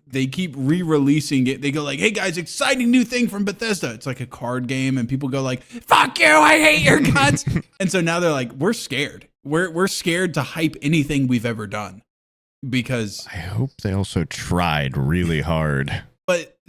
They keep re-releasing it. They go like, "Hey guys, exciting new thing from Bethesda." It's like a card game, and people go like, "Fuck you, I hate your guts." And so now they're like, "We're scared. We're scared to hype anything we've ever done," because I hope they also tried really hard,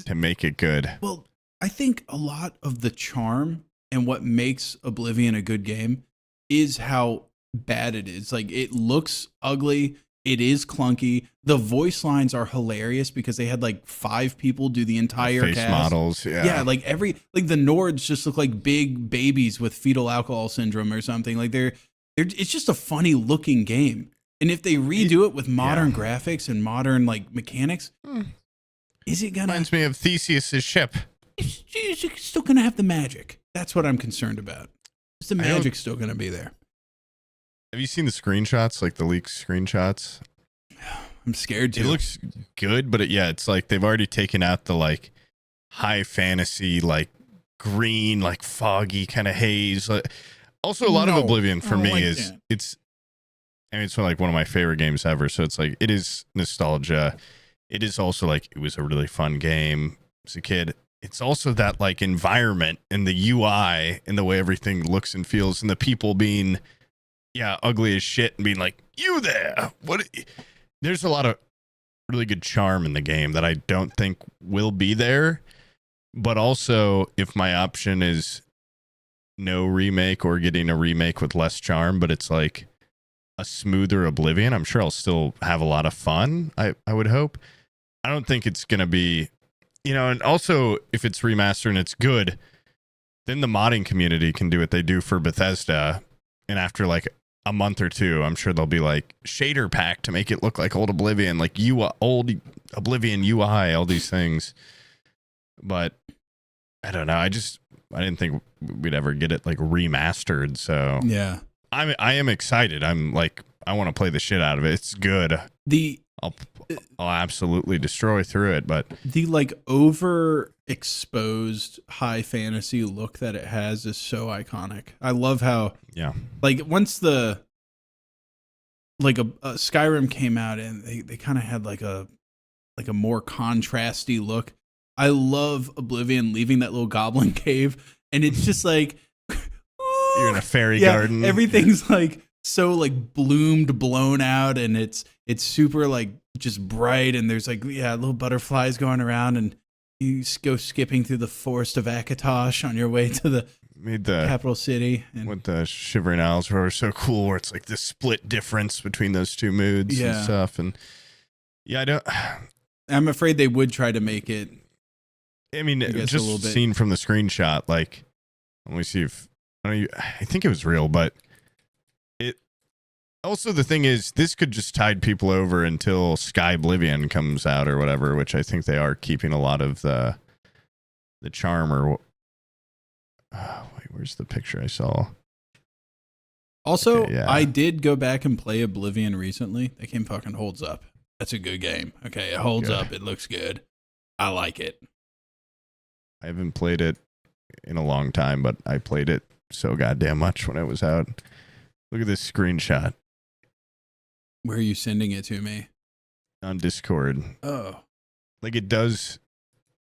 to make it good. Well, I think a lot of the charm and what makes Oblivion a good game is how bad it is. Like, it looks ugly. It is clunky. The voice lines are hilarious because they had like 5 people do the entire face cast. models. Yeah. Yeah, like the Nords just look like big babies with fetal alcohol syndrome or something. Like it's just a funny looking game. And if they redo it with modern graphics and modern like mechanics, is it gonna reminds me of Theseus's ship? It's still gonna have the magic. That's what I'm concerned about. Is the magic still gonna be there? Have you seen the screenshots, like the leaked screenshots? I'm scared too. It looks good, but it's like they've already taken out the like high fantasy, like green, like foggy kind of haze. Also, a lot of Oblivion for me is it's like one of my favorite games ever. So it's like it is nostalgia. It is also like it was a really fun game as a kid. It's also that like environment and the UI and the way everything looks and feels and the people being ugly as shit and being like, "You there?" There's a lot of really good charm in the game that I don't think will be there. But also, if my option is no remake or getting a remake with less charm, but it's like a smoother Oblivion, I'm sure I'll still have a lot of fun. I would hope. I don't think it's going to be, and also if it's remastered and it's good, then the modding community can do what they do for Bethesda. And after like a month or two, I'm sure they'll be like shader pack to make it look like old Oblivion, like old Oblivion UI, all these things. But I don't know. I didn't think we'd ever get it like remastered. So yeah, I am excited. I'm like, I want to play the shit out of it. It's good. I'll absolutely destroy through it. But the like overexposed high fantasy look that it has is so iconic. I love how like once the like a Skyrim came out and they kind of had like a more contrasty look. I love Oblivion leaving that little goblin cave and it's just like you're in a fairy garden. Everything's like so like bloomed, blown out, and it's super like just bright, and there's like little butterflies going around, and you go skipping through the forest of Akatosh on your way to the capital city. And with the Shivering Isles were so cool, where it's like the split difference between those two moods and stuff. And I'm afraid they would try to make it. I mean, just seen from the screenshot, like, let me see if I think it was real, but it also the thing is, this could just tide people over until Sky Oblivion comes out or whatever, which I think they are keeping a lot of the charm or Wait, where's the picture I saw? Also, Okay, yeah. I did go back and play Oblivion recently. That game fucking holds up. That's a good game. Okay, it holds up. It looks good. I like it. I haven't played it in a long time, but I played it so goddamn much when I was out. Look at this screenshot Where are you sending it to me? on Discord. Oh. Like, it does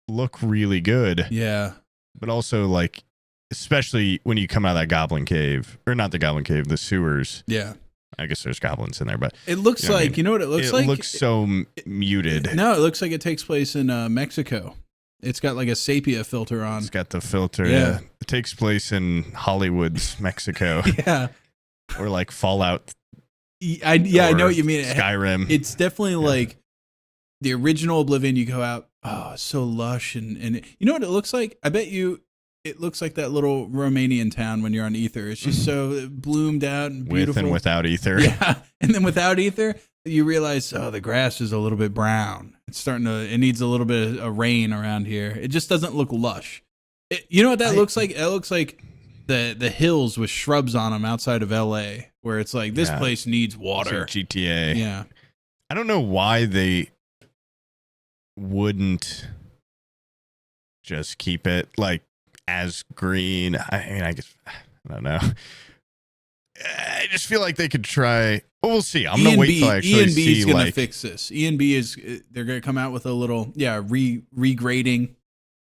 look really good, Yeah. but also, like, especially when you come out of that goblin cave, or not the goblin cave, the sewers. Yeah. I guess there's goblins in there, but It looks like, you know what it looks like? It looks so muted. No, it looks like it takes place in Mexico. It's got like a sepia filter on. It's got the filter. Yeah. It takes place in Hollywood's Mexico. Yeah. Or like Fallout. I know what you mean. Skyrim. It's definitely like the original Oblivion. You go out, oh, it's so lush. And you know what it looks like? I bet you it looks like that little Romanian town when you're on Ether. It's just so bloomed out and beautiful. With and without Ether. Yeah. And then without Ether, you realize, oh, the grass is a little bit brown. It needs a little bit of rain around here. It just doesn't look lush. You know what that looks like? It looks like the hills with shrubs on them outside of LA, where it's like, this place needs water. It's like GTA. Yeah. I don't know why they wouldn't just keep it like as green. I mean, I guess, I don't know. I just feel like they could try. Well, we'll see. I'm gonna wait till I actually see. E&B is gonna fix this. E&B they're gonna come out with a little regrading.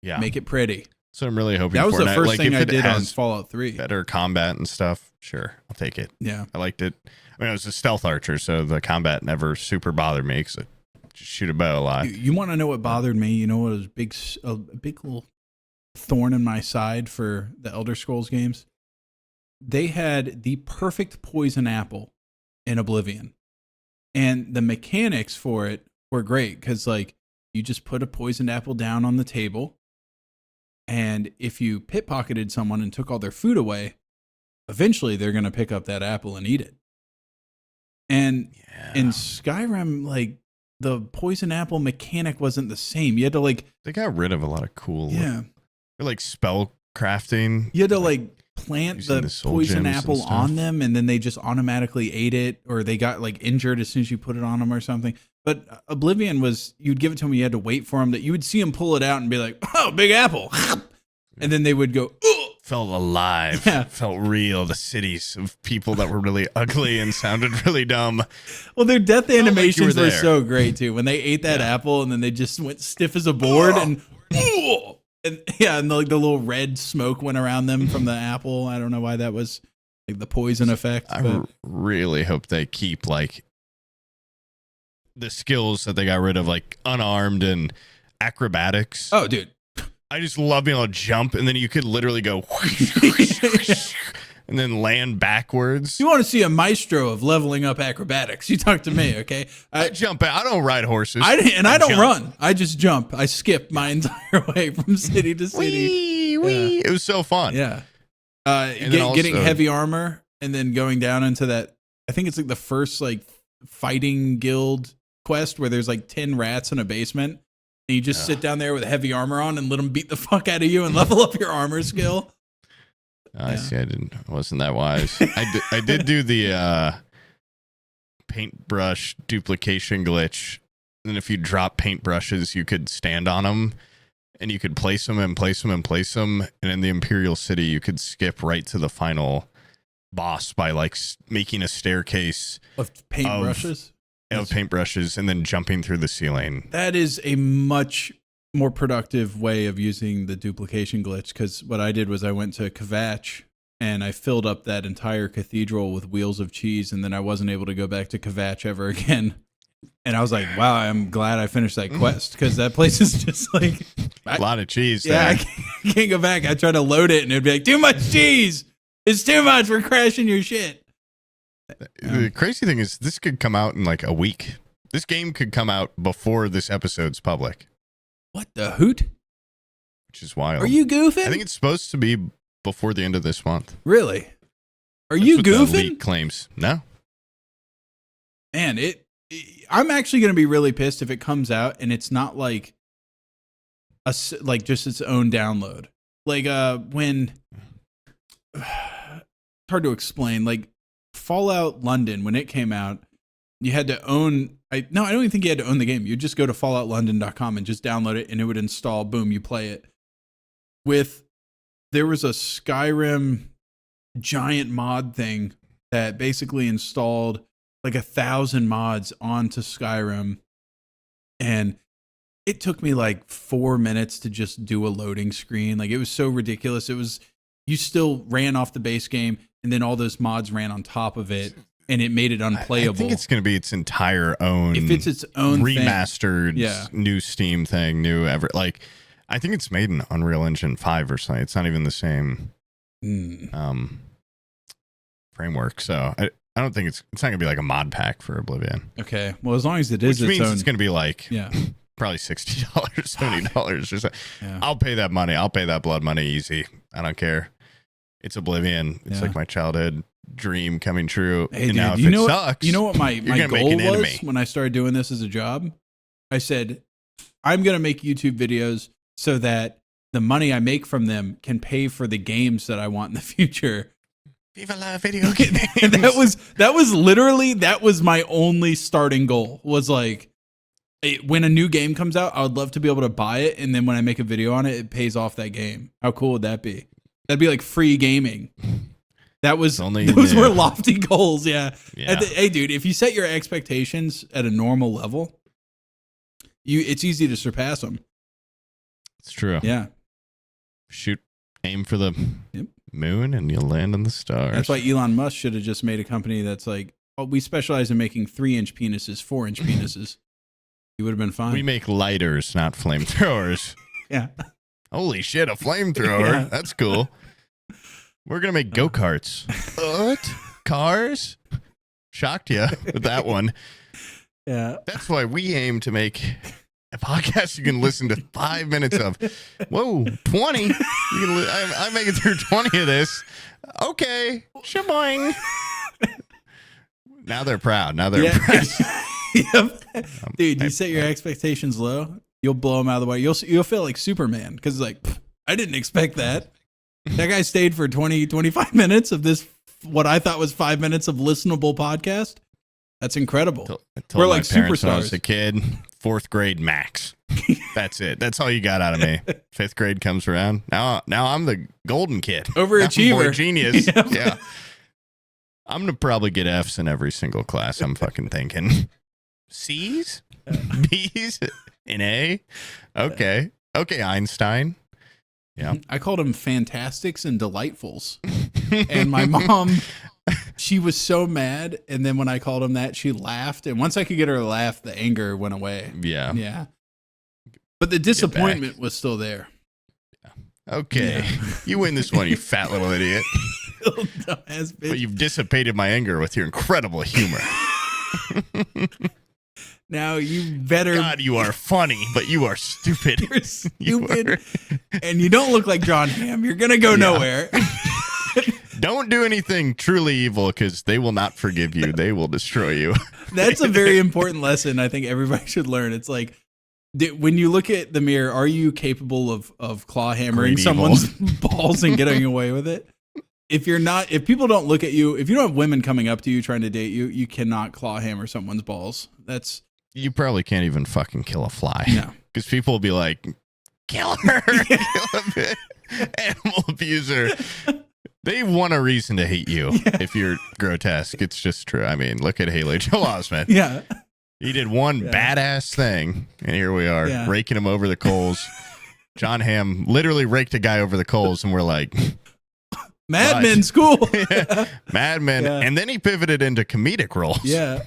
Yeah, make it pretty. So I'm really hoping that was for the that. first Like, thing if I it did on has Fallout 3. Better combat and stuff. Sure, I'll take it. Yeah, I liked it. I mean, I was a stealth archer, so the combat never super bothered me because I just shoot a bow a lot. You want to know what bothered me? You know what was a big little thorn in my side for the Elder Scrolls games? They had the perfect poison apple in Oblivion. And the mechanics for it were great because, like, you just put a poisoned apple down on the table, and if you pickpocketed someone and took all their food away, eventually they're going to pick up that apple and eat it. And in Skyrim, like, the poison apple mechanic wasn't the same. You had to, like... They got rid of a lot of cool... Yeah. Or, like, spell crafting. You had to, like plant the poison apple on them, and then they just automatically ate it, or they got like injured as soon as you put it on them or something. But Oblivion was, you'd give it to them, you had to wait for them, that you would see them pull it out and be like, oh, big apple. And then they would go, ugh. Felt alive. Yeah. Felt real. The cities of people that were really ugly and sounded really dumb. Well, their death animations were so great too. When they ate that apple and then they just went stiff as a board and and the little red smoke went around them from the apple. I don't know why that was, like, the poison effect. I really hope they keep, like, the skills that they got rid of, like unarmed and acrobatics. Oh, dude. I just love being able to jump, and then you could literally go and then land backwards. You want to see a maestro of leveling up acrobatics? You talk to me, okay? I jump. I don't ride horses. I don't run. I just jump. I skip my entire way from city to city. Wee. It was so fun. Yeah. Getting heavy armor and then going down into that. I think it's like the first, like, fighting guild quest where there's like 10 rats in a basement. And you just sit down there with heavy armor on and let them beat the fuck out of you and level up your armor skill. I see. I wasn't that wise. I did do the paintbrush duplication glitch. And if you drop paintbrushes, you could stand on them, and you could place them and place them and place them. And in the Imperial City, you could skip right to the final boss by, like, making a staircase of paintbrushes. Of paintbrushes and then jumping through the ceiling. That is a much more productive way of using the duplication glitch, because what I did was I went to Kvatch and I filled up that entire cathedral with wheels of cheese, and then I wasn't able to go back to Kvatch ever again. And I was like, wow, I'm glad I finished that quest, because that place is just like a lot of cheese there. I can't go back. I tried to load it and it'd be like, too much cheese. It's too much. We're crashing your shit. The crazy thing is, this could come out in like a week. This game could come out before this episode's public. What the hoot? Which is wild. Are you goofing? I think it's supposed to be before the end of this month. Really? That's you goofing? The leak claims. No. Man, I'm actually going to be really pissed if it comes out and it's not like just its own download. Like when it's hard to explain. Like Fallout London, when it came out, you had to own. I don't even think you had to own the game. You just go to falloutlondon.com and just download it, and it would install. Boom, you play it. There was a Skyrim giant mod thing that basically installed like 1,000 mods onto Skyrim, and it took me like 4 minutes to just do a loading screen. Like it was so ridiculous. You still ran off the base game, and then all those mods ran on top of it, and it made it unplayable. I think it's going to be its entire own. If it's its own remastered, thing. new Steam thing, like. I think it's made in Unreal Engine 5 or something. It's not even the same framework. So I don't think it's not going to be like a mod pack for Oblivion. Okay. Well, as long as it is Which its means own... it's going to be like probably $60, $70 or something. Yeah. I'll pay that money. I'll pay that blood money easy. I don't care. It's Oblivion. It's like my childhood dream coming true. Hey, and dude, now if it sucks, you know what my goal was when I started doing this as a job? I said, I'm going to make YouTube videos so that the money I make from them can pay for the games that I want in the future. Viva la video games. that was my only starting goal. Was like, when a new game comes out, I would love to be able to buy it, and then when I make a video on it, it pays off that game. How cool would that be? That'd be like free gaming. Those were lofty goals. Yeah. Hey, dude, if you set your expectations at a normal level, it's easy to surpass them. It's true. Yeah. Aim for the moon and you'll land on the stars. That's why Elon Musk should have just made a company that's like, oh, we specialize in making 3-inch penises, 4-inch penises. He would have been fine. We make lighters, not flamethrowers. Yeah. Holy shit, a flamethrower. Yeah. That's cool. We're going to make go-karts. What? Cars? Shocked you with that one. Yeah. That's why we aim to make a podcast you can listen to 5 minutes of. Whoa, 20. I make it through 20 of this. Okay. Shaboing. Now they're proud. Now they're impressed. Yep. Dude, you set your expectations low, you'll blow them out of the way. You'll feel like Superman, because it's like, I didn't expect that. That guy stayed for 20, 25 minutes of this, what I thought was 5 minutes of listenable podcast. That's incredible. We're like superstars. When I was a kid, 4th grade max. That's it. That's all you got out of me. 5th grade comes around. Now I'm the golden kid. Overachiever. I'm genius. Yep. Yeah. I'm going to probably get F's in every single class. I'm fucking thinking. C's? B's? An A? Okay. Okay, Einstein. Yeah. I called them fantastics and delightfuls. And my mom, she was so mad. And then when I called him that, she laughed. And once I could get her to laugh, the anger went away. Yeah. Yeah. But the disappointment was still there. Yeah. Okay. Yeah. You win this one, you fat little idiot. Little dumbass bitch. But you've dissipated my anger with your incredible humor. Now you better. God, you are funny, but you are stupid. You're stupid. And you don't look like John Hamm. You're going to go nowhere. Don't do anything truly evil, because they will not forgive you. They will destroy you. That's a very important lesson I think everybody should learn. It's like, when you look at the mirror, are you capable of claw hammering someone's balls and getting away with it? If you're not, if people don't look at you, if you don't have women coming up to you trying to date you, you cannot claw hammer someone's balls. You probably can't even fucking kill a fly. No. Because people will be like, kill her. Kill a animal abuser. They want a reason to hate you if you're grotesque. It's just true. I mean, look at Haley Joel Osment. Yeah. He did one badass thing, and here we are, raking him over the coals. John Hamm literally raked a guy over the coals, and we're like... Mad Men school. Mad Men. Yeah. And then he pivoted into comedic roles. Yeah.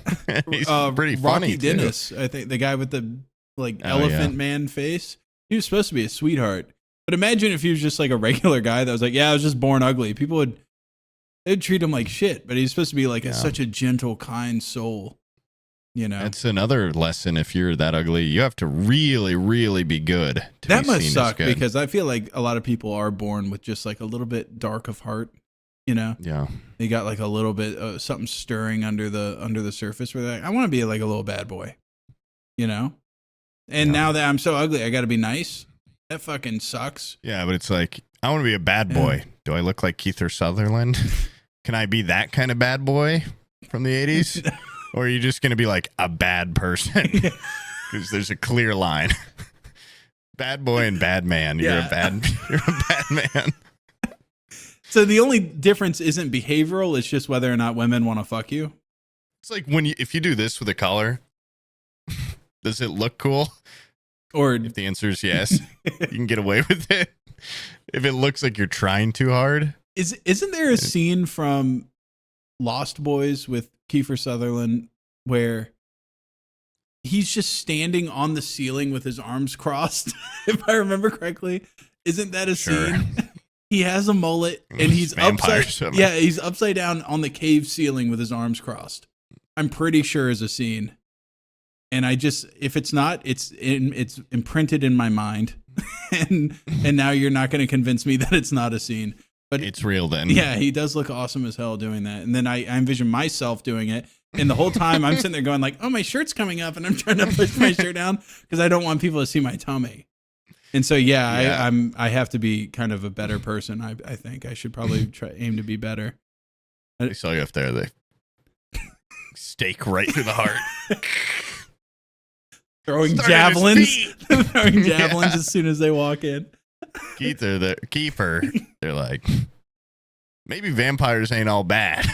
He's pretty funny, Rocky Dennis, I think, the guy with the elephant man face. He was supposed to be a sweetheart. But imagine if he was just like a regular guy that was like, I was just born ugly. People they'd treat him like shit, but he's supposed to be like such a gentle, kind soul. You know, that's another lesson. If you're that ugly, you have to really, really be good. That must suck, because I feel like a lot of people are born with just like a little bit dark of heart. You know, they got like a little bit something stirring under the surface where they're like, I want to be like a little bad boy. You know, and now that I'm so ugly, I got to be nice. That fucking sucks. Yeah, but it's like I want to be a bad boy. Do I look like Kiefer Sutherland? Can I be that kind of bad boy from the 80s? Or are you just going to be like a bad person? Because there's a clear line. Bad boy and bad man. You're a bad man. So the only difference isn't behavioral, it's just whether or not women want to fuck you. It's like if you do this with a collar, does it look cool? Or if the answer is yes, you can get away with it. If it looks like you're trying too hard. Isn't there a scene from Lost Boys with Kiefer Sutherland where he's just standing on the ceiling with his arms crossed, if I remember correctly? Isn't that a scene? He has a mullet and he's he's upside down on the cave ceiling with his arms crossed. I'm pretty sure is a scene. And if it's not, it's imprinted in my mind. and now you're not going to convince me that it's not a scene. But it's real then. Yeah, he does look awesome as hell doing that. And then I envision myself doing it. And the whole time I'm sitting there going like, oh, my shirt's coming up and I'm trying to push my shirt down because I don't want people to see my tummy. And so, I have to be kind of a better person. I think I should probably aim to be better. I saw you up there. They stake right through the heart. Throwing javelins as soon as they walk in. Kiefer, they're like, maybe vampires ain't all bad.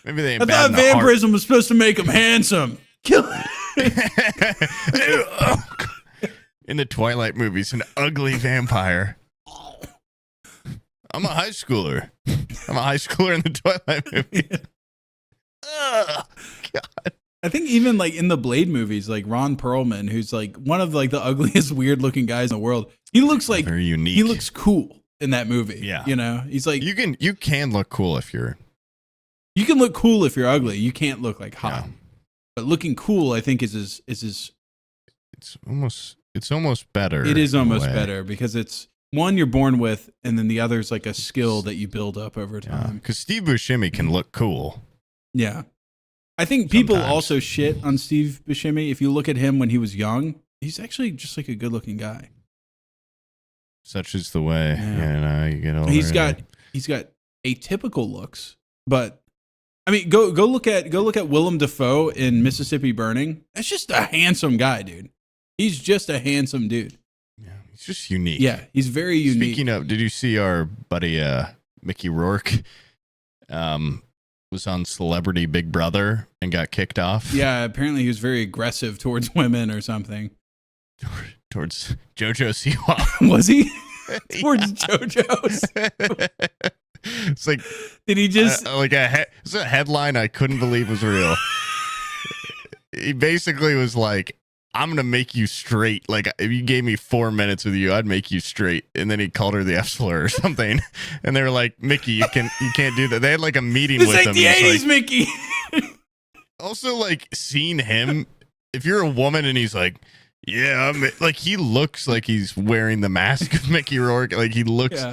Maybe they ain't I bad. thought vampirism was supposed to make them handsome. Kill. In the Twilight movies, an ugly vampire. I'm a high schooler. I'm a high schooler in the Twilight movie. God. I think even like in the Blade movies, like Ron Perlman, who's like one of like the ugliest, weird looking guys in the world, he looks like very unique. He looks cool in that movie. Yeah, you know, he's like you can look cool if you're. You can look cool if you're ugly. You can't look like hot. Yeah. But looking cool, I think, is his. It's almost better. It is almost better because it's one you're born with, and then the other is like a skill that you build up over time. Because Steve Buscemi can look cool. Yeah. I think people also shit on Steve Buscemi. If you look at him when he was young, he's actually just like a good looking guy. Such is the way. Yeah. You get older. He's got atypical looks, but I mean, go look at Willem Dafoe in Mississippi Burning. That's just a handsome guy, dude. He's just a handsome dude. Yeah, he's just unique. Yeah, he's very unique. Speaking of, did you see our buddy Mickey Rourke? Was on Celebrity Big Brother and got kicked off. Yeah, apparently he was very aggressive towards women or something. Towards JoJo Siwa. Was he? Towards JoJo's? It's like, did he just it's a headline I couldn't believe was real. He basically was like, I'm gonna make you straight. Like, if you gave me 4 minutes with you, I'd make you straight. And then he called her the F slur or something. And they were like, Mickey, you can't do that. They had like a meeting with him. This ain't the 80s, Mickey. Also, like, seeing him, if you're a woman and he's like, yeah, like, he looks like he's wearing the mask of Mickey Rourke. Like, he looks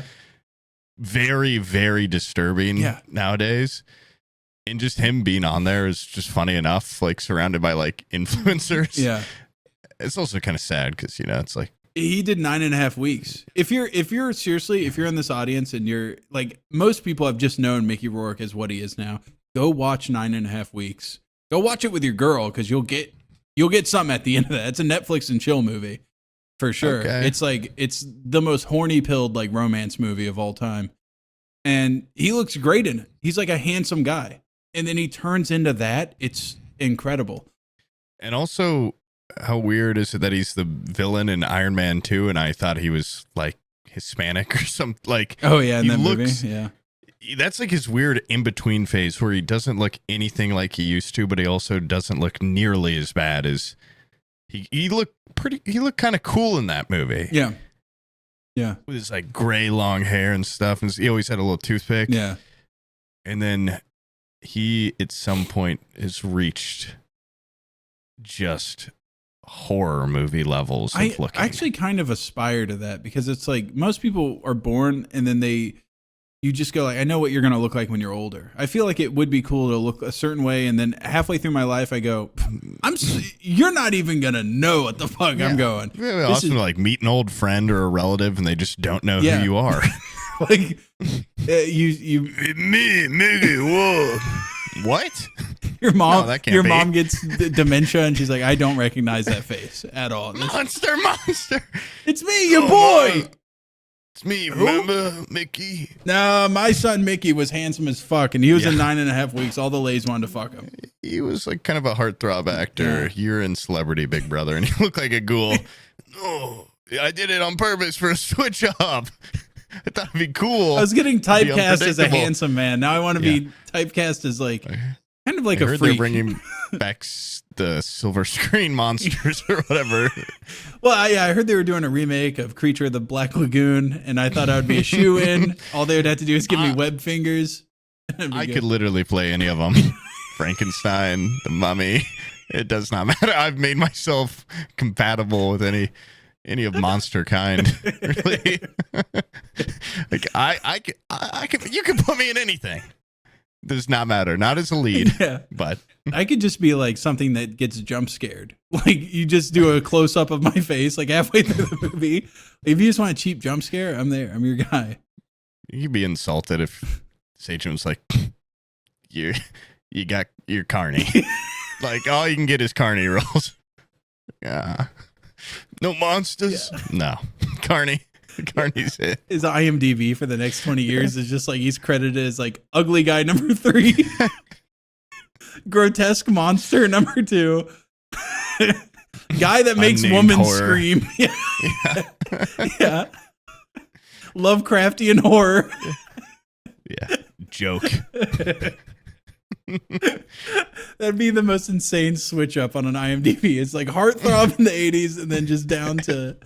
very, very disturbing nowadays. And just him being on there is just funny enough, like, surrounded by like influencers. Yeah. It's also kind of sad because, it's like he did 9.5 weeks. If you're in this audience and you're like, most people have just known Mickey Rourke as what he is now, go watch 9.5 weeks. Go watch it with your girl because you'll get something at the end of that. It's a Netflix and chill movie for sure. Okay. It's the most horny pilled like romance movie of all time, and he looks great in it. He's like a handsome guy, and then he turns into that. It's incredible. And also, how weird is it that he's the villain in Iron Man 2 and I thought he was like Hispanic or something? Like, oh yeah, in that movie. Yeah. That's like his weird in-between phase where he doesn't look anything like he used to, but he also doesn't look nearly as bad as he looked kind of cool in that movie. Yeah. Yeah. With his like gray long hair and stuff. And he always had a little toothpick. Yeah. And then he at some point has reached just horror movie levels of looking. I actually kind of aspire to that because it's like most people are born and then they you just go like, I know what you're going to look like when you're older. I feel like it would be cool to look a certain way. And then halfway through my life, I go, you're not even going to know what the fuck I'm going. Yeah, awesome to like meet an old friend or a relative and they just don't know who you are. Like me, whoa. What? Your mom, No, your mom gets dementia and she's like, I don't recognize that face at all. Monster. It's me, your boy. It's me, remember Mickey? No, my son Mickey was handsome as fuck, and he was in 9.5 weeks. All the ladies wanted to fuck him. He was like kind of a heartthrob actor. You're in Celebrity Big Brother, and you look like a ghoul. Oh, I did it on purpose for a switch up. I thought it'd be cool. I was getting typecast as a handsome man. Now I want to be typecast as like kind of like a freak. They're bringing back the silver screen monsters or whatever. Well, I heard they were doing a remake of Creature of the Black Lagoon, and I thought I would be a shoe-in. All they would have to do is give me web fingers. I could literally play any of them. Frankenstein, the Mummy. It does not matter. I've made myself compatible with any of monster kind. Really. Like I can, you can put me in anything. Does not matter. Not as a lead. Yeah. But I could just be like something that gets jump scared. Like you just do a close up of my face like halfway through the movie. If you just want a cheap jump scare, I'm there. I'm your guy. You'd be insulted if Sachin was like, you got your carny. Like all you can get is carny rolls. Yeah. No monsters. Yeah. No. Carny. Carney's it. His IMDb for the next 20 years is just like he's credited as like ugly guy number 3, grotesque monster number 2, guy that makes women horror. Scream. Yeah. Lovecraftian horror. Yeah. Joke. That'd be the most insane switch up on an IMDb. It's like heartthrob in the 80s and then just down to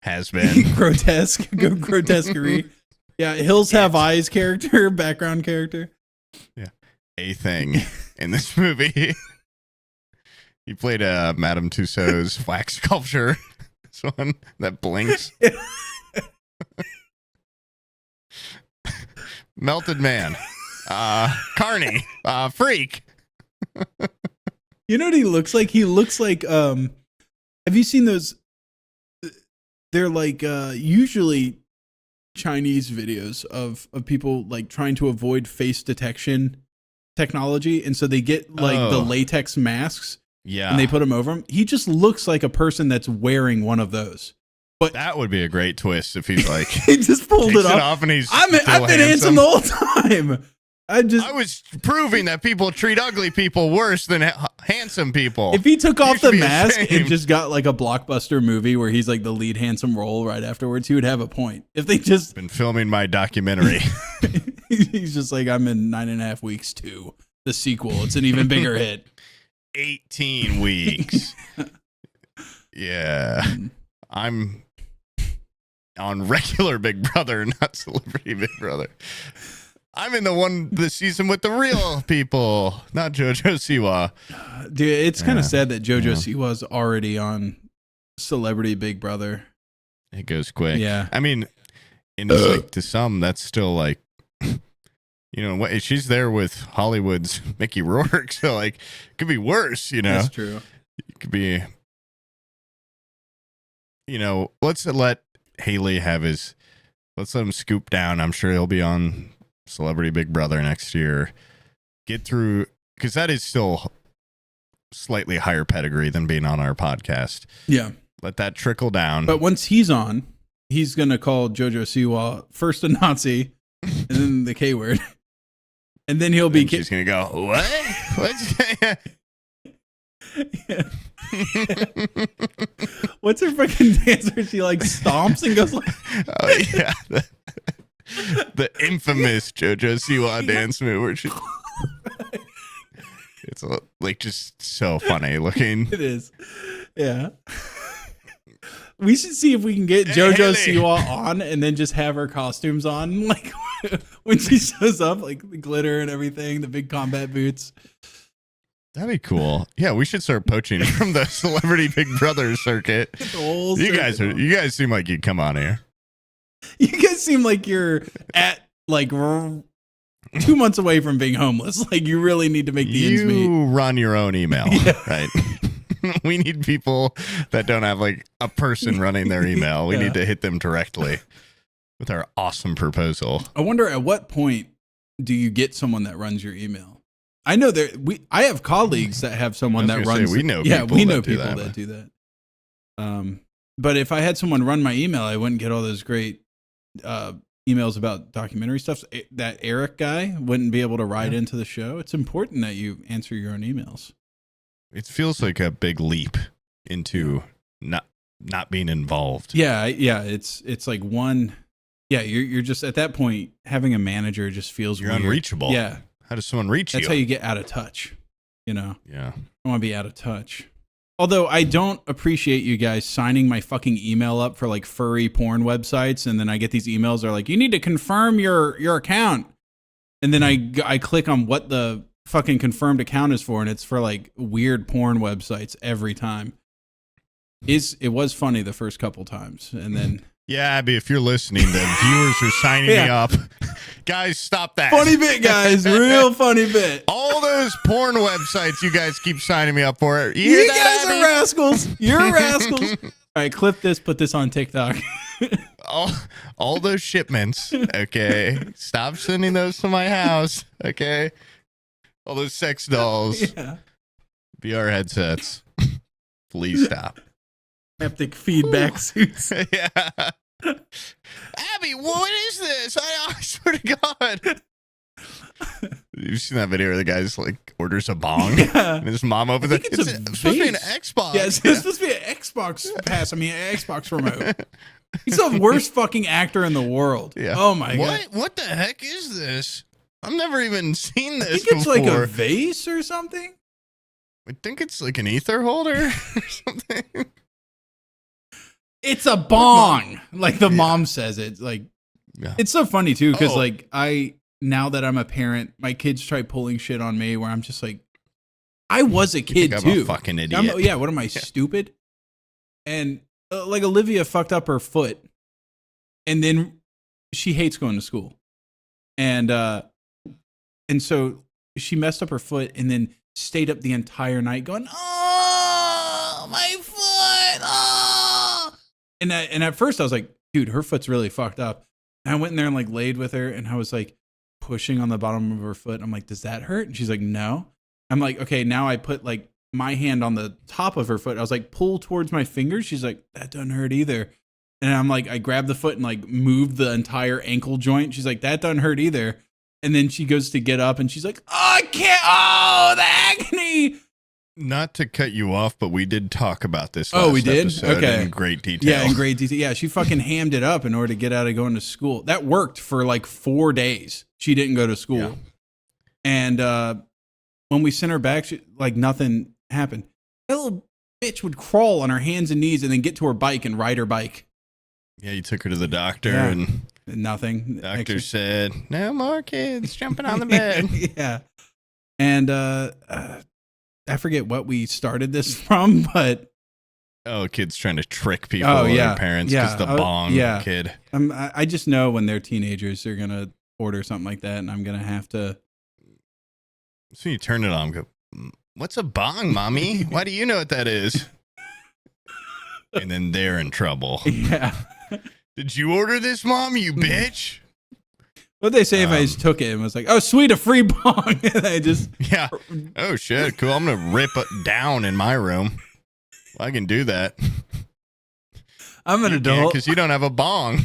has been grotesque, grotesquerie. Yeah, Hills Have Eyes character, background character. Yeah, a thing in this movie. He played Madame Tussauds wax sculpture. This one that blinks. Melted Man. Carney. Freak. You know what he looks like? He looks like have you seen those? They're like usually Chinese videos of people like trying to avoid face detection technology, and so they get like the latex masks, and they put them over him. He just looks like a person that's wearing one of those. But that would be a great twist if he's like he just pulled it off and he's I've been handsome the whole time. I was proving that people treat ugly people worse than handsome people. If he took off the mask and just got like a blockbuster movie where he's like the lead handsome role right afterwards, he would have a point. If they just been filming my documentary, he's just like, I'm in 9.5 weeks 2, the sequel. It's an even bigger hit. 18 weeks. Yeah, I'm on regular Big Brother, not Celebrity Big Brother. I'm in the season with the real people, not JoJo Siwa. Dude, it's kind of sad that JoJo Siwa's already on Celebrity Big Brother. It goes quick. Yeah. I mean, and it's like to some, that's still like, you know, she's there with Hollywood's Mickey Rourke. So like, it could be worse, you know? That's true. It could be, you know, let's let Haley let's let him scoop down. I'm sure he'll be on Celebrity Big Brother next year. Get through, because that is still slightly higher pedigree than being on our podcast. Yeah. Let that trickle down. But once he's on, he's going to call JoJo Siwa first a Nazi and then the K word. And then he'll be... She's going to go, what? What's her fucking dance where she like stomps and goes like... Oh, yeah. The infamous JoJo Siwa dance move where she... It's like just so funny looking. It is. Yeah. We should see if we can get JoJo Siwa on and then just have her costumes on. Like when she shows up, like the glitter and everything, the big combat boots. That'd be cool. Yeah, we should start poaching from the Celebrity Big Brother circuit. You guys seem like you'd come on here. You guys seem like you're at like 2 months away from being homeless. Like you really need to make the ends meet. You run your own email, Yeah. right? We need people that don't have like a person running their email. We need to hit them directly with our awesome proposal. I wonder at what point do you get someone that runs your email? I know I have colleagues that have someone that runs. We know yeah, people we know that do people that. that do that. But if I had someone run my email, I wouldn't get all those great emails about documentary stuff. That Eric guy wouldn't be able to ride into the show. It's important that you answer your own emails. It feels like a big leap into not being involved. Yeah. It's like one. Yeah, you're just at that point having a manager just feels You're weird. unreachable. Yeah, How does someone reach that's you? how you get out of touch. You know. Yeah. I want to be out of touch. Although I don't appreciate you guys signing my fucking email up for like furry porn websites, and then I get these emails that are like, you need to confirm your account, and then I click on what the fucking confirmed account is for, and it's for like weird porn websites every time. It was funny the first couple times, and then Yeah, Abby, if you're listening, the viewers are signing me up. Guys, stop that. funny bit, guys, real funny bit. All those porn websites you guys keep signing me up for. You, You hear that, guys Abby? are rascals. You're rascals. All right, clip this, put this on TikTok. all those shipments, okay? Stop sending those to my house, okay? All those sex dolls, Yeah. VR headsets. Please stop. Haptic feedback suits. Yeah. Abby, what is this? I swear to God. You've seen that video where the guy's like orders a bong and his mom opens it. It's It's supposed to be an vase. Xbox. Yeah, it's supposed to be an Xbox pass. I mean, an Xbox remote. He's the worst fucking actor in the world. Yeah. Oh my god. What the heck is this? I've never even seen I this think it's before. like a vase or something. I think it's like an ether holder or something. It's a bong, like the mom says it. Like Yeah. it's so funny too, because Oh. like now that I'm a parent, my kids try pulling shit on me where I'm just like, I was a kid I'm too. a fucking idiot. Yeah, what am I, stupid? And like Olivia fucked up her foot, and then she hates going to school, and so she messed up her foot, and then stayed up the entire night going, "Oh, my foot!" Oh, and at first I was like, "Dude, her foot's really fucked up." And I went in there and like laid with her, and I was like pushing on the bottom of her foot. I'm like, "Does that hurt?" And she's like, "No." I'm like, "Okay." Now I put like my hand on the top of her foot. I was like, "Pull towards my fingers." She's like, "That doesn't hurt either." And I'm like, I grabbed the foot and like moved the entire ankle joint. She's like, "That doesn't hurt either." And then she goes to get up and she's like, "Oh, I can't. Oh, the agony." Not to cut you off, but we did talk about this. Oh, we last did? episode Okay. in great detail. Yeah, in great detail. Yeah, she fucking hammed it up in order to get out of going to school. That worked for like 4 days. She didn't go to school. Yeah. And when we sent her back, like nothing happened. That little bitch would crawl on her hands and knees and then get to her bike and ride her bike. Yeah, you took her to the doctor, Yeah. and Nothing. the doctor said, "No more kids jumping on the bed." Yeah. And I forget what we started this from, but Oh, kids trying to trick people Oh, or yeah. their parents Yeah. because the Oh, bong yeah. kid. I just know when they're teenagers, they're going to order something like that, and I'm going to have to. So you turn it on, and go, "What's a bong, mommy? Why do you know what that is?" And then they're in trouble. Yeah. Did you order this, mom? You bitch. What'd they say if I just took it and was like, "Oh, sweet, a free bong"? And I just. Yeah. Oh shit. Cool. I'm gonna rip it down in my room. Well, I can do that. I'm an adult. Because you don't have a bong.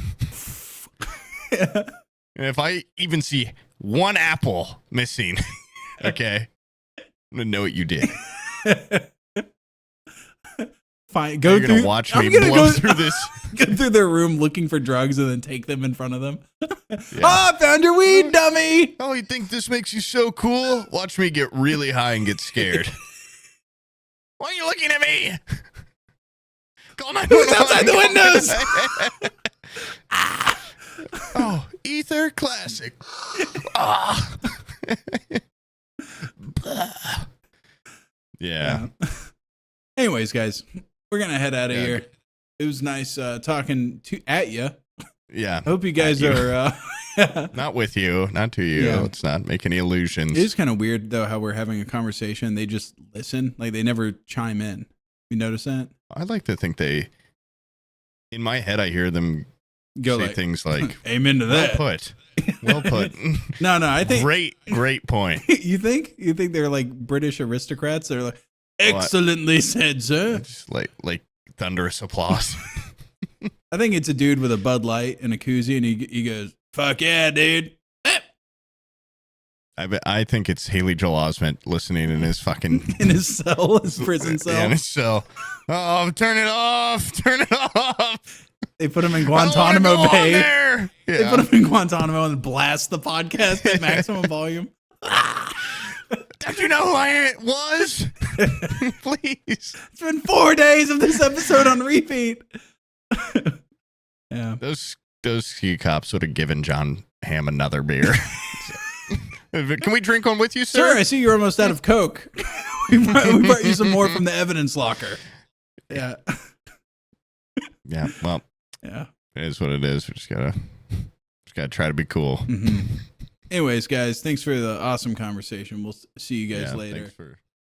And if I even see one apple missing, okay, I'm gonna know what you did. Fine. You're gonna watch me blow through this. Go through their room looking for drugs and then take them in front of them. Oh, I found your weed, dummy. Oh, you think this makes you so cool? Watch me get really high and get scared. Why are you looking at me? Call 911. Who's outside the windows? Oh, Ether Classic. Ah. Yeah. Anyways, guys, we're gonna head out of Yeah. here. It was nice talking at you. Yeah. I hope you guys are not with you, not to you. Yeah. Let's not make any illusions. It is kind of weird though how we're having a conversation. They just listen, like they never chime in. You notice that? I like to think they. In my head, I hear them Go say like, things like, "Amen to that." Well put. No, I think great point. you think they're like British aristocrats? They're like, excellently said, sir. Just like thunderous applause. I think it's a dude with a Bud Light and a koozie, and he goes, "Fuck yeah, dude." I think it's Haley Joel Osment listening in his fucking in his cell, his prison cell. Yeah, in his cell. Oh, turn it off! Turn it off! They put him in Guantanamo Bay. Yeah. They put him in Guantanamo and blast the podcast at maximum volume. Don't you know who I was? Please. It's been 4 days of this episode on repeat. Yeah. Those ski cops would have given John Hamm another beer. Can we drink one with you, sir? Sure, I see you're almost out of Coke. we brought you some more from the evidence locker. Yeah. Yeah, well. Yeah. It is what it is. We just gotta try to be cool. Mm-hmm. Anyways, guys, thanks for the awesome conversation. We'll see you guys later. Thanks for